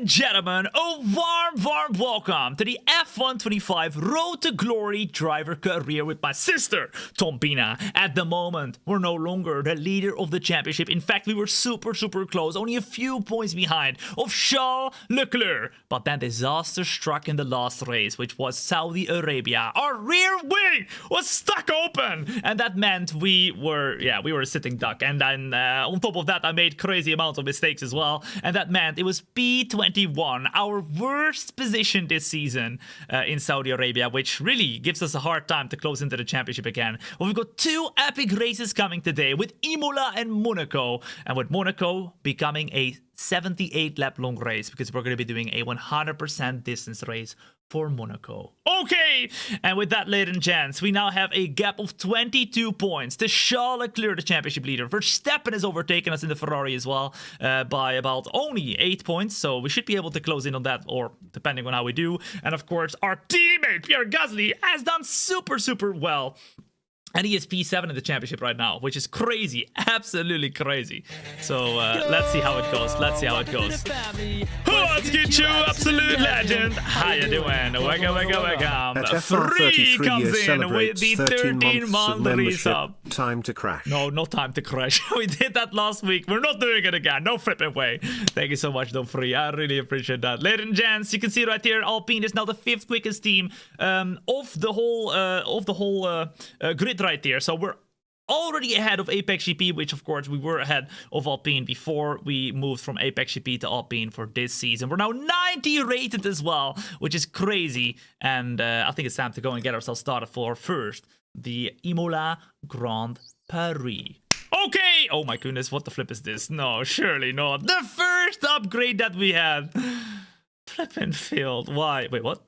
and gentlemen, a warm welcome to the F125 Road to Glory driver career with my sister, Thombina. At the moment, we're no longer the leader of the championship. In fact, we were super close, only a few points behind of Charles Leclerc. But then disaster struck in the last race, which was Saudi Arabia. Our rear wing was stuck open, and that meant we were a sitting duck. And then on top of that, I made crazy amounts of mistakes as well, and that meant it was P21, our worst position this season in Saudi Arabia, which really gives us a hard time to close into the championship again. Well, we've got two epic races coming today with Imola and Monaco, and with Monaco becoming a 78 lap long race, because we're going to be doing a 100% distance race for Monaco. Okay, and with that, ladies and gents, we now have a gap of 22 points to Charles Leclerc, the championship leader. Verstappen has overtaken us in the Ferrari as well by about only 8 points, so we should be able to close in on that, or depending on how we do. And of course, our teammate Pierre Gasly has done super well. And he is P7 in the championship right now, which is crazy, absolutely crazy. So let's see how it goes. What's good, you absolute legend? How you doing? Welcome. Free comes in with the 13-month resub. Time to crash. No, not time to crash. We did that last week. We're not doing it again. No flipping way. Thank you so much, though, Free. I really appreciate that. Ladies and gents, you can see right here, Alpine is now the 5th quickest team of the whole grid right there. So we're already ahead of Apex GP, which of course we were ahead of Alpine before we moved from Apex GP to Alpine for this season. We're now 90 rated as well, which is crazy. And I think it's time to go and get ourselves started for first the Imola Grand Prix. Okay! Oh my goodness, what the flip is this? No, surely not. The first upgrade that we had. Flippin' failed. Why? Wait, what?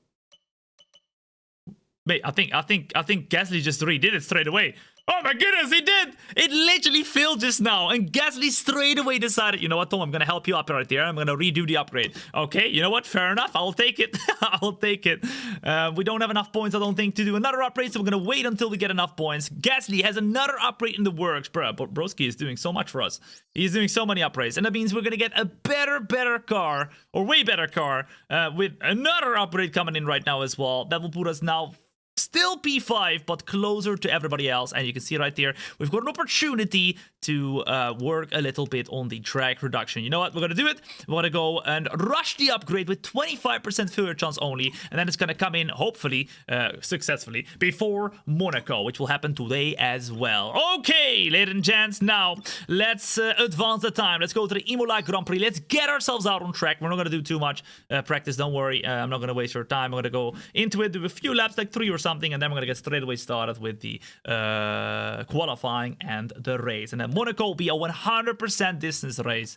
Wait, I think Gasly just redid it straight away. Oh my goodness, he did! It literally failed just now, and Gasly straight away decided, you know what, Tom, I'm gonna help you up right there. I'm gonna redo the upgrade. Okay, you know what, fair enough, I'll take it. I'll take it. We don't have enough points, I don't think, to do another upgrade, so we're gonna wait until we get enough points. Gasly has another upgrade in the works, bro. But Broski is doing so much for us. He's doing so many upgrades, and that means we're gonna get a better car, or way better car, with another upgrade coming in right now as well. That will put us now still P5, but closer to everybody else. And you can see right there, we've got an opportunity to work a little bit on the drag reduction. You know what? We're going to do it. We're going to go and rush the upgrade with 25% failure chance only. And then it's going to come in, hopefully, successfully, before Monaco, which will happen today as well. Okay, ladies and gents, now let's advance the time. Let's go to the Imola Grand Prix. Let's get ourselves out on track. We're not going to do too much practice, don't worry. I'm not going to waste your time. I'm going to go into it, do a few laps, like 3 or something, and then we're gonna get straight away started with the qualifying and the race. And then Monaco will be a 100% distance race.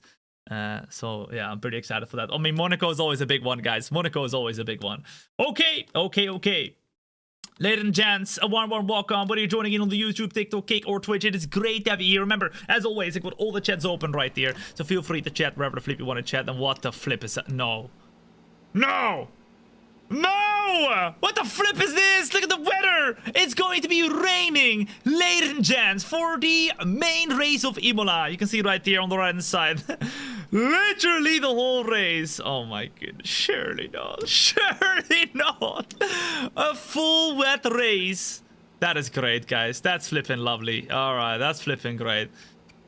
So yeah, I'm pretty excited for that. I mean, Monaco is always a big one, guys. Monaco is always a big one. Okay. Ladies and gents, a warm welcome. Whether you're joining in on the YouTube, TikTok, Kick, or Twitch, it is great to have you here. Remember, as always, I've got all the chats open right there, so feel free to chat wherever the flip you want to chat. And what the flip is that? No! What the flip is this? Look at the weather! It's going to be raining, ladies and gents, for the main race of Imola. You can see right there on the right hand side. Literally the whole race. Oh my goodness. Surely not. Surely not. A full wet race. That is great, guys. That's flipping lovely. Alright, that's flipping great.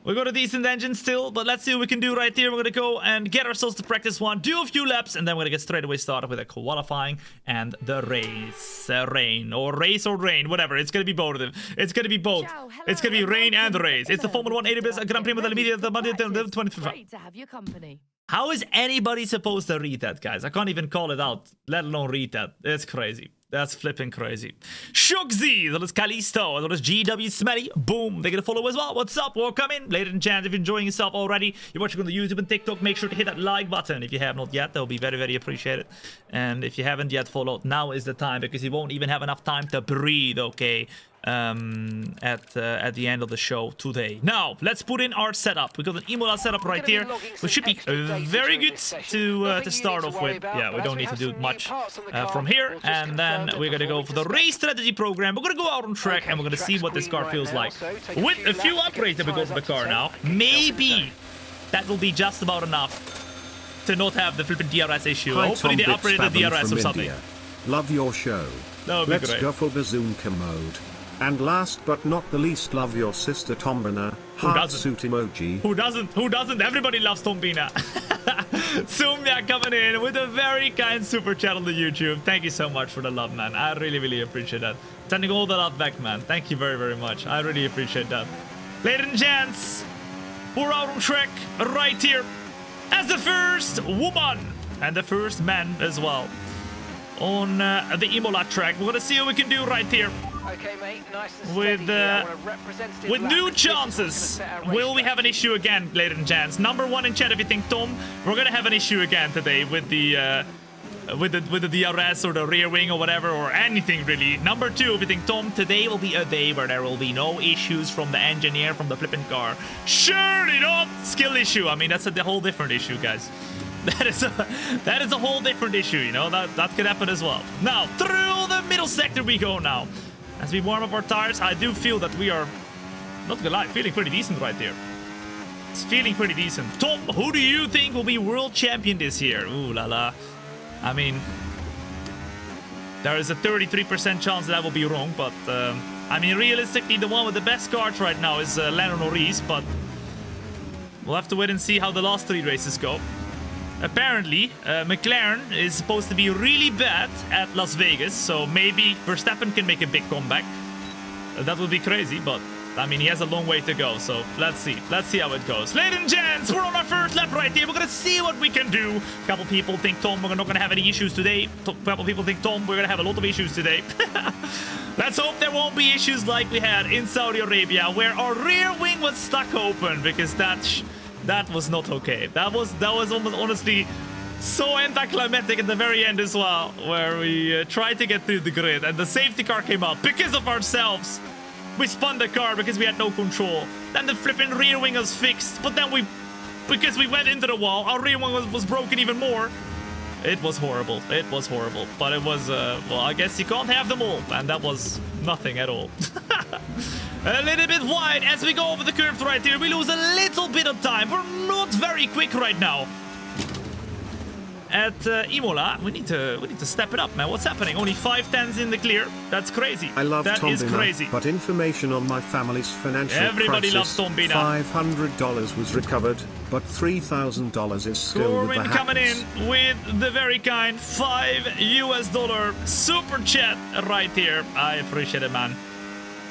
We got a decent engine still, but let's see what we can do right here. We're going to go and get ourselves to practice one, do a few laps, and then we're going to get straight away started with the qualifying and the race. Race or rain, whatever. It's going to be both of them. It's going to be both. It's going to be rain and race. It's the Formula 1 AWS Grand Prix della Media the Monday 25th. Great to have your company. How is anybody supposed to read that, guys? I can't even call it out, let alone read that. It's crazy. That's flipping crazy. Shugzy, that is Callisto, that is GW Smelly. Boom, they're gonna follow as well. What's up? Welcome in. Ladies and gents, if you're enjoying yourself already, you're watching on the YouTube and TikTok, make sure to hit that like button if you have not yet. That will be very appreciated. And if you haven't yet followed, now is the time, because you won't even have enough time to breathe, okay? At the end of the show today. Now let's put in our setup. We got an Imola setup right here, which should be very good to start off with. Yeah, we don't need to do much from here, and then we're gonna go for the race strategy program. We're gonna go out on track and we're gonna see what this car feels like with a few upgrades that we got in the car now. Maybe that will be just about enough to not have the flipping DRS issue. Hi, Hopefully they Tom upgraded the DRS or something. India. Love your show. That would be Let's great. go for bazooka mode. And last but not the least, love your sister Thombina. Heart doesn't? suit emoji. Who doesn't? Who doesn't? Everybody loves Thombina. Sumya coming in with a very kind super chat on the YouTube. Thank you so much for the love, man. I really, really appreciate that. Sending all the love back, man. Thank you very, very much. I really appreciate that. Ladies and gents, we're out on track right here as the first woman and the first man as well on the Imola track. We're gonna see what we can do right here. Okay, mate, nice and With, steady here. I want a representative with lap. new This is what's gonna chances. set our race Will we track. have an issue again, ladies and gents? Number one in chat if you think Tom. We're gonna have an issue again today with the DRS or the rear wing or whatever, or anything really. Number two, if you think Tom, today will be a day where there will be no issues from the engineer, from the flipping car. Surely not skill issue. I mean, that's a whole different issue, guys. That is a whole different issue, you know, that could happen as well. Now, through the middle sector we go now. As we warm up our tires, I do feel that we are, not gonna lie, feeling pretty decent right here. It's feeling pretty decent. Tom, who do you think will be world champion this year? Ooh la la. I mean, there is a 33% chance that I will be wrong, but I mean, realistically, the one with the best cards right now is Lando Norris, but we'll have to wait and see how the last 3 races go. Apparently, McLaren is supposed to be really bad at Las Vegas, so maybe Verstappen can make a big comeback. That would be crazy, but I mean, he has a long way to go, so let's see. Let's see how it goes. Ladies and gents, we're on our first lap right here. We're gonna see what we can do. A couple people think, Tom, we're not gonna have any issues today. A couple people think, Tom, we're gonna have a lot of issues today. Let's hope there won't be issues like we had in Saudi Arabia, where our rear wing was stuck open, because that was not okay. That was almost honestly so anticlimactic at the very end as well, where we tried to get through the grid and the safety car came up because of ourselves. We spun the car because we had no control. Then the flipping rear wing was fixed, but then because we went into the wall, our rear wing was broken even more. It was horrible. It was horrible. But it was, well, I guess you can't have them all. And that was nothing at all. A little bit wide as we go over the curve right here. We lose a little bit of time. We're not very quick right now. At Imola, we need to step it up, man. What's happening? Only 5/10s in the clear. That's crazy. I love that Thombina, is crazy. but information on my family's financial Everybody crisis. loves Thombina. $500 was recovered, but $3,000 is still with the Corbin hackers. coming in with the very kind $5 super chat right here. I appreciate it, man.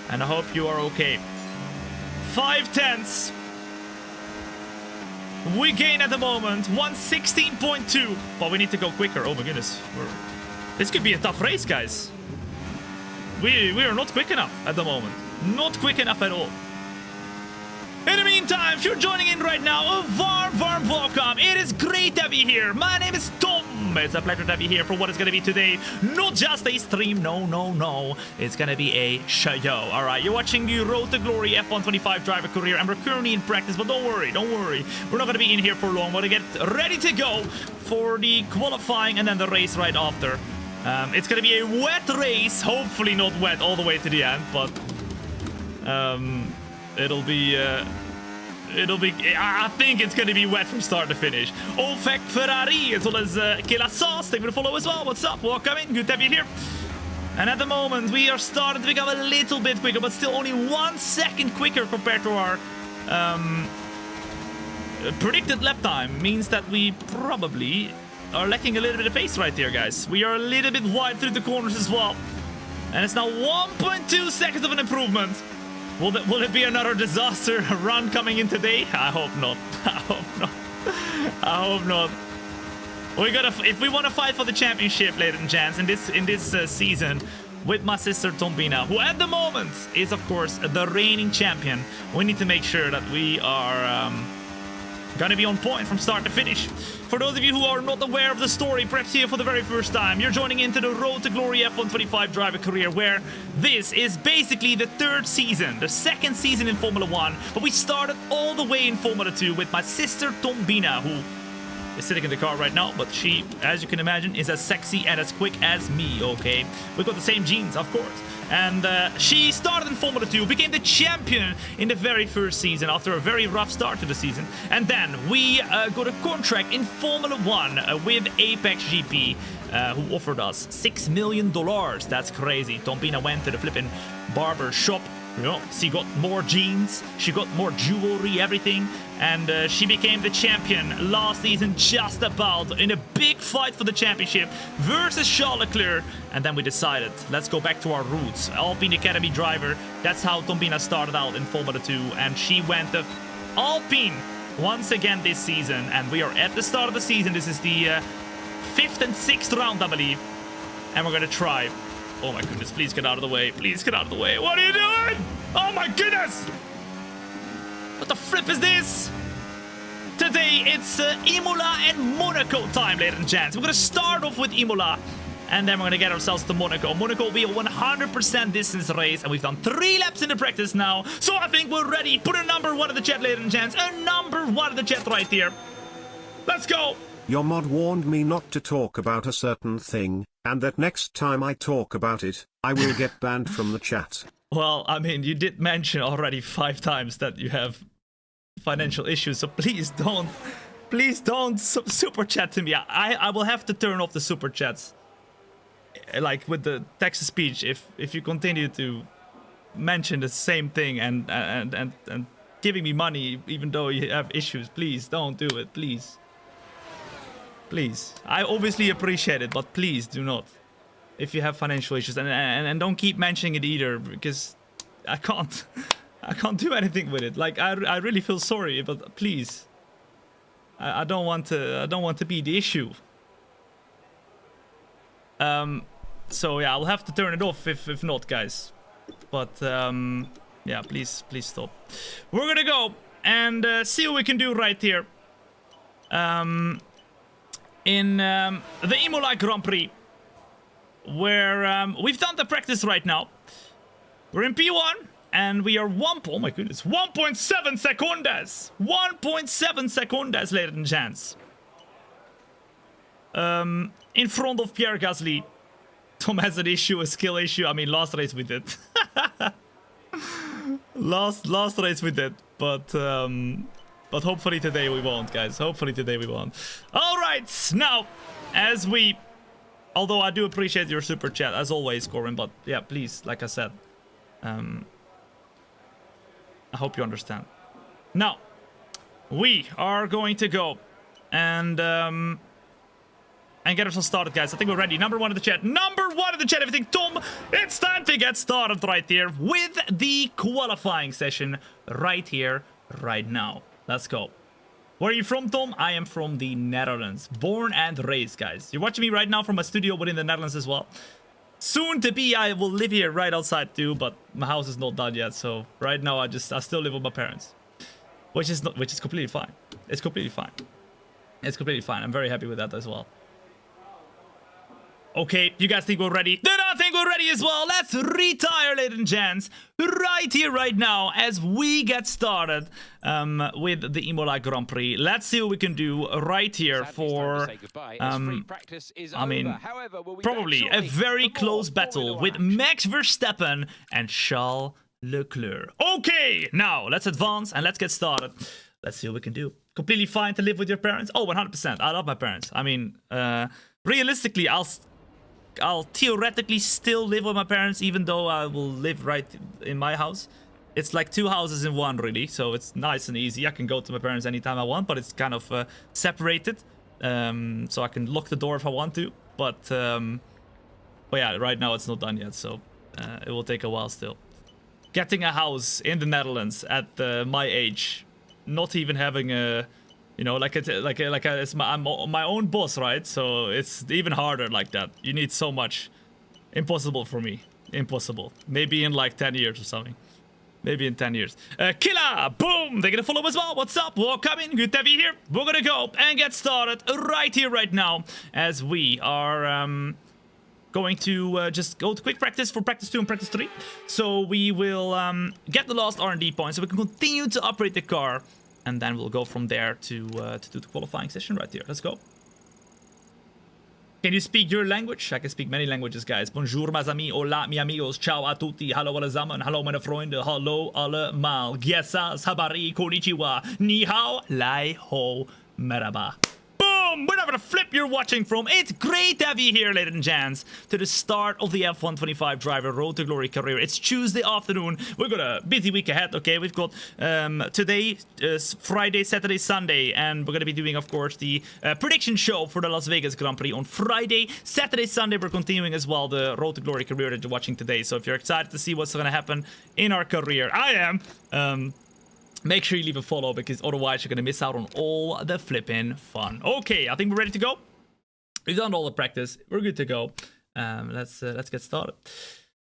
And I hope you are okay. 5/10s. We gain at the moment 116.2, but we need to go quicker. Oh my goodness, this could be a tough race, guys. We are not quick enough at the moment. Not quick enough at all. In the meantime, if you're joining in right now, a warm welcome. It is great to have you here. My name is Tom. It's a pleasure to have you here for what is going to be today. Not just a stream, no. It's going to be a show. All right, you're watching the Road to Glory F1 25 driver career, and we're currently in practice, but don't worry. We're not going to be in here for long. We're going to get ready to go for the qualifying and then the race right after. It's going to be a wet race. Hopefully not wet all the way to the end, but it'll be, I think it's gonna be wet from start to finish. Olfek Ferrari, as well as Killa Sauce, thank you for the follow as well. What's up? Welcome in, good to have you here. And at the moment, we are starting to become a little bit quicker, but still only 1 second quicker compared to our predicted lap time. Means that we probably are lacking a little bit of pace right here, guys. We are a little bit wide through the corners as well. And it's now 1.2 seconds of an improvement. Will it be another disaster run coming in today? I hope not. I hope not. If we want to fight for the championship, ladies and gents, in this season, with my sister Thombina, who at the moment is, of course, the reigning champion, we need to make sure that we are gonna be on point from start to finish. For those of you who are not aware of the story, perhaps here for the very first time, you're joining into the Road to Glory F1 25 driver career, where this is basically the 3rd season, the 2nd season in Formula 1, but we started all the way in Formula 2 with my sister Thombina, who is sitting in the car right now, but she, as you can imagine, is as sexy and as quick as me, okay? We got the same genes, of course. And she started in Formula 2, became the champion in the very first season after a very rough start to the season. And then we got a contract in Formula 1 with Apex GP, who offered us $6 million. That's crazy. Thombina went to the flipping barber shop. You know, she got more jeans, she got more jewelry, everything, and she became the champion last season just about in a big fight for the championship versus Charles Leclerc. And then we decided, let's go back to our roots. Alpine Academy driver, that's how Thombina started out in Formula 2, and she went to Alpine once again this season, and we are at the start of the season. This is the 5th and 6th round, I believe, and we're gonna try. Oh my goodness, please get out of the way. Please get out of the way. What are you doing? Oh my goodness! What the flip is this? Today, it's Imola and Monaco time, ladies and gents. We're gonna start off with Imola, and then we're gonna get ourselves to Monaco. Monaco will be a 100% distance race, and we've done 3 laps in the practice now. So I think we're ready. Put a number 1 in the chat, ladies and gents. A number 1 in the chat right here. Let's go. Your mod warned me not to talk about a certain thing, and that next time I talk about it, I will get banned from the chat. Well, I mean, you did mention already 5 times that you have financial issues, so please don't super chat to me. I will have to turn off the super chats, like with the text to speech, if you continue to mention the same thing and giving me money even though you have issues. Please don't do it, please. Please. I obviously appreciate it, but please do not. If you have financial issues, and don't keep mentioning it either, because I can't do anything with it. Like I really feel sorry, but please. I don't want to be the issue. So yeah, I'll have to turn it off if not, guys. But yeah, please stop. We're gonna go and see what we can do right here. In the Imola Grand Prix, where we've done the practice right now. We're in P1, and we are oh my goodness, 1.7 seconds! 1.7 seconds, ladies and gents. In front of Pierre Gasly. Tom has an issue, a skill issue. I mean, last race we did. last race we did, but hopefully today we won't, guys. Hopefully today we won't. Alright, now, as we... Although I do appreciate your super chat, as always, Corin, but yeah, please, like I said. I hope you understand. Now, we are going to go and get ourselves started, guys. I think we're ready. Number 1 in the chat. Number 1 in the chat, everything. Tom, it's time to get started right here with the qualifying session right here, right now. Let's go. Where are you from, Tom? I am from the Netherlands. Born and raised, guys. You're watching me right now from a studio within the Netherlands as well. Soon to be, I will live here right outside too, but my house is not done yet. So right now, I still live with my parents, which is completely fine. It's completely fine. It's completely fine. I'm very happy with that as well. Okay, you guys think we're ready? Then I think we're ready as well. Let's retire, ladies and gents, right here, right now, as we get started with the Imola Grand Prix. Let's see what we can do right here for, I mean, probably a very close battle with Max Verstappen and Charles Leclerc. Okay, now let's advance and let's get started. Let's see what we can do. Completely fine to live with your parents? Oh, 100%. I love my parents. I mean, realistically, I'll theoretically still live with my parents, even though I will live right in my house. It's like 2 houses in one, really, so it's nice and easy. I can go to my parents anytime I want, but it's kind of separated, so I can lock the door if I want to. But yeah, right now it's not done yet, so it will take a while still. Getting a house in the Netherlands at my age, not even having a... You know, I'm my own boss, right? So it's even harder like that. You need so much. Impossible for me. Impossible. Maybe in like 10 years or something. Maybe in 10 years. Killa! Boom! They're gonna follow as well. What's up? Welcome. Good to have you here. We're gonna go and get started right here, right now. As we are going to just go to quick practice for practice 2 and practice 3. So we will get the last R&D points so we can continue to operate the car And then we'll go from there to do the qualifying session right here. Let's go. Can you speak your language? I can speak many languages, guys. Bonjour, mes amis. Hola, mi amigos. Ciao a tutti. Hallo allesamen. Hallo, meine Freunde. Hallo allemaal. Gesas, habari, konnichiwa. Ni hao, lai ho, merhaba. Boom! Whatever the flip you're watching from, it's great to have you here, ladies and gents, to the start of the F125 Driver Road to Glory career. It's Tuesday afternoon. We've got a busy week ahead, okay? We've got today, Friday, Saturday, Sunday, and we're going to be doing, of course, the prediction show for the Las Vegas Grand Prix on Friday. Saturday, Sunday, we're continuing as well the Road to Glory career that you're watching today. So if you're excited to see what's going to happen in our career, I am. Make sure you leave a follow, because otherwise you're gonna miss out on all the flipping fun. Okay, I think we're ready to go. We've done all the practice. We're good to go. Let's get started.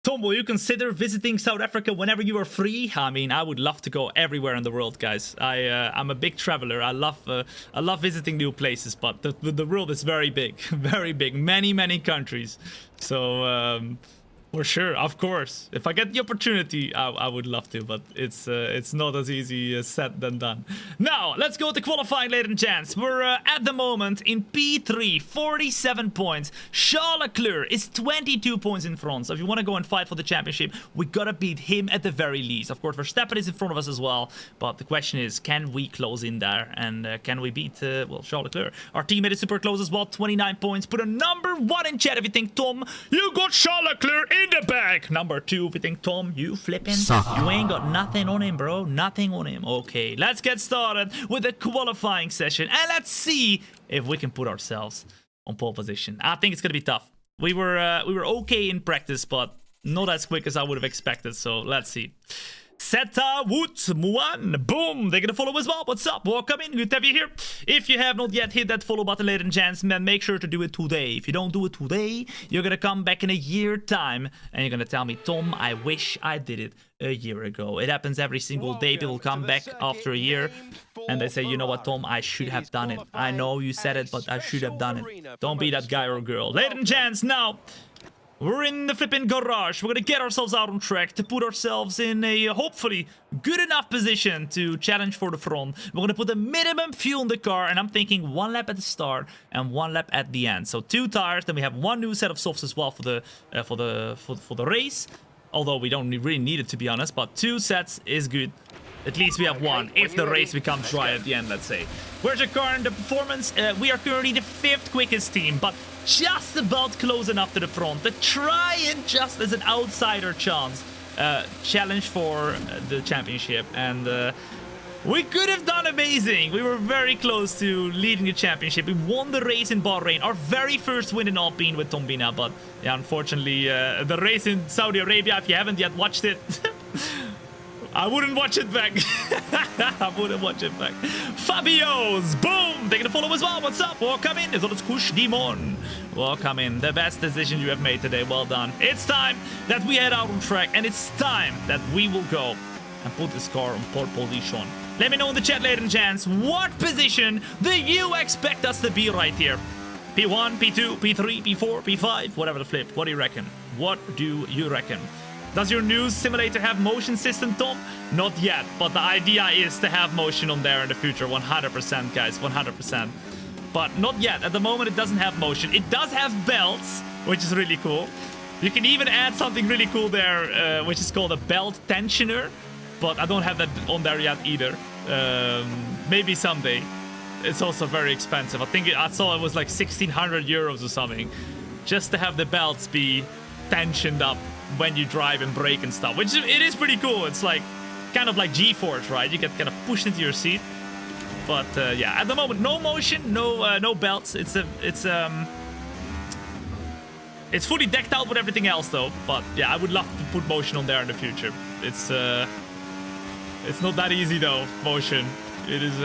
Tom, will you consider visiting South Africa whenever you are free? I mean, I would love to go everywhere in the world, guys. I'm a big traveler. I love visiting new places, but the world is very big, very big. Many countries. So for sure, of course. If I get the opportunity, I would love to, but it's not as easy said than done. Now, let's go to qualifying, ladies and gents. We're at the moment in P3, 47 points. Charles Leclerc is 22 points in front. So if you want to go and fight for the championship, we gotta beat him at the very least. Of course, Verstappen is in front of us as well, but the question is, can we close in there? And can we beat, well, Charles Leclerc? Our teammate is super close as well, 29 points. Put a number 1 in chat if you think, Tom, you got Charles Leclerc in the bag. Number 2 if you think, Tom, you flipping suck. You ain't got nothing on him, bro. Nothing on him. Okay, let's get started with the qualifying session, and let's see if we can put ourselves on pole position. I think it's gonna be tough. We were okay in practice, but not as quick as I would have expected. So let's see. Seta Wood Muan, boom, they're gonna follow as well. What's up? Welcome in, good to have you here. If you have not yet hit that follow button, ladies and gents, then make sure to do it today. If you don't do it today, you're gonna come back in a year time and you're gonna tell me, Tom, I wish I did it a year ago. It happens every single day. People come back after a year and they say, you know what, Tom, I should have done it. I know you said it, but I should have done it. Don't be that guy or girl. Ladies and gents, now we're in the flipping garage. We're gonna get ourselves out on track to put ourselves in a hopefully good enough position to challenge for the front. We're gonna put the minimum fuel in the car, and I'm thinking 1 lap at the start and 1 lap at the end. So 2 tires. Then we have 1 new set of softs as well for the race. Although we don't really need it, to be honest, but 2 sets is good. At least we have 1 if the race becomes dry at the end, let's say. Where's your car in the performance? We are currently the 5th quickest team, but just about close enough to the front to try and just as an outsider chance challenge for the championship. And we could have done amazing. We were very close to leading the championship. We won the race in Bahrain, our very first win in Alpine with Thombina. But yeah, unfortunately, the race in Saudi Arabia, if you haven't yet watched it, I wouldn't watch it back. I wouldn't watch it back. Fabio's, boom! They're gonna follow as well. What's up? Welcome in. It's on Kush Dimon. Welcome in. The best decision you have made today. Well done. It's time that we head out on track, and it's time that we will go and put this car on pole position. Let me know in the chat, ladies and gents, what position do you expect us to be right here? P1, P2, P3, P4, P5, whatever the flip. What do you reckon? What do you reckon? Does your new simulator have motion system, Tom? Not yet, but the idea is to have motion on there in the future. 100%, guys, 100%. But not yet. At the moment, it doesn't have motion. It does have belts, which is really cool. You can even add something really cool there, which is called a belt tensioner. But I don't have that on there yet either. Maybe someday. It's also very expensive. I think I saw it was like 1,600 euros or something. Just to have the belts be tensioned up when you drive and brake and stuff, which it is pretty cool. It's like kind of like G-force, right? You get kind of pushed into your seat. But yeah, at the moment, no motion, no belts. It's fully decked out with everything else though. But yeah, I would love to put motion on there in the future. It's not that easy though, motion. It is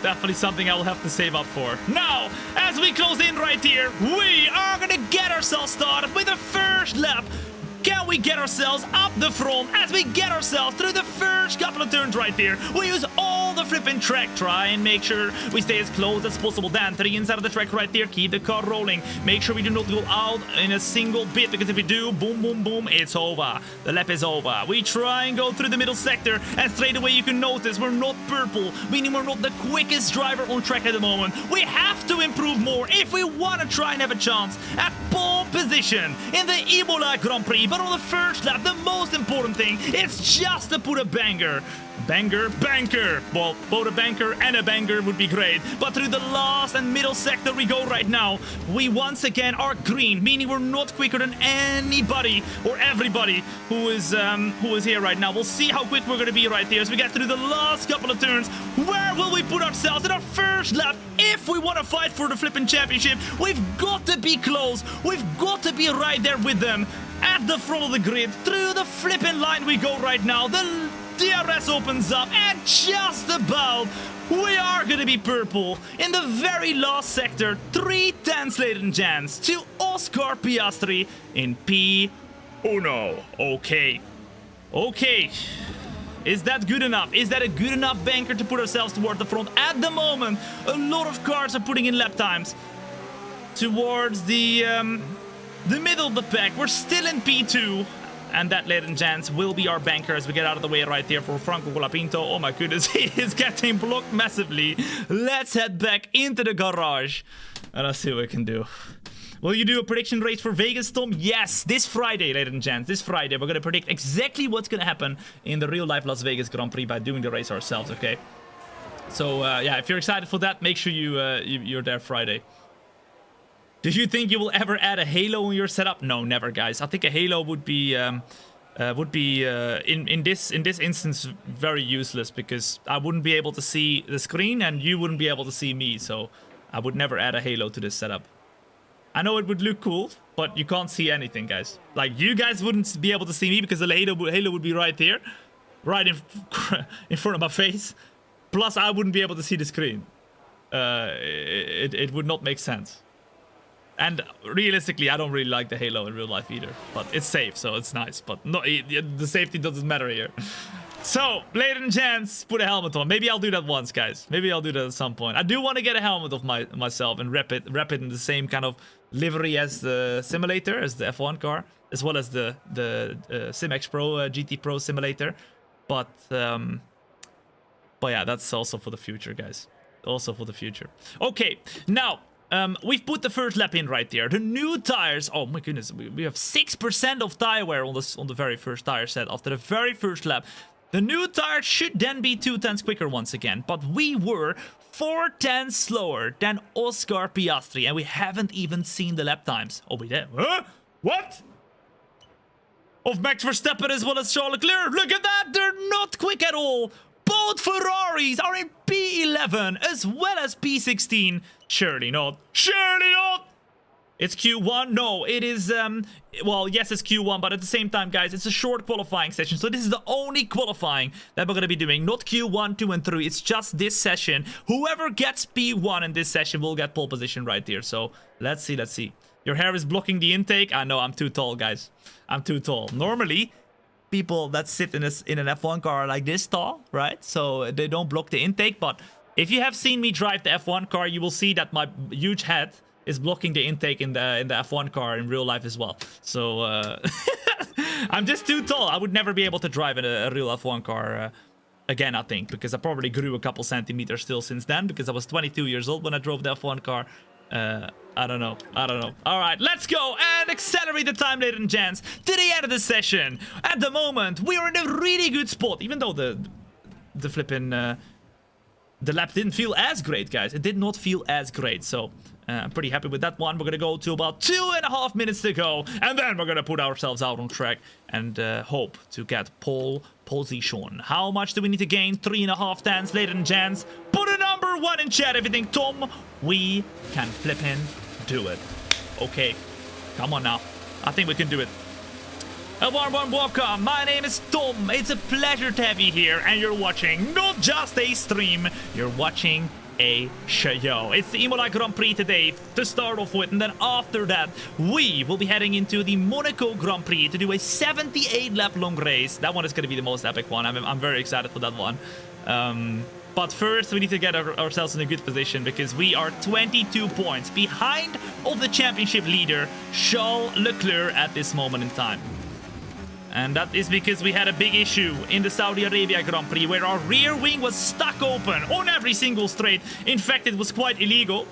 definitely something I will have to save up for. Now, as we close in right here, we are gonna get ourselves started with the first lap. Can we get ourselves up the front as we get ourselves through the first couple of turns right there? We use all the the flipping track. Try and make sure we stay as close as possible. Dan to the inside of the track right there. Keep the car rolling. Make sure we do not go out in a single bit, because if we do, boom, boom, boom, it's over. The lap is over. We try and go through the middle sector, and straight away you can notice we're not purple, meaning we're not the quickest driver on track at the moment. We have to improve more if we want to try and have a chance at pole position in the Imola Grand Prix. But on the first lap, the most important thing is just to put a banger. Banker. Well, both a banker and a banger would be great. But through the last and middle sector we go right now. We once again are green, meaning we're not quicker than anybody or everybody who is here right now. We'll see how quick we're going to be right here as we get through the last couple of turns. Where will we put ourselves in our first lap? If we want to fight for the flipping championship, we've got to be close. We've got to be right there with them at the front of the grid. Through the flipping line we go right now. The DRS opens up, and just about we are gonna be purple in the very last sector. 3 tenths, ladies and gents, to Oscar Piastri in P1. Okay. Is that good enough? Is that a good enough banker to put ourselves toward the front? At the moment, a lot of cars are putting in lap times towards the middle of the pack. We're still in P2. And that, ladies and gents, will be our banker as we get out of the way right there for Franco Colapinto. Oh my goodness, he is getting blocked massively. Let's head back into the garage and let's see what we can do. Will you do a prediction race for Vegas, Tom? Yes, this Friday, ladies and gents. This Friday, we're going to predict exactly what's going to happen in the real-life Las Vegas Grand Prix by doing the race ourselves, okay? So, yeah, if you're excited for that, make sure you're there Friday. Do you think you will ever add a halo on your setup? No, never, guys. I think a halo would be in this instance very useless, because I wouldn't be able to see the screen and you wouldn't be able to see me. So I would never add a halo to this setup. I know it would look cool, but you can't see anything, guys. Like, you guys wouldn't be able to see me because the halo would be right here, right in front of my face. Plus, I wouldn't be able to see the screen. It would not make sense. And realistically, I don't really like the halo in real life either. But it's safe, so it's nice. But no, the safety doesn't matter here. So, ladies and gents, put a helmet on. Maybe I'll do that once, guys. Maybe I'll do that at some point. I do want to get a helmet of myself and wrap it in the same kind of livery as the simulator, as the F1 car, as well as the SimX Pro GT Pro simulator. But yeah, that's also for the future, guys. Also for the future. Okay, now. We've put the first lap in right there. The new tires. Oh my goodness, we have 6% of tire wear on the very first tire set after the very first lap. The new tires should then be 2 tenths quicker once again, but we were 4 tenths slower than Oscar Piastri, and we haven't even seen the lap times. Oh, we did. Huh? What? Of Max Verstappen as well as Charles Leclerc. Look at that. They're not quick at all. Both Ferraris are in P11 as well as P16. Surely not. Surely not! It's Q1? No, it is, well, yes, it's Q1, but at the same time, guys, it's a short qualifying session, so this is the only qualifying that we're going to be doing. Not Q1, 2, and 3. It's just this session. Whoever gets P1 in this session will get pole position right here. So, let's see. Your hair is blocking the intake? I know, I'm too tall, guys. I'm too tall. Normally, people that sit in an F1 car are like this tall, right? So they don't block the intake. But if you have seen me drive the F1 car, you will see that my huge head is blocking the intake in the F1 car in real life as well. So I'm just too tall. I would never be able to drive in a real F1 car again, I think, because I probably grew a couple centimeters still since then, because I was 22 years old when I drove the F1 car. I don't know. All right, let's go and accelerate the time, ladies and gents, to the end of the session. At the moment, we are in a really good spot, even though the flipping the lap didn't feel as great, guys. It did not feel as great, so I'm pretty happy with that one. We're gonna go to about 2.5 minutes to go, and then we're gonna put ourselves out on track and hope to get pole position. How much do we need to gain? 3.5 tenths, ladies and gents. Put a number 1 in chat if you think, Tom, we can flippin' do it. Okay, come on now. I think we can do it. A warm welcome. My name is Tom. It's a pleasure to have you here, and you're watching not just a stream, you're watching a show. It's the Imola Grand Prix today to start off with, and then after that we will be heading into the Monaco Grand Prix to do a 78 lap long race. That one is going to be the most epic one. I'm very excited for that one. But first, we need to get ourselves in a good position because we are 22 points behind of the championship leader, Charles Leclerc, at this moment in time. And that is because we had a big issue in the Saudi Arabia Grand Prix where our rear wing was stuck open on every single straight. In fact, it was quite illegal.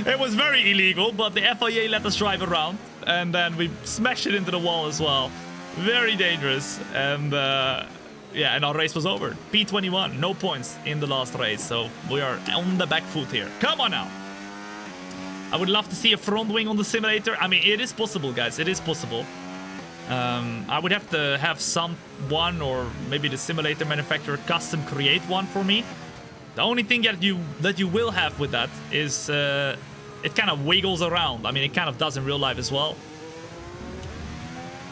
It was very illegal, but the FIA let us drive around. And then we smashed it into the wall as well. Very dangerous. And yeah, and our race was over. P21, no points in the last race. So we are on the back foot here. Come on now. I would love to see a front wing on the simulator. I mean, it is possible, guys. It is possible. I would have to have someone or maybe the simulator manufacturer custom create one for me. The only thing that you will have with that is it kind of wiggles around. I mean, it kind of does in real life as well.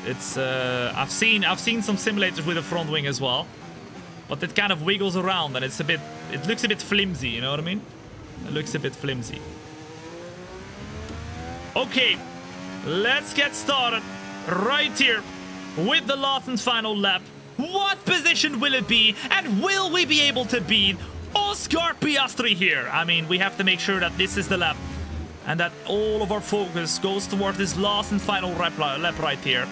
It's I've seen some simulators with a front wing as well, but it kind of wiggles around and it looks a bit flimsy. You know what I mean? It looks a bit flimsy. Okay, let's get started. Right here with the last and final lap. What position will it be, and will we be able to beat Oscar Piastri here? I mean, we have to make sure that this is the lap and that all of our focus goes towards this last and final lap right here.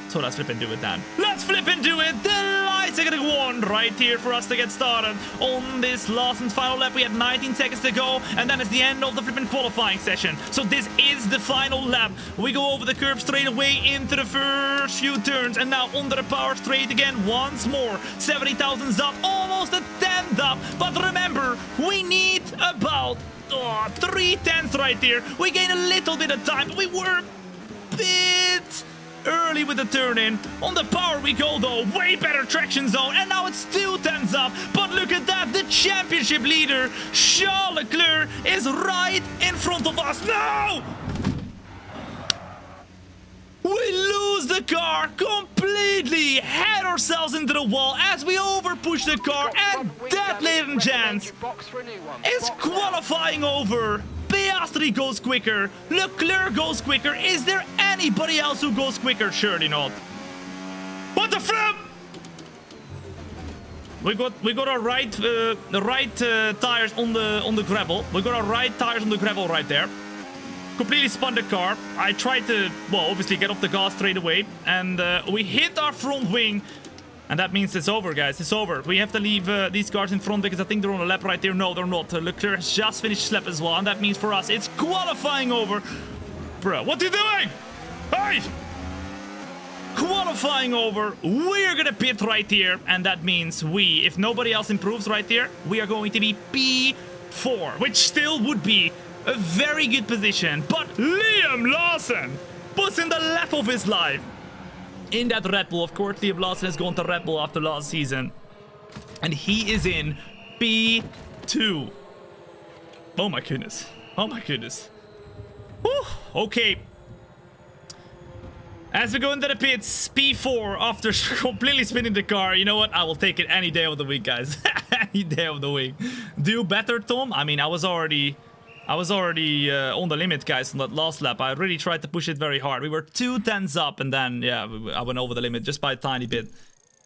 So let's flip and do it then. Let's flip and do it. The lights are gonna go on right here for us to get started on this last and final lap. We have 19 seconds to go, and then it's the end of the flipping qualifying session. So this is the final lap. We go over the curb straight away into the first few turns, and now under the power straight again once more. 70,000 up, almost a 10th up. But remember, we need about 3/10 right here. We gain a little bit of time, but we were a bit early with the turn in. On the power we go though, way better traction zone, and now it's 2/10 up. But look at that, the championship leader, Charles Leclerc, is right in front of us. No! We lose the car completely, head ourselves into the wall as we overpush the car, and that, ladies and gents, is qualifying over. Piastri goes quicker, Leclerc goes quicker. Is there anybody else who goes quicker? Surely not. What the flip? We got our right tires on the gravel. We got our right tires on the gravel right there. Completely spun the car. I tried to, well, obviously get off the gas straight away, and we hit our front wing. And that means it's over, guys. It's over. We have to leave these cars in front because I think they're on a lap right there. No, they're not. Leclerc has just finished his lap as well. And that means for us, it's qualifying over. Bro, what are you doing? Hey! Qualifying over. We're going to pit right here. And that means we, if nobody else improves right here, we are going to be P4, which still would be a very good position. But Liam Lawson puts in the lap of his life in that Red Bull. Of course, Liam Lawson has gone to Red Bull after last season, and he is in P2. Oh my goodness. Oh my goodness. Whew. Okay. As we go into the pits, P4 after completely spinning the car. You know what? I will take it any day of the week, guys. Any day of the week. Do better, Tom. I mean, I was already on the limit, guys, on that last lap. I really tried to push it very hard. We were 2/10 up, and then, yeah, I went over the limit just by a tiny bit.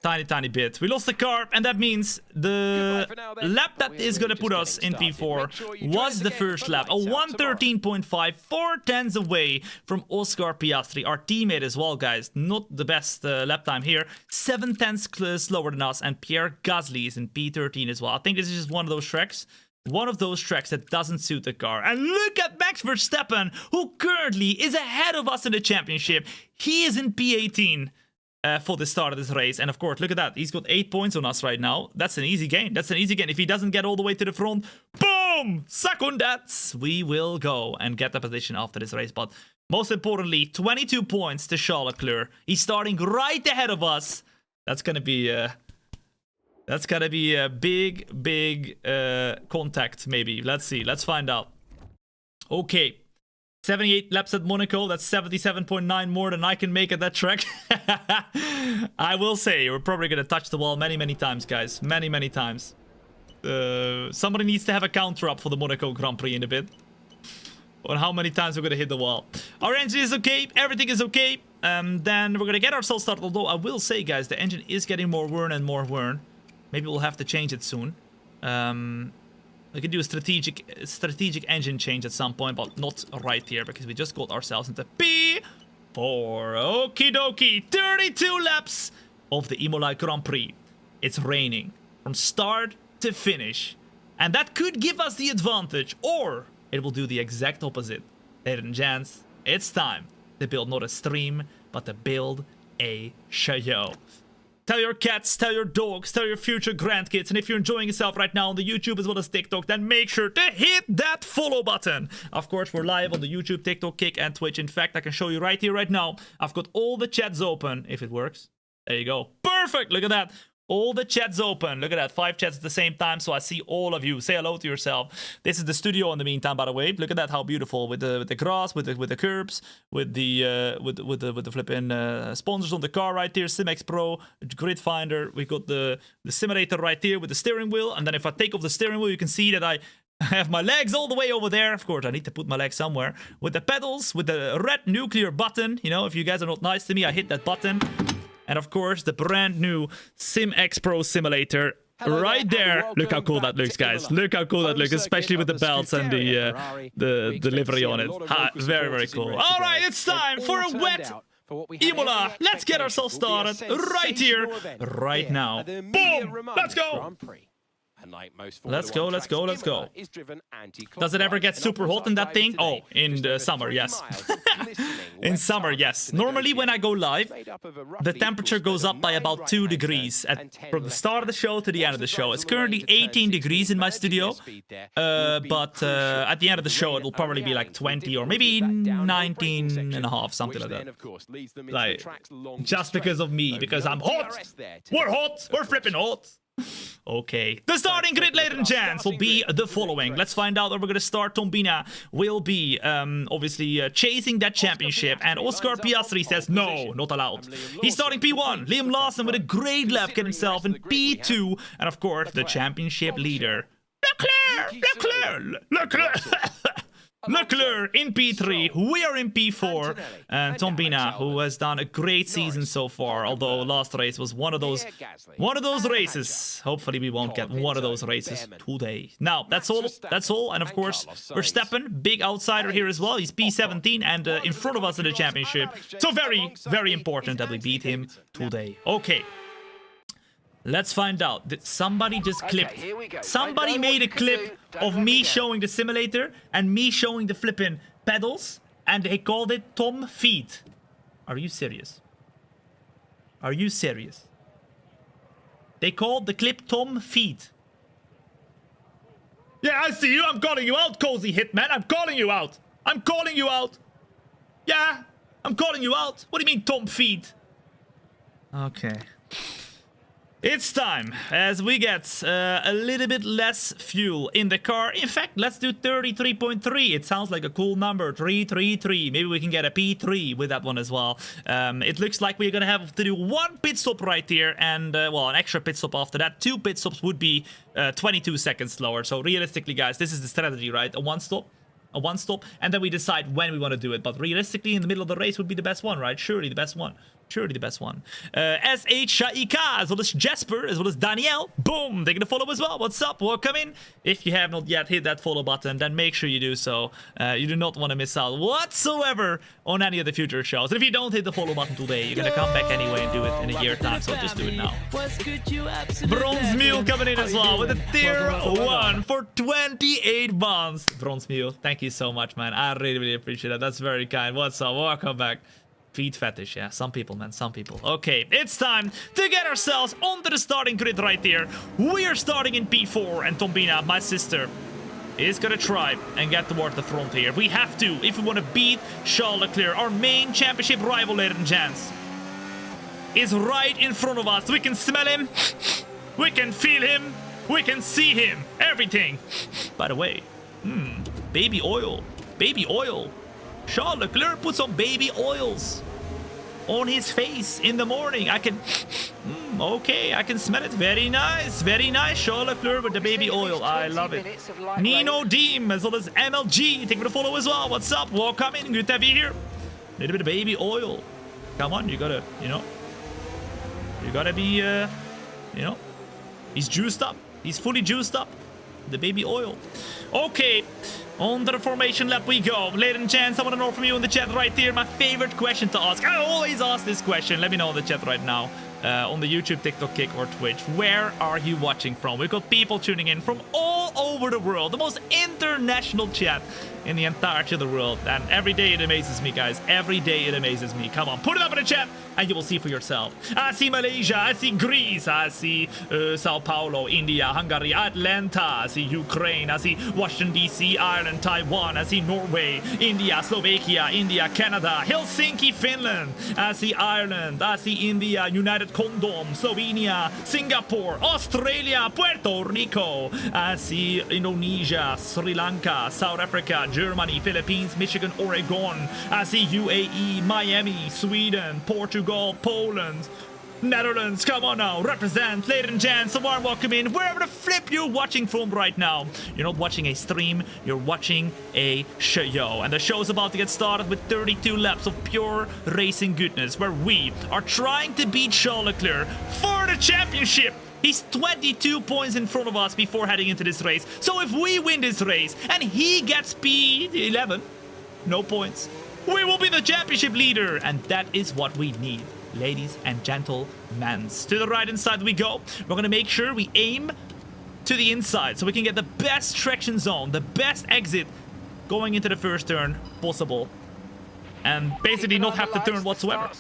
Tiny bit. We lost the car, and that means the lap that is going to put us in P4 was the first lap. A 1:13.5, 4/10 away from Oscar Piastri, our teammate as well, guys. Not the best lap time here. 7/10 slower than us, and Pierre Gasly is in P13 as well. I think this is just one of those tracks. One of those tracks that doesn't suit the car. And look at Max Verstappen, who currently is ahead of us in the championship. He is in P18 for the start of this race. And of course, look at that. He's got 8 points on us right now. That's an easy game. That's an easy game. If he doesn't get all the way to the front, boom! Suck on that. We will go and get the position after this race. But most importantly, 22 points to Charles Leclerc. He's starting right ahead of us. That's going to be... That's gotta be a big contact, maybe. Let's see. Let's find out. Okay. 78 laps at Monaco. That's 77.9 more than I can make at that track. I will say, we're probably gonna touch the wall many times, guys. Many times. Somebody needs to have a counter up for the Monaco Grand Prix in a bit. On how many times we're gonna hit the wall. Our engine is okay. Everything is okay. Then we're gonna get ourselves started. Although I will say, guys, the engine is getting more worn and more worn. Maybe we'll have to change it soon. We could do a strategic engine change at some point, but not right here because we just got ourselves into P4. Okie dokie. 32 laps of the Imola Grand Prix. It's raining from start to finish. And that could give us the advantage, or it will do the exact opposite. Ladies and gents, it's time to build not a stream, but to build a show. Tell your cats, tell your dogs, tell your future grandkids, and if you're enjoying yourself right now on the YouTube as well as TikTok, then make sure to hit that follow button. Of course, we're live on the YouTube, TikTok, Kick, and Twitch. In fact, I can show you right here, right now. I've got all the chats open, if it works. There you go. Perfect, look at that. All the chats open. Look at that. 5 chats at the same time, so I see all of you. Say hello to yourself. This is the studio in the meantime, by the way. Look at that, how beautiful with the grass, with the curbs, with the flipping sponsors on the car right here. Simex Pro, Grid Finder. We got the simulator right here with the steering wheel. And then if I take off the steering wheel, you can see that I have my legs all the way over there. Of course, I need to put my legs somewhere. With the pedals, with the red nuclear button. You know, if you guys are not nice to me, I hit that button. And of course, the brand new SimX Pro simulator right there. Look how cool that looks, guys. Look how cool that looks, especially with the belts and the livery on it. Very, very cool. All right, it's time for a wet Imola. Let's get ourselves started right here, right now. Boom! Let's go! Let's go, let's go, let's go. Does it ever get super hot in that thing? Oh, in the summer, yes. In summer, yes. Normally when I go live, the temperature goes up by about 2 degrees from the start of the show to the end of the show. It's currently 18 degrees in my studio, but at the end of the show, it'll probably be like 20 or maybe 19 and a half, something like that. Like, just because of me, because I'm hot. We're hot. We're flipping hot. Okay, the starting grid, ladies and gents, will be the following. Let's find out where we're going to start. Thombina will be, obviously, chasing that championship. And Oscar Piastri says, no, not allowed. He's starting P1. Liam Lawson with a great lap, get himself in P2. And, of course, the championship leader, Leclerc in P3, we are in P4, and Thombina, who has done a great season so far, although last race was one of those races. Hopefully we won't get one of those races today. Now, that's all, and of course, Verstappen, big outsider here as well. He's P17 and in front of us in the championship, so very, very important that we beat him today. Okay. Let's find out. Did somebody just clip? Somebody made a clip of me showing the simulator and me showing the flipping pedals, and they called it THOMB feet. Are you serious? Are you serious? They called the clip THOMB feet. Yeah, I see you. I'm calling you out, Cozy Hitman. I'm calling you out. I'm calling you out. Yeah, I'm calling you out. What do you mean THOMB feet? Okay. It's time, as we get a little bit less fuel in the car. In fact, let's do 33.3. It sounds like a cool number, 333. Maybe we can get a P3 with that one as well. It looks like we're going to have to do 1 pit stop right here, and, well, an extra pit stop after that. 2 pit stops would be 22 seconds slower. So realistically, guys, this is the strategy, right? A one stop, and then we decide when we want to do it. But realistically, in the middle of the race would be the best one, right? Surely the best one. Surely the best one. SHIK, as well as Jasper, as well as Danielle. Boom! Taking the follow as well. What's up? Welcome in. If you have not yet hit that follow button, then make sure you do so. You do not want to miss out whatsoever on any of the future shows. And if you don't hit the follow button today, you're gonna come back anyway and do it in a year's time. So just do it now. Bronze Mule coming in as well with a tier 1 for 28 months. Bronze Mule, thank you so much, man. I really, really appreciate that. That's very kind. What's up? Welcome back. Feet fetish, yeah. Some people, man. Some people. Okay, it's time to get ourselves onto the starting grid right here. We are starting in P4, and Thombina, my sister, is gonna try and get toward the front here. We have to, if we want to beat Charles Leclerc, our main championship rival, ladies and gents. Is right in front of us. We can smell him. We can feel him. We can see him. Everything. By the way, baby oil. Baby oil. Charles Leclerc put some baby oils on his face in the morning. I can... okay, I can smell it. Very nice. Very nice. Charles Leclerc with the baby oil. I love it. Nino Deem, as well as MLG. Take me to follow as well. What's up? Welcome in. Good to have you here. A little bit of baby oil. Come on, you gotta, you know... You gotta be, you know... He's juiced up. He's fully juiced up. The baby oil. Okay, on the formation lap we go. Ladies and gents, I want to know from you in the chat right there. My favorite question to ask. I always ask this question. Let me know in the chat right now. On the YouTube, TikTok, Kick, or Twitch. Where are you watching from? We've got people tuning in from all over the world. The most international chat in the entirety of the world. And every day it amazes me, guys. Every day it amazes me. Come on, put it up in the chat and you will see for yourself. I see Malaysia, I see Greece, I see Sao Paulo, India, Hungary, Atlanta, I see Ukraine, I see Washington DC, Ireland, Taiwan, I see Norway, India, Slovakia, India, Canada, Helsinki, Finland, I see Ireland, I see India, United Kingdom, Slovenia, Singapore, Australia, Puerto Rico, I see Indonesia, Sri Lanka, South Africa, Germany, Philippines, Michigan, Oregon, I see UAE, Miami, Sweden, Portugal, Poland, Netherlands, come on now, represent, ladies and gents, a warm welcome in, wherever the flip you're watching from right now. You're not watching a stream, you're watching a show. And the show's about to get started with 32 laps of pure racing goodness, where we are trying to beat Charles Leclerc for the championship. He's 22 points in front of us before heading into this race. So if we win this race and he gets P11, no points, we will be the championship leader. And that is what we need, ladies and gentlemen. To the right inside we go. We're going to make sure we aim to the inside so we can get the best traction zone, the best exit going into the first turn possible. And basically not have to turn whatsoever.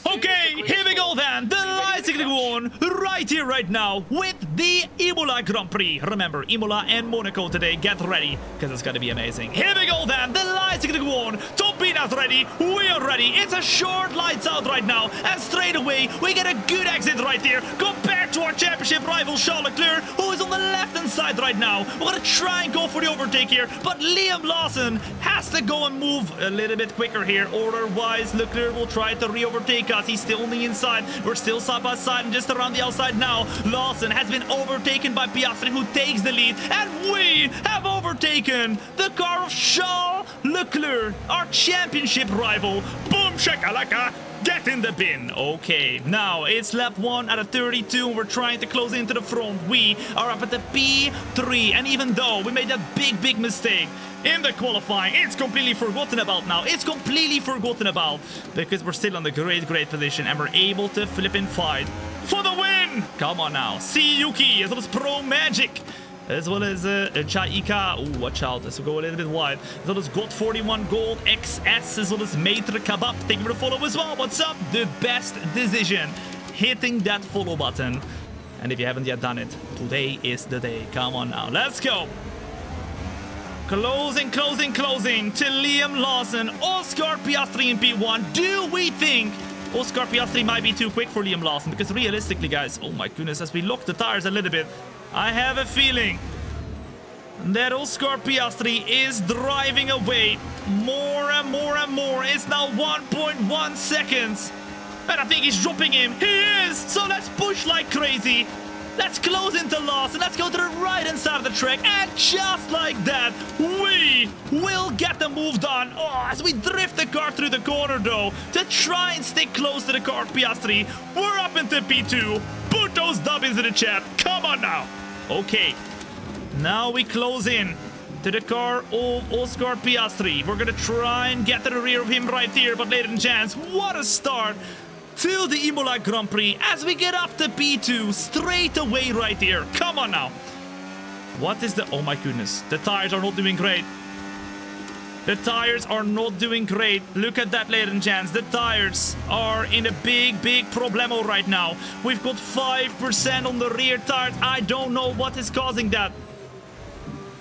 Okay, here we go then. The lights are gonna go on right here, right now, with the Imola Grand Prix. Remember, Imola and Monaco today. Get ready, because it's gonna be amazing. Here we go then. The lights are gonna go on. Thombina's ready. We are ready. It's a short lights out right now. And straight away, we get a good exit right here compared to our championship rival Charles Leclerc, who is on the left-hand side right now. We're gonna try and go for the overtake here, but Liam Lawson has to go and move a little bit quicker here, otherwise Leclerc will try to re-overtake us. He's still on the inside. We're still side by side and just around the outside now. Lawson has been overtaken by Piastri, who takes the lead, and we have overtaken the car of Charles Leclerc, our championship rival. Boom shakalaka, get in the bin. Okay, now it's lap 1 out of 32. We're trying to close into the front. We are up at the P3, and even though we made that big mistake in the qualifying, it's completely forgotten about now. It's completely forgotten about, because we're still on the great position and we're able to flip and fight for the win. Come on now. See Yuki, as well as Pro Magic, as well as Chaika. Ooh, watch out. Let's go a little bit wide. As well as Got 41 Gold XS, as well as Maitre Kabab. Thank you for the follow as well. What's up? The best decision, hitting that follow button. And if you haven't yet done it, today is the day. Come on now. Let's go. Closing to Liam Lawson, Oscar Piastri in P1. Do we think Oscar Piastri might be too quick for Liam Lawson? Because realistically, guys, oh my goodness, as we lock the tires a little bit, I have a feeling that Oscar Piastri is driving away more and more. It's now 1.1 seconds. And I think he's dropping him. He is! So let's push like crazy. Let's close into Lawson. Let's go to the right-hand side of the track. And just like that, we will get the move done. Oh, as we drift the car through the corner, though, to try and stick close to the car, Piastri. We're up into P2. Put those dubbies in the chat. Come on now. Okay. Now we close in to the car of Oscar Piastri. We're going to try and get to the rear of him right here. But ladies and gents, what a start to the Imola Grand Prix as we get up to P2 straight away right here. Come on now. What is the... Oh my goodness. The tires are not doing great. The tires are not doing great. Look at that, ladies and gents. The tires are in a big problemo right now. We've got 5% on the rear tires. I don't know what is causing that.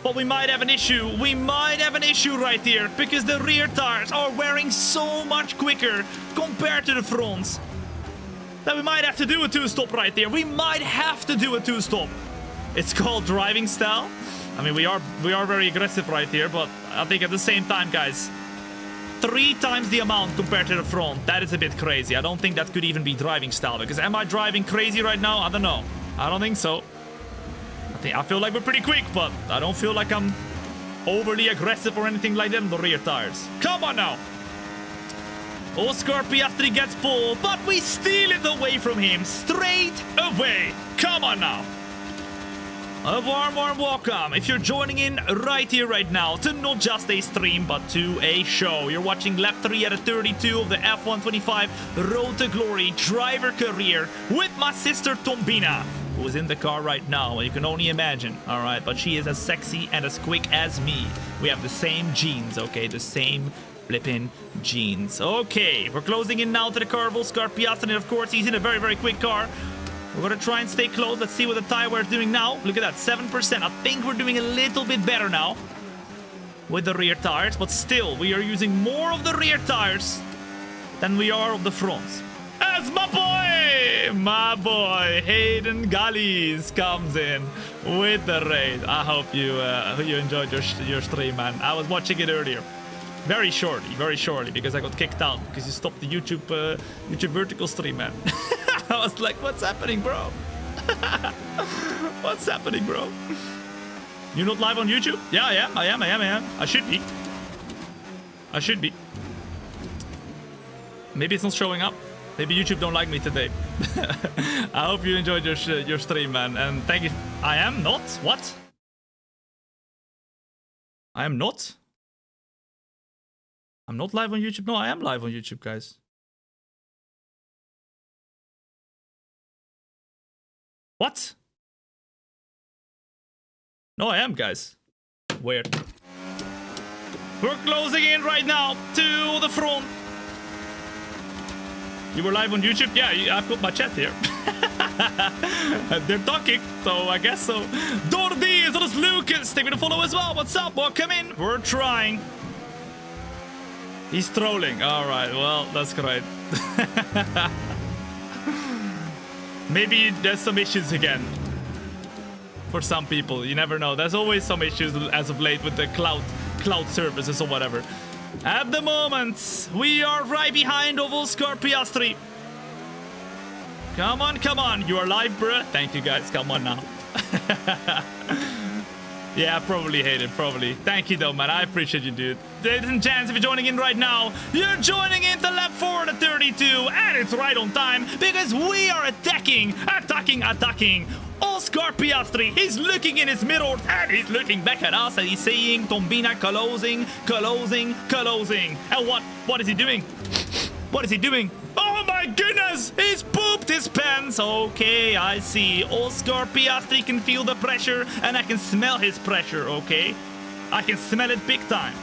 But we might have an issue. We might have an issue right here, because the rear tires are wearing so much quicker compared to the fronts that we might have to do a two-stop right there. We might have to do a two-stop. It's called driving style. I mean, we are very aggressive right here, but I think at the same time, guys, 3 times the amount compared to the front. That is a bit crazy. I don't think that could even be driving style, because am I driving crazy right now? I don't know. I don't think so. I feel like we're pretty quick, but I don't feel like I'm overly aggressive or anything like that on the rear tires. Come on now. Oscar Piastri gets pulled, but we steal it away from him straight away. Come on now. A warm welcome if you're joining in right here, right now, to not just a stream, but to a show. You're watching lap 3 out of 32 of the F125 Road to Glory driver career with my sister Thombina, who is in the car right now, and you can only imagine, alright? But she is as sexy and as quick as me. We have the same genes, okay? The same flipping genes. Okay, we're closing in now to the car of Oscar Piastri, and of course, he's in a very quick car. We're gonna try and stay close. Let's see what the tire wear is doing now. Look at that, 7%. I think we're doing a little bit better now with the rear tires, but still, we are using more of the rear tires than we are of the fronts. As my boy, Hayden Gallies comes in with the raid. I hope you enjoyed your stream, man. I was watching it earlier. Very shortly, because I got kicked out because you stopped the YouTube vertical stream, man. I was like, what's happening, bro? What's happening, bro? You're not live on YouTube? Yeah, I am. I should be. Maybe it's not showing up. Maybe YouTube don't like me today. I hope you enjoyed your stream, man. And thank you. I am not? What? I am not? I'm not live on YouTube? No, I am live on YouTube, guys. What? No, I am, guys. Weird. We're closing in right now to the front. You were live on YouTube? Yeah, I've got my chat here. They're talking, so I guess so. Dordi, as well as Lucas, take me to follow as well. What's up, boy? Come in. We're trying. He's trolling. All right, well, that's great. Maybe there's some issues again. For some people, you never know. There's always some issues as of late with the cloud services or whatever. At the moment, we are right behind Oscar Piastri. Come on. You are live, bruh. Thank you, guys. Come on now. Yeah, probably hate it, probably. Thank you, though, man. I appreciate you, dude. Ladies and gents, if you're joining in right now, you're joining into lap 4 to 32, and it's right on time, because we are attacking. Oscar Piastri, he's looking in his mirror, and he's looking back at us, and he's saying, Thombina, closing. And what is he doing? What is he doing? Oh my goodness! He's pooped his pants! Okay, I see. Oscar Piastri can feel the pressure, and I can smell his pressure, okay? I can smell it big time.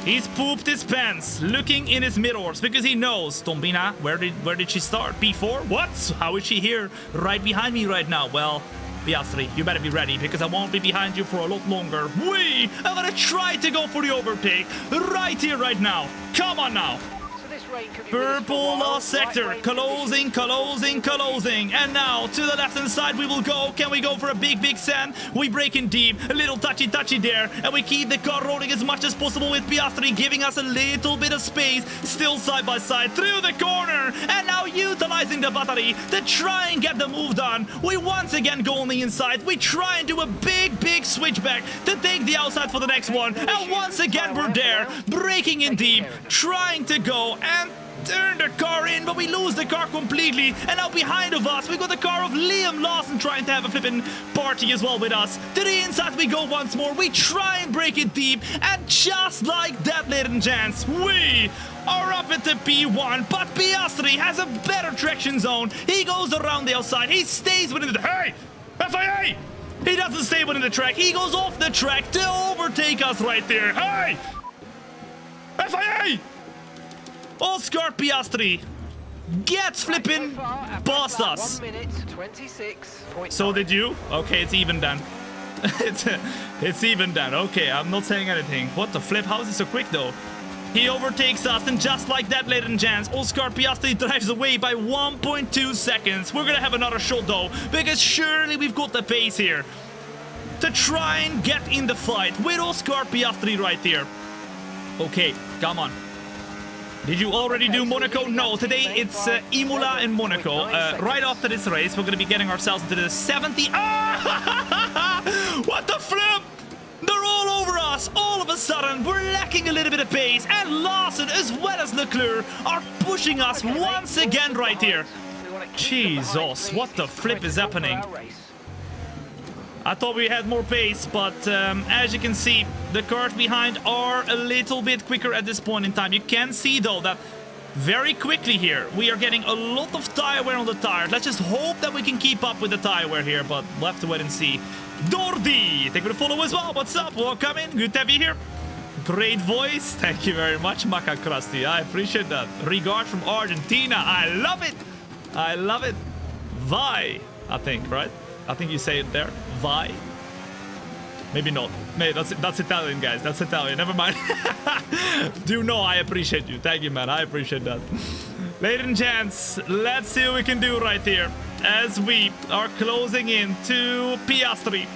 He's pooped his pants, looking in his mirrors, because he knows. Thombina, where did she start? P4? What? How is she here? Right behind me right now. Well, Piastri, you better be ready, because I won't be behind you for a lot longer. I'm gonna try to go for the overtake right here, right now. Come on now. Purple last sector, closing, and now to the left hand side we will go. Can we go for a big sand? We break in deep, a little touchy there, and we keep the car rolling as much as possible with Piastri giving us a little bit of space, still side by side through the corner, and now utilizing the battery to try and get the move done. We once again go on the inside, we try and do a big switchback to take the outside for the next one, and once again we're there, breaking in deep, trying to go and turn the car in, but we lose the car completely, and now behind of us we got the car of Liam Lawson trying to have a flipping party as well with us. To the inside we go once more, we try and break it deep, and just like that, ladies and gents, we are up at the P1, but Piastri has a better traction zone. He goes around the outside, he stays within the... Hey! FIA! He doesn't stay within the track, he goes off the track to overtake us right there. Hey! FIA! Oscar Piastri gets flipping past us. So did you? Okay, it's even then. It's even then. Okay, I'm not saying anything. What the flip? How is it so quick though? He overtakes us, and just like that, ladies and gents, Oscar Piastri drives away by 1.2 seconds. We're gonna have another shot though, because surely we've got the pace here to try and get in the fight with Oscar Piastri right here. Okay, come on. Did you already do Monaco? No, today it's Imola and Monaco. Right after this race, we're going to be getting ourselves into the 70... Ah! What the flip? They're all over us. All of a sudden, we're lacking a little bit of pace. And Lawson, as well as Leclerc, are pushing us once again right here. Jesus, what the flip is happening? I thought we had more pace, but as you can see, the cars behind are a little bit quicker at this point in time. You can see, though, that very quickly here, we are getting a lot of tire wear on the tires. Let's just hope that we can keep up with the tire wear here, but we'll have to wait and see. Dordi, thank you for the follow as well. What's up? Welcome in. Good to have you here. Great voice. Thank you very much, Maca Krusty. I appreciate that. Regards from Argentina. I love it. I love it. Vi, I think, right? I think you say it there. Vi. Maybe not. Maybe that's Italian, guys. That's Italian. Never mind. Do you know I appreciate you. Thank you, man. I appreciate that. Ladies and gents, let's see what we can do right here as we are closing in to Piastri.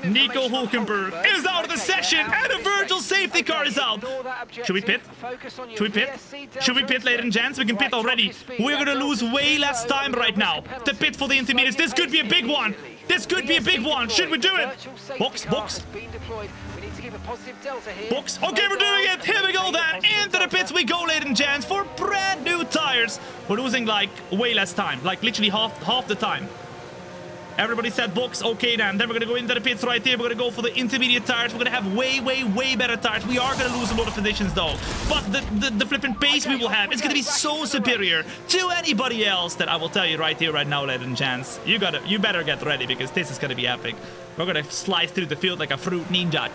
Nico Hulkenberg is out of the session and a virtual safety car is out. Should we pit? Should we pit? Should we pit, ladies and gents? We can pit already. We're gonna lose way less time right now to pit for the intermediates. This could be a big one. This could be a big one. Should we do it? Box. Box. Okay, we're doing it. Here we go then. Into the pits we go, ladies and gents, for brand new tires. We're losing like way less time, like literally half the time. Everybody said box. Okay, then we're gonna go into the pits right here. We're gonna go for the intermediate tires. We're gonna have way better tires. We are gonna lose a lot of positions though, but the flipping pace we will have is gonna be so superior to anybody else that I will tell you right here, right now, ladies and gents. You better get ready because this is gonna be epic. We're gonna slice through the field like a fruit ninja.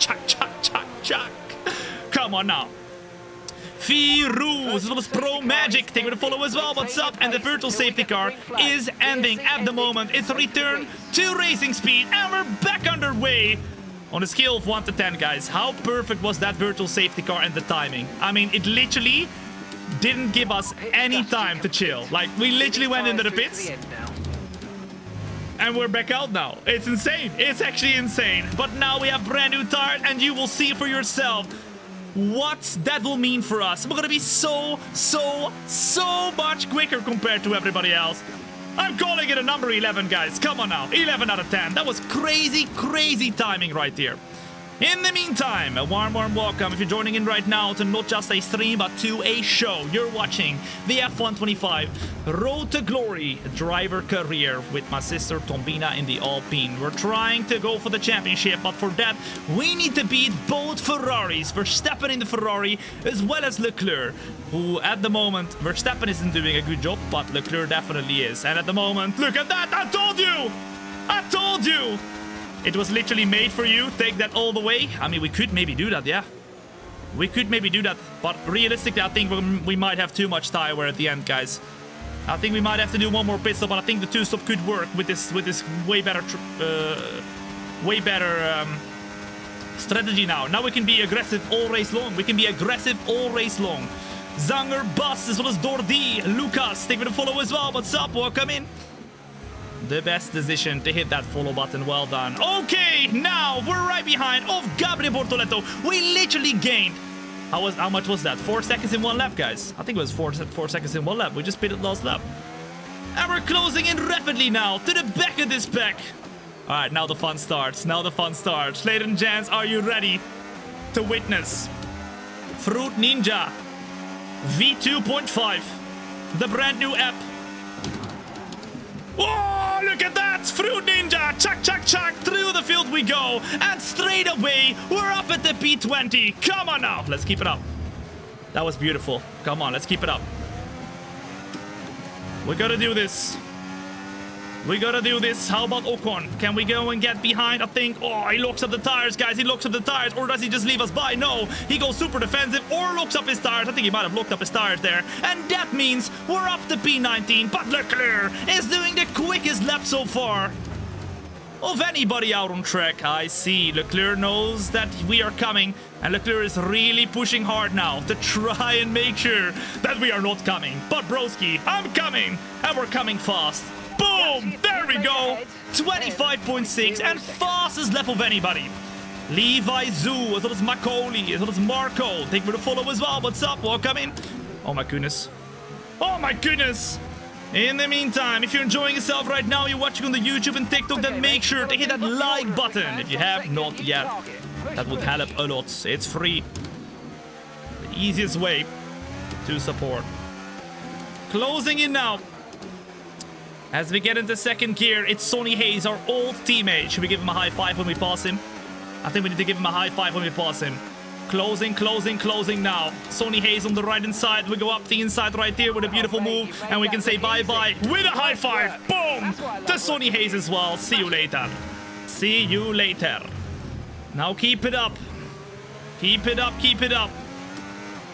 Chuck. Come on now. Firuz, as well as Pro Magic, thank you for the follow as well. What's up? And the virtual safety car is ending at the moment. It's a return to racing speed, and we're back underway. On a scale of 1 to 10, guys, how perfect was that virtual safety car and the timing? I mean, it literally didn't give us any time to chill. Like, we literally went into the pits, and we're back out now. It's insane. It's actually insane. But now we have brand new tires, and you will see for yourself what that will mean for us. We're gonna be so much quicker compared to everybody else. I'm calling it a number 11, guys. Come on now. 11 out of 10. That was crazy timing right here. In the meantime, a warm welcome if you're joining in right now to not just a stream, but to a show. You're watching the F125 Road to Glory driver career with my sister Thombina in the Alpine. We're trying to go for the championship, but for that, we need to beat both Ferraris. Verstappen in the Ferrari, as well as Leclerc, who at the moment, Verstappen isn't doing a good job, but Leclerc definitely is. And at the moment, look at that! I told you! I told you! It was literally made for you. Take that all the way. I mean, we could maybe do that, yeah. We could maybe do that. But realistically, I think we might have too much tire wear at the end, guys. I think we might have to do one more pit stop, but I think the 2-stop could work with this way better strategy now. Now we can be aggressive all race long. We can be aggressive all race long. Zanger, Bus, as well as Dordi, Lucas, take me to follow as well. What's up? Welcome in. The best decision to hit that follow button. Well done. Okay, now we're right behind of Gabriel Bortoletto. We literally gained. How much was that? 4 seconds in one lap, guys. I think it was 4 seconds in one lap. We just pitted last lap. And we're closing in rapidly now to the back of this pack. All right, now the fun starts. Now the fun starts. Ladies and gents, are you ready to witness Fruit Ninja V2.5, the brand new app? Oh, look at that! Fruit Ninja! Chuck! Through the field we go! And straight away, we're up at the P20! Come on now! Let's keep it up. That was beautiful. Come on, let's keep it up. We gotta do this. We gotta do this. How about Ocon? Can we go and get behind? I think. Oh, he locks up the tires, guys. He locks up the tires. Or does he just leave us by? No. He goes super defensive or locks up his tires. I think he might have locked up his tires there. And that means we're up to P19. But Leclerc is doing the quickest lap so far of anybody out on track. I see. Leclerc knows that we are coming. And Leclerc is really pushing hard now to try and make sure that we are not coming. But broski, I'm coming. And we're coming fast. Boom! There we go! 25.6 and fastest lap of anybody. Levi Zoo, as well as Macaulay, as well as Marco. Thank you for the follow as well. What's up? Welcome in. Oh my goodness. Oh my goodness! In the meantime, if you're enjoying yourself right now, you're watching on the YouTube and TikTok, then make sure to hit that like button if you have not yet. That would help a lot. It's free. The easiest way to support. Closing in now As we get into second gear, it's Sonny Hayes, our old teammate. Should we give him a high five when we pass him? I think we need to give him a high five when we pass him. Closing, closing, closing now. Sonny Hayes on the right-hand side. We go up the inside right here with a beautiful move. And we can say bye-bye with a high five. Boom! To Sonny Hayes as well. See you later. See you later. Now keep it up. Keep it up, keep it up.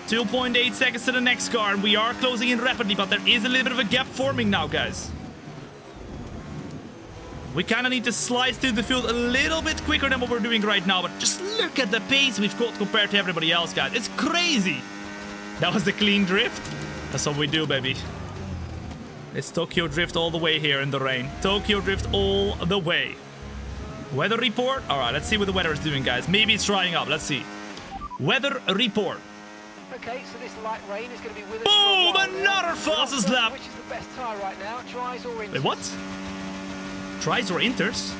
2.8 seconds to the next car. We are closing in rapidly, but there is a little bit of a gap forming now, guys. We kind of need to slice through the field a little bit quicker than what we're doing right now. But just look at the pace we've got compared to everybody else, guys. It's crazy. That was the clean drift. That's what we do, baby. It's Tokyo Drift all the way here in the rain. Tokyo Drift all the way. Weather report. All right, let's see what the weather is doing, guys. Maybe it's drying up. Let's see. Weather report. Okay, so this light rain is going to be with us. Boom! For a while Another now. fastest lap. Which is the best tyre right now? Dries or inters? Wait, what? Tries or inters?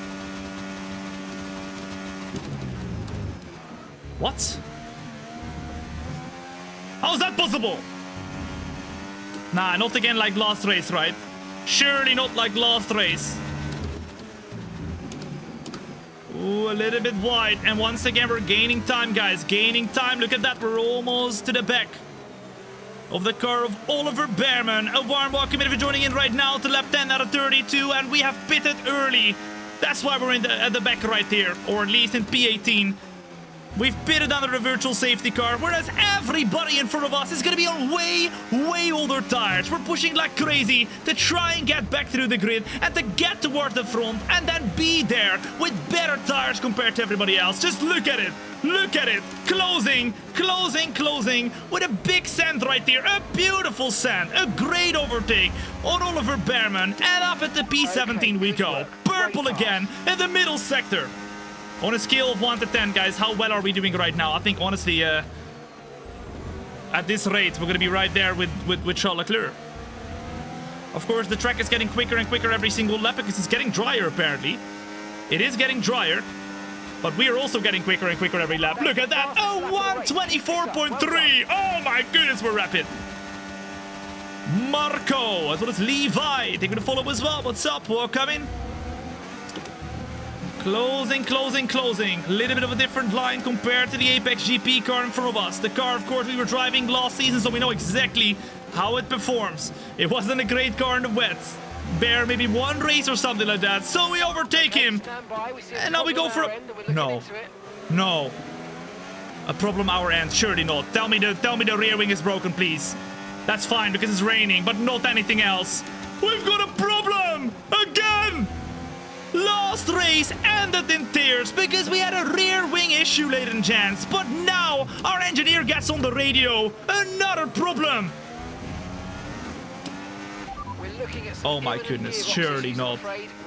What? How's that possible? Nah, not again like last race, right? Surely not like last race. Ooh, a little bit wide. And once again, we're gaining time, guys. Gaining time. Look at that. We're almost to the back of the car of Oliver Bearman. A warm welcome if you're joining in right now to lap 10 out of 32. And we have pitted early. That's why we're at the back right here. Or at least in P18. We've pitted under the virtual safety car, whereas everybody in front of us is going to be on way older tires. We're pushing like crazy to try and get back through the grid and to get towards the front and then be there with better tires compared to everybody else. Just look at it. Look at it. Closing, closing, closing with a big send right there. A beautiful send. A great overtake on Oliver Bearman. And up at the P17 we go. Purple again in the middle sector. On a scale of 1 to 10, guys, how well are we doing right now? I think, honestly, at this rate, we're going to be right there with Charles Leclerc. Of course, the track is getting quicker and quicker every single lap because it's getting drier, apparently. It is getting drier, but we are also getting quicker and quicker every lap. Look at that! Oh, 124.3! Oh, my goodness, we're rapid. Marco, as well as Levi, taking the follow as well. What's up? Welcome in. Closing, closing, closing. A little bit of a different line compared to the Apex GP car in front of us. The car, of course, we were driving last season, so we know exactly how it performs. It wasn't a great car in the wets. Bear maybe one race or something like that. So we overtake him. And now we go for a... No. No. A problem our end. Surely not. Tell me the rear wing is broken, please. That's fine because it's raining, but not anything else. We've got a problem! Again! Last race ended in tears because we had a rear wing issue, ladies and gents. But now our engineer gets on the radio. Another problem. We're looking at Oh my goodness, surely not.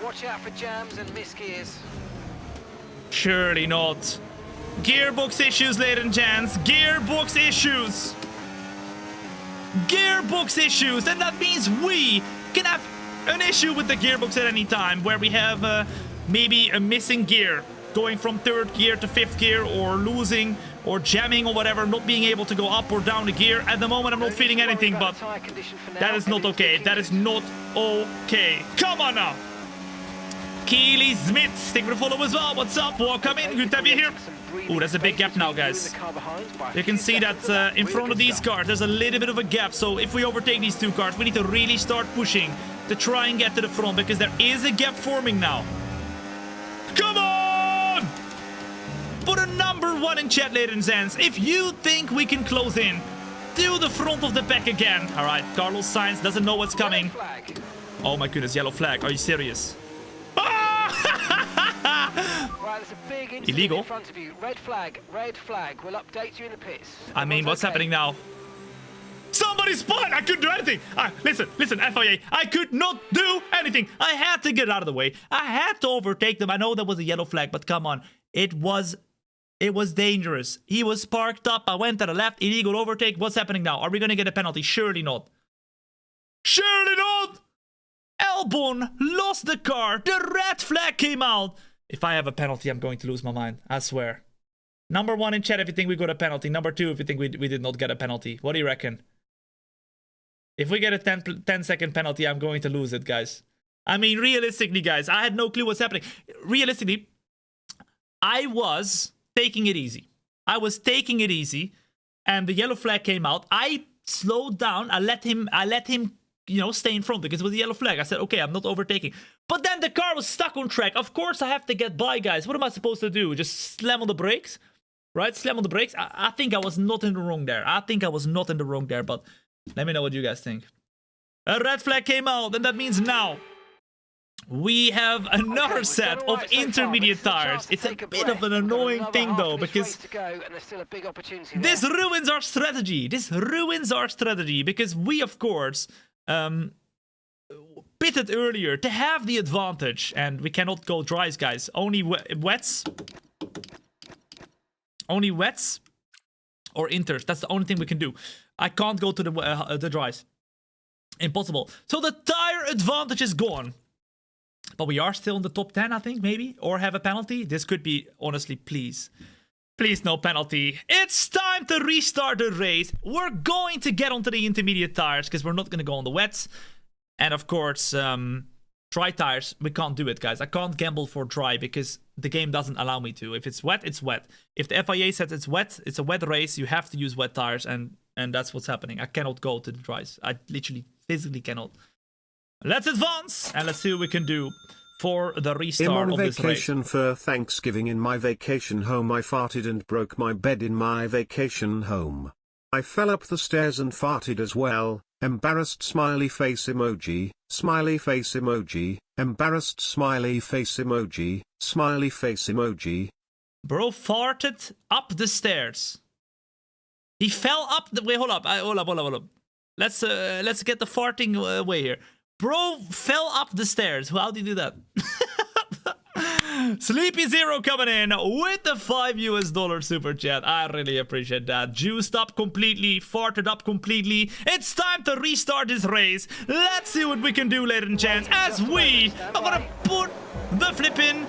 Watch out for jams and misgears. Surely not. Gearbox issues, ladies and gents. Gearbox issues. Gearbox issues. And that means we can have an issue with the gearbox at any time where we have maybe a missing gear going from third gear to fifth gear or losing or jamming or whatever, not being able to go up or down the gear. At the moment I'm not feeling anything, but that is not okay. That is not okay. Come on now. Keely Smith, thank you for the follow as well. What's up? Welcome in. Good to have you here. Oh, there's a big gap now, guys. You can see that in front of these cars, there's a little bit of a gap. So if we overtake these two cars, we need to really start pushing to try and get to the front because there is a gap forming now. Come on! Put a number 1 in chat, ladies and gents. If you think we can close in to the front of the pack again. All right, Carlos Sainz doesn't know what's coming. Oh my goodness, yellow flag. Are you serious? Right, there's a big incident Illegal. in front of you. Red flag, red flag. We'll update you in the pits. I mean, what's happening now? Somebody spun! I couldn't do anything! Listen, FIA, I could not do anything! I had to get out of the way. I had to overtake them. I know that was a yellow flag, but come on. It was dangerous. He was parked up. I went to the left. Illegal overtake. What's happening now? Are we gonna get a penalty? Surely not. Surely not! Albon lost the car. The red flag came out. If I have a penalty, I'm going to lose my mind. I swear. Number 1 in chat if you think we got a penalty. Number 2 if you think we did not get a penalty. What do you reckon? If we get a 10-second penalty, I'm going to lose it, guys. I mean, realistically, guys, I had no clue what's happening. Realistically, I was taking it easy. I was taking it easy, and the yellow flag came out. I slowed down. I let him, you know, stay in front because it was the yellow flag. I said, okay, I'm not overtaking. But then the car was stuck on track. Of course, I have to get by, guys. What am I supposed to do? Just slam on the brakes? Right? Slam on the brakes? I think I was not in the wrong there. But let me know what you guys think. A red flag came out, and that means now we have another set of intermediate tires. It's a bit of an annoying thing though, because this ruins our strategy. Because we, of course, pitted earlier to have the advantage, and we cannot go dries, guys. Only wets. Only wets or inters. That's the only thing we can do. I can't go to the dries. Impossible. So the tire advantage is gone. But we are still in the top 10, I think, maybe. Or have a penalty. This could be, honestly, please. Please, no penalty. It's time to restart the race. We're going to get onto the intermediate tires because we're not going to go on the wets. And, of course, dry tires, we can't do it, guys. I can't gamble for dry because the game doesn't allow me to. If it's wet, it's wet. If the FIA says it's wet, it's a wet race, you have to use wet tires. And that's what's happening. I cannot go to the dries. I literally, physically cannot. Let's advance and let's see what we can do for the restart of this race. I'm on vacation for Thanksgiving in my vacation home. I farted and broke my bed in my vacation home. I fell up the stairs and farted as well. Embarrassed smiley face emoji, smiley face emoji, embarrassed smiley face emoji, smiley face emoji. Bro farted up the stairs. He fell up the... Wait, hold up. Let's get the farting way here. Bro fell up the stairs. How did he do that? Sleepy Zero coming in with the $5 super chat. I really appreciate that. Juiced up completely, farted up completely. It's time to restart this race. Let's see what we can do, ladies and gents, as we are gonna put the flipping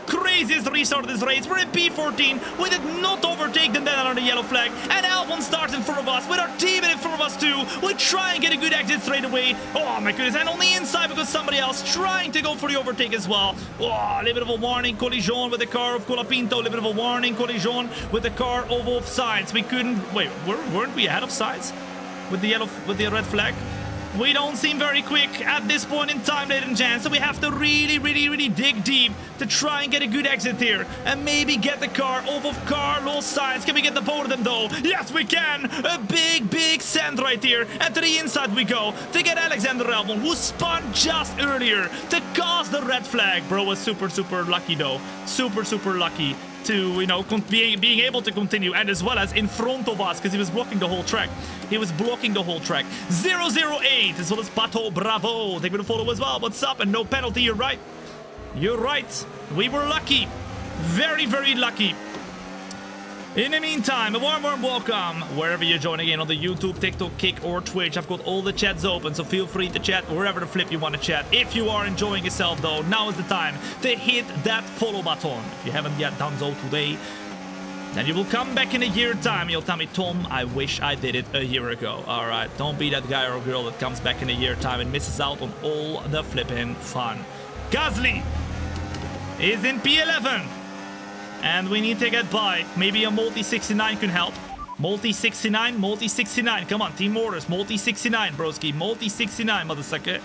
craziest restart of this race. We're in P14. We did not overtake them then on the yellow flag. And Albon starts in front of us with our teammate in front of us too. We try and get a good exit straight away. Oh my goodness. And on the inside we got somebody else trying to go for the overtake as well. Oh, a little bit of a warning. Collision with the car of Colapinto. A little bit of a warning. Collision with the car of Sainz. We couldn't... Wait, weren't we ahead of Sainz? With the red flag? We don't seem very quick at this point in time, ladies and gents. So we have to really dig deep to try and get a good exit here. And maybe get the car off of Carlos Sainz. Can we get the both of them though? Yes, we can. A big send right here. And to the inside we go to get Alexander Albon, who spun just earlier to cause the red flag. Bro was super lucky though. Super lucky to, you know, being able to continue, and as well as in front of us because he was blocking the whole track. 008 as well as Pato Bravo. Thank you for the follow as well. What's up? And no penalty. You're right. We were lucky. Very lucky. In the meantime, a warm welcome wherever you're joining in on the YouTube, TikTok, Kick, or Twitch. I've got all the chats open, so feel free to chat wherever the flip you want to chat. If you are enjoying yourself, though, now is the time to hit that follow button. If you haven't yet done so today, then you will come back in a year's time. You'll tell me, Tom, I wish I did it a year ago. All right, don't be that guy or girl that comes back in a year's time and misses out on all the flipping fun. Gasly is in P11. And we need to get by. Maybe a multi-69 can help. Multi-69. Come on, team orders. Multi-69, broski. Multi-69, motherfucker.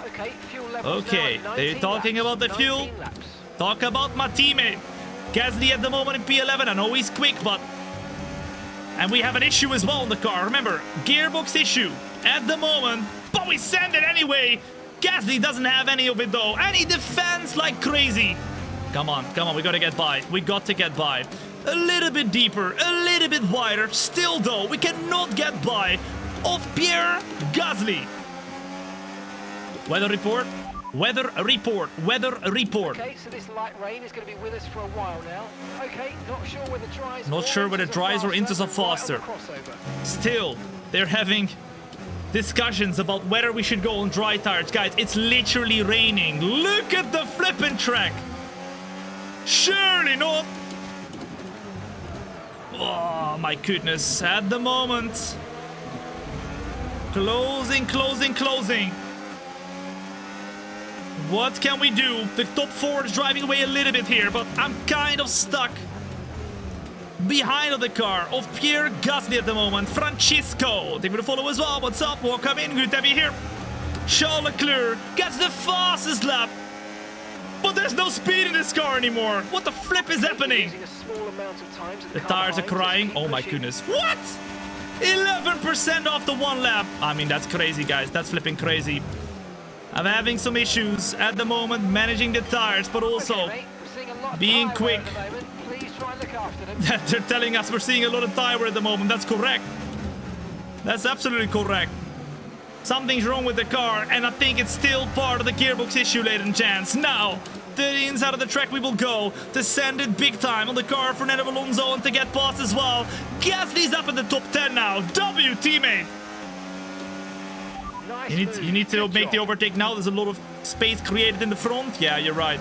Okay, fuel levels okay, now at they're 19 talking laps, about the fuel. Talk about my teammate. Gasly at the moment in P11. I know he's quick, but... And we have an issue as well in the car. Remember, gearbox issue at the moment. But we send it anyway. Gasly doesn't have any of it, though. And he defends like crazy. Come on, we gotta get by. We got to get by. A little bit deeper, a little bit wider. Still, though, we cannot get by of Pierre Gasly. Weather report. Okay, so this light rain is going to be with us for a while now. Okay, not sure whether dries or inters are faster. Still, they're having discussions about whether we should go on dry tires. Guys, it's literally raining. Look at the flipping track. Surely not. Oh my goodness. At the moment. Closing. What can we do? The top 4 is driving away a little bit here, but I'm kind of stuck behind of the car of Pierre Gasly at the moment. Francisco, they will follow as well. What's up? Welcome in. Good to have you here. Charles Leclerc gets the fastest lap. But there's no speed in this car anymore. What the flip is happening? The tires are crying. Oh my goodness. What? 11% off the 1 lap. I mean, that's crazy, guys. That's flipping crazy. I'm having some issues at the moment managing the tires, but also being quick. They're telling us we're seeing a lot of tire at the moment. That's correct. That's absolutely correct. Something's wrong with the car, and I think it's still part of the gearbox issue, ladies and gents. Now, to the inside of the track we will go. Descended big time on the car for Fernando Alonso and to get past as well. Gasly's up in the top 10 now. W, teammate. Nice you need to make the overtake now. There's a lot of space created in the front. Yeah, you're right.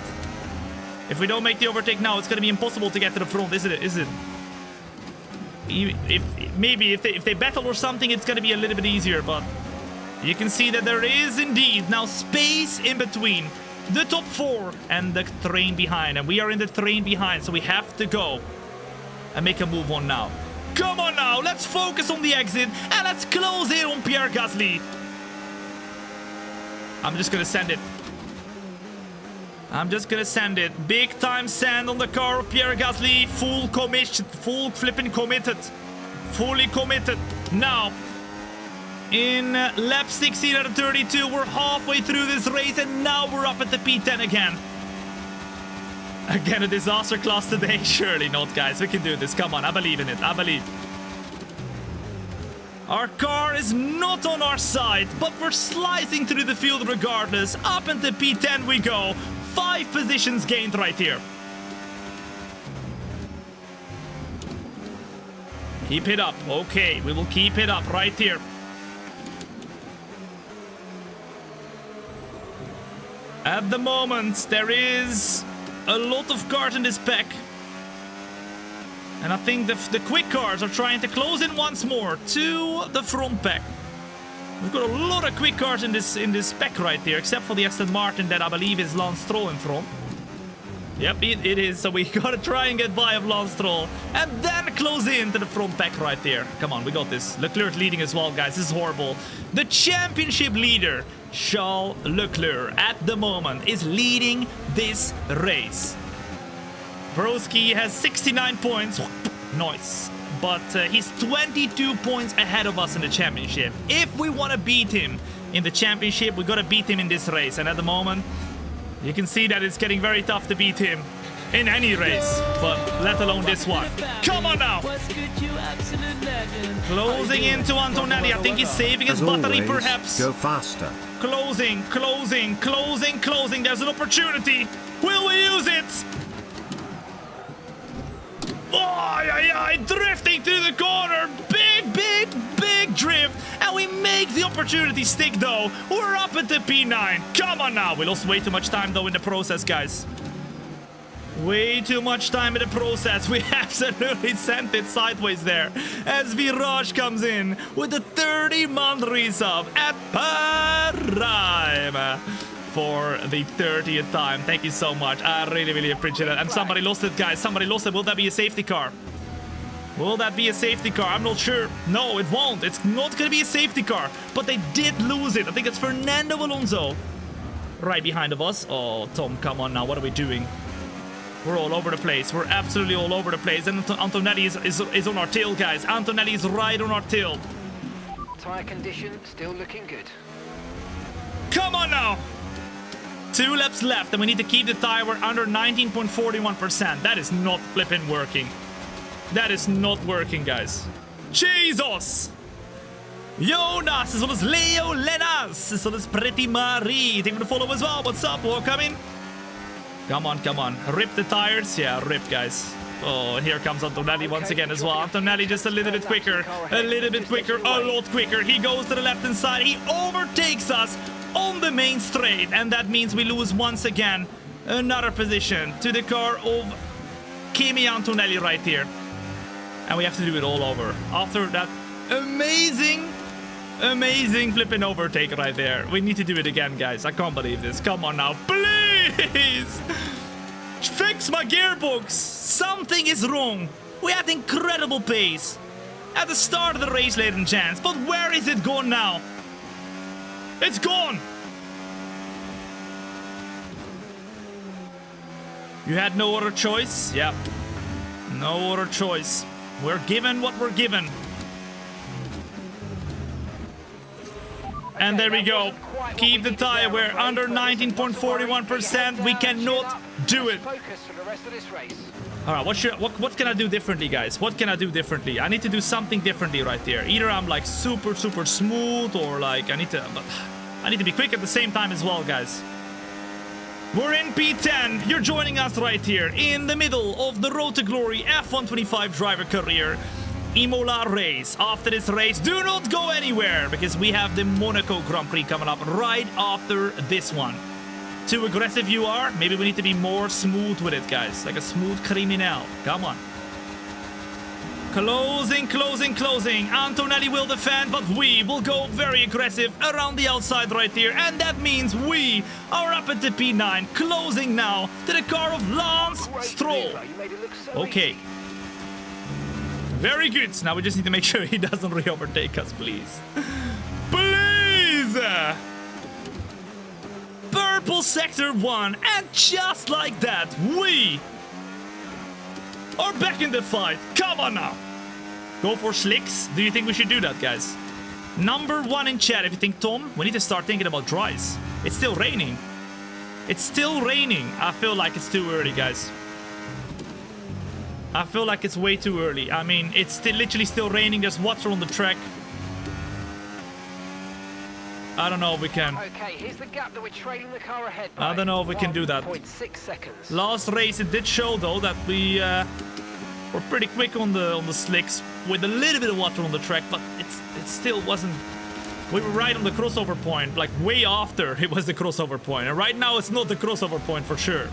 If we don't make the overtake now, it's going to be impossible to get to the front, isn't it? Is it? Maybe if they battle or something, it's going to be a little bit easier, but you can see that there is indeed now space in between the top 4 and the train behind. And we are in the train behind, so we have to go and make a move on now. Come on now, let's focus on the exit and let's close in on Pierre Gasly. I'm just going to send it. I'm just going to send it. Big time sand on the car of Pierre Gasly. Full flipping committed. Fully committed. Now, in lap 16 out of 32, we're halfway through this race, and now we're up at the P10 again. Again, a disaster class today. Surely not, guys. We can do this. Come on, I believe in it. I believe. Our car is not on our side, but we're slicing through the field regardless. Up into P10 we go. 5 positions gained right here. Keep it up. Okay, we will keep it up right here. At the moment, there is a lot of cars in this pack. And I think the quick cars are trying to close in once more to the front pack. We've got a lot of quick cars in this pack right there, except for the Aston Martin that I believe is Lance Stroll in front. Yep, it is. So we gotta try and get by of Lance Stroll and then close in to the front pack right there. Come on, we got this. Leclerc leading as well, guys. This is horrible. The championship leader, Charles Leclerc, at the moment is leading this race. Broski has 69 points. Nice. But he's 22 points ahead of us in the championship. If we want to beat him in the championship, we got to beat him in this race. And at the moment, you can see that it's getting very tough to beat him in any race, but let alone this one. Come on now. Closing into Antonelli. I think he's saving his battery, perhaps. Go faster. Closing, closing, closing, closing. There's an opportunity. Will we use it? Oh, drifting through the corner. Big drift. And we make the opportunity stick, though. We're up at the P9. Come on now. We lost way too much time, though, in the process, guys. Way too much time in the process. We absolutely sent it sideways there. As Viraj comes in with the 30-month resub at Prime. For the 30th time. Thank you so much. I really appreciate it. And somebody lost it, guys. Somebody lost it. Will that be a safety car? Will that be a safety car? I'm not sure. No, it won't. It's not going to be a safety car. But they did lose it. I think it's Fernando Alonso right behind of us. Oh, Tom, come on now. What are we doing? We're all over the place. We're absolutely all over the place. And Antonelli is on our tail, guys. Antonelli is right on our tail. Tire condition still looking good. Come on now. 2 laps left, and we need to keep the tire under 19.41%. That is not flipping working. That is not working, guys. Jesus! Jonas, as well as Leo Lenas, as well as Pretty Marie. Thank you for the follow as well. What's up? Welcome in. Come on, come on. Rip the tires. Yeah, rip, guys. Oh, and here comes Antonelli once again as well. Antonelli just a little bit quicker. A little bit quicker. A lot quicker. He goes to the left-hand side. He overtakes us on the main straight, and that means we lose once again another position to the car of Kimi Antonelli right here, and we have to do it all over after that amazing Amazing flipping overtake right there. We need to do it again, guys. I can't believe this. Come on now, please. Fix my gearbox. Something is wrong. We had incredible pace at the start of the race, ladies and gents. But where is it gone now? It's gone. You had no other choice? Yep. No other choice. We're given what we're given. And there we go. Keep the tire. We're under 19.41%. We cannot do it. Alright, what can I do differently, guys? What can I do differently? I need to do something differently right there. Either I'm like super smooth, or like I need to be quick at the same time as well, guys. We're in P10. You're joining us right here in the middle of the Road to Glory F125 driver career Imola race. After this race, do not go anywhere, because we have the Monaco Grand Prix coming up right after this one. Too aggressive you are? Maybe we need to be more smooth with it, guys. Like a smooth criminal. Come on. Closing. Antonelli will defend, but we will go very aggressive around the outside right here. And that means we are up at the P9. Closing now to the car of Lance Stroll. Okay. Very good. Now we just need to make sure he doesn't re-overtake us, please. Please! Purple sector 1. And just like that, we are back in the fight. Come on now. Go for slicks. Do you think we should do that, guys? Number 1 in chat. If you think, Tom, we need to start thinking about dries. It's still raining. It's still raining. I feel like it's too early, guys. I feel like it's way too early. I mean, it's still literally still raining. There's water on the track. I don't know if we can. Okay, here's the gap that we're trailing the car ahead by. I don't know if we can do that. 1.6 seconds. Last race it did show though that we were pretty quick on the slicks with a little bit of water on the track, but it still wasn't. We were right on the crossover point, like way after it was the crossover point. And right now it's not the crossover point for sure.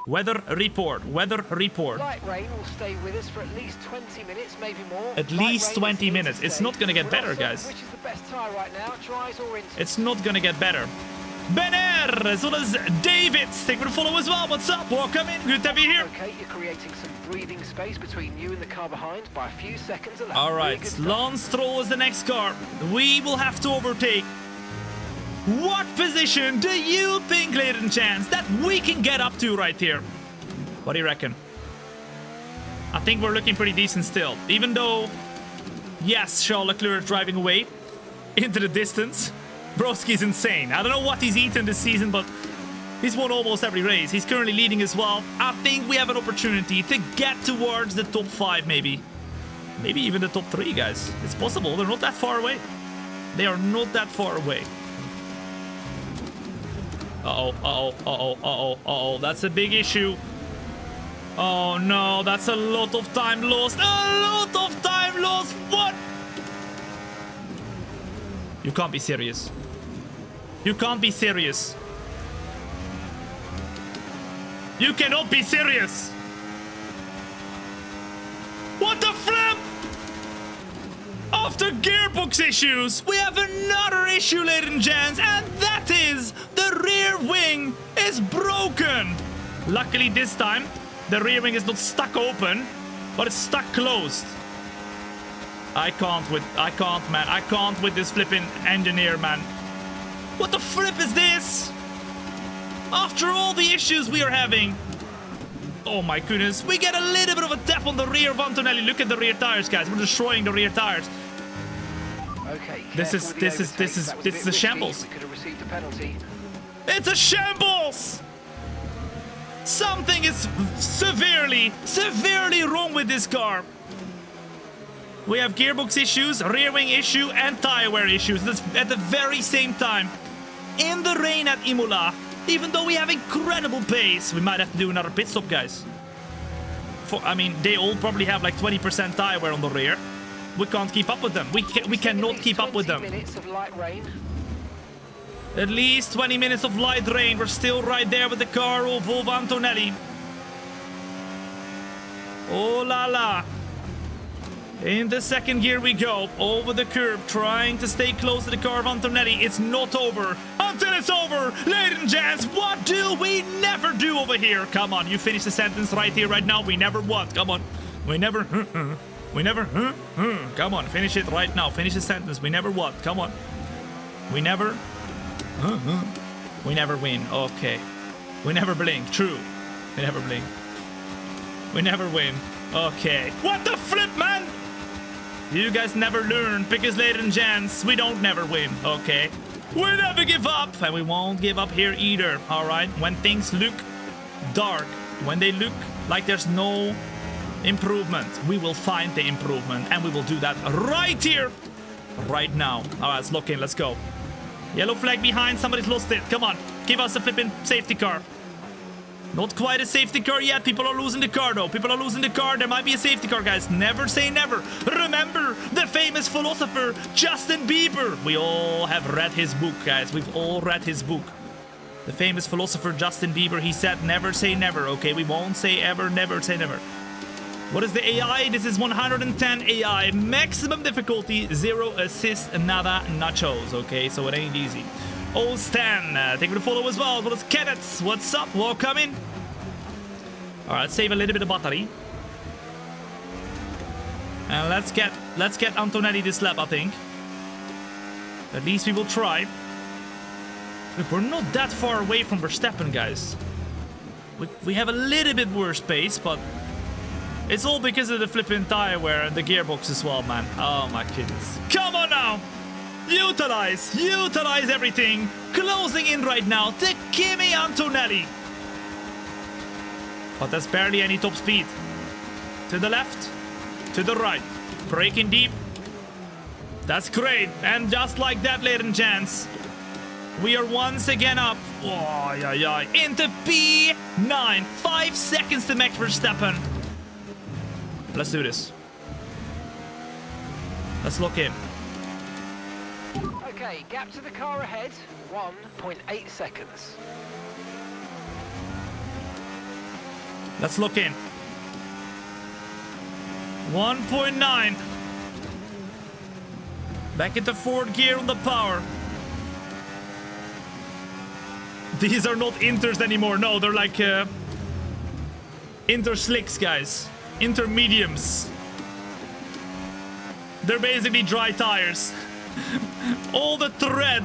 Weather report. Light rain will stay with us for at least 20 minutes, maybe more. At least 20 minutes. It's not gonna get better, guys. Which is the best tire right now, dries or into? It's not gonna get better. Bener, as well as David. Thank you for the follow as well. What's up? Welcome in. Good to have you here. Okay, you're creating some breathing space between you and the car behind by a few seconds alone. All right, really Lance Stroll is the next car. We will have to overtake. What position do you think, ladies and gents, that we can get up to right here? What do you reckon? I think we're looking pretty decent still. Even though, yes, Charles Leclerc is driving away into the distance. Broski's insane. I don't know what he's eaten this season, but he's won almost every race. He's currently leading as well. I think we have an opportunity to get towards the top 5, maybe. Maybe even the top 3, guys. It's possible. They're not that far away. They are not that far away. Uh-oh. That's a big issue. Oh, no. That's a lot of time lost. A lot of time lost. What? You can't be serious. You can't be serious. You cannot be serious. What the flip? After gearbox issues, we have another issue, ladies and gents, and that is the rear wing is broken. Luckily this time, the rear wing is not stuck open, but it's stuck closed. I can't, man. I can't with this flipping engineer, man. What the flip is this? After all the issues we are having. Oh my goodness. We get a little bit of a tap on the rear of Antonelli. Look at the rear tires, guys. We're destroying the rear tires. Okay. This is a shambles. We could have received a penalty. It's a shambles. Something is severely wrong with this car. We have gearbox issues, rear wing issue, and tire wear issues at the very same time. In the rain at Imola, even though we have incredible pace, we might have to do another pit stop, guys. I mean, they all probably have like 20% tire wear on the rear. We can't keep up with them. We cannot keep up with them. 20 minutes of light rain. At least 20 minutes of light rain. We're still right there with the car of Antonelli. Oh la la. In the second gear we go, over the curb, trying to stay close to the car of Antonelli. It's not over until it's over. Ladies and gents, what do we never do over here? Come on, you finish the sentence right here, right now. We never what? Come on. We never, we never, come on, finish it right now. Finish the sentence. We never what? Come on. We never, we never win. Okay. We never blink. True. We never blink. We never win. Okay. What the flip, man? You guys never learn, because ladies and gents, we don't never win, okay? We never give up, and we won't give up here either, alright? When things look dark, when they look like there's no improvement, we will find the improvement, and we will do that right here, right now. Alright, let's lock in, let's go. Yellow flag behind, somebody's lost it. Come on, give us a flipping safety car. Not quite a safety car yet. People are losing the car, though. People are losing the car. There might be a safety car, guys. Never say never. Remember the famous philosopher, Justin Bieber. We all have read his book, guys. We've all read his book. The famous philosopher, Justin Bieber, he said, never say never, okay? We won't say ever, never say never. What is the AI? This is 110 AI. Maximum difficulty, 0 assist, nada nachos, okay? So it ain't easy. Oh, Stan, thank you for the follow as well. What is Kenneth? What's up? Welcome in. Alright, let's save a little bit of battery. And let's get Antonelli this lap, I think. At least we will try. Look, we're not that far away from Verstappen, guys. We have a little bit worse pace, but it's all because of the flipping tire wear and the gearbox as well, man. Oh my goodness. Come on now! Utilize everything. Closing in right now to Kimi Antonelli. But there's barely any top speed. To the left, to the right. Braking deep. That's great. And just like that, ladies and gents, we are once again up. Oh, yeah, into P9. 5 seconds to Max Verstappen. Let's do this. Let's lock in. Okay, gap to the car ahead, 1.8 seconds. Let's look in. 1.9. Back into fourth gear on the power. These are not inters anymore. No, they're like inter slicks, guys. Intermediums. They're basically dry tires. All the thread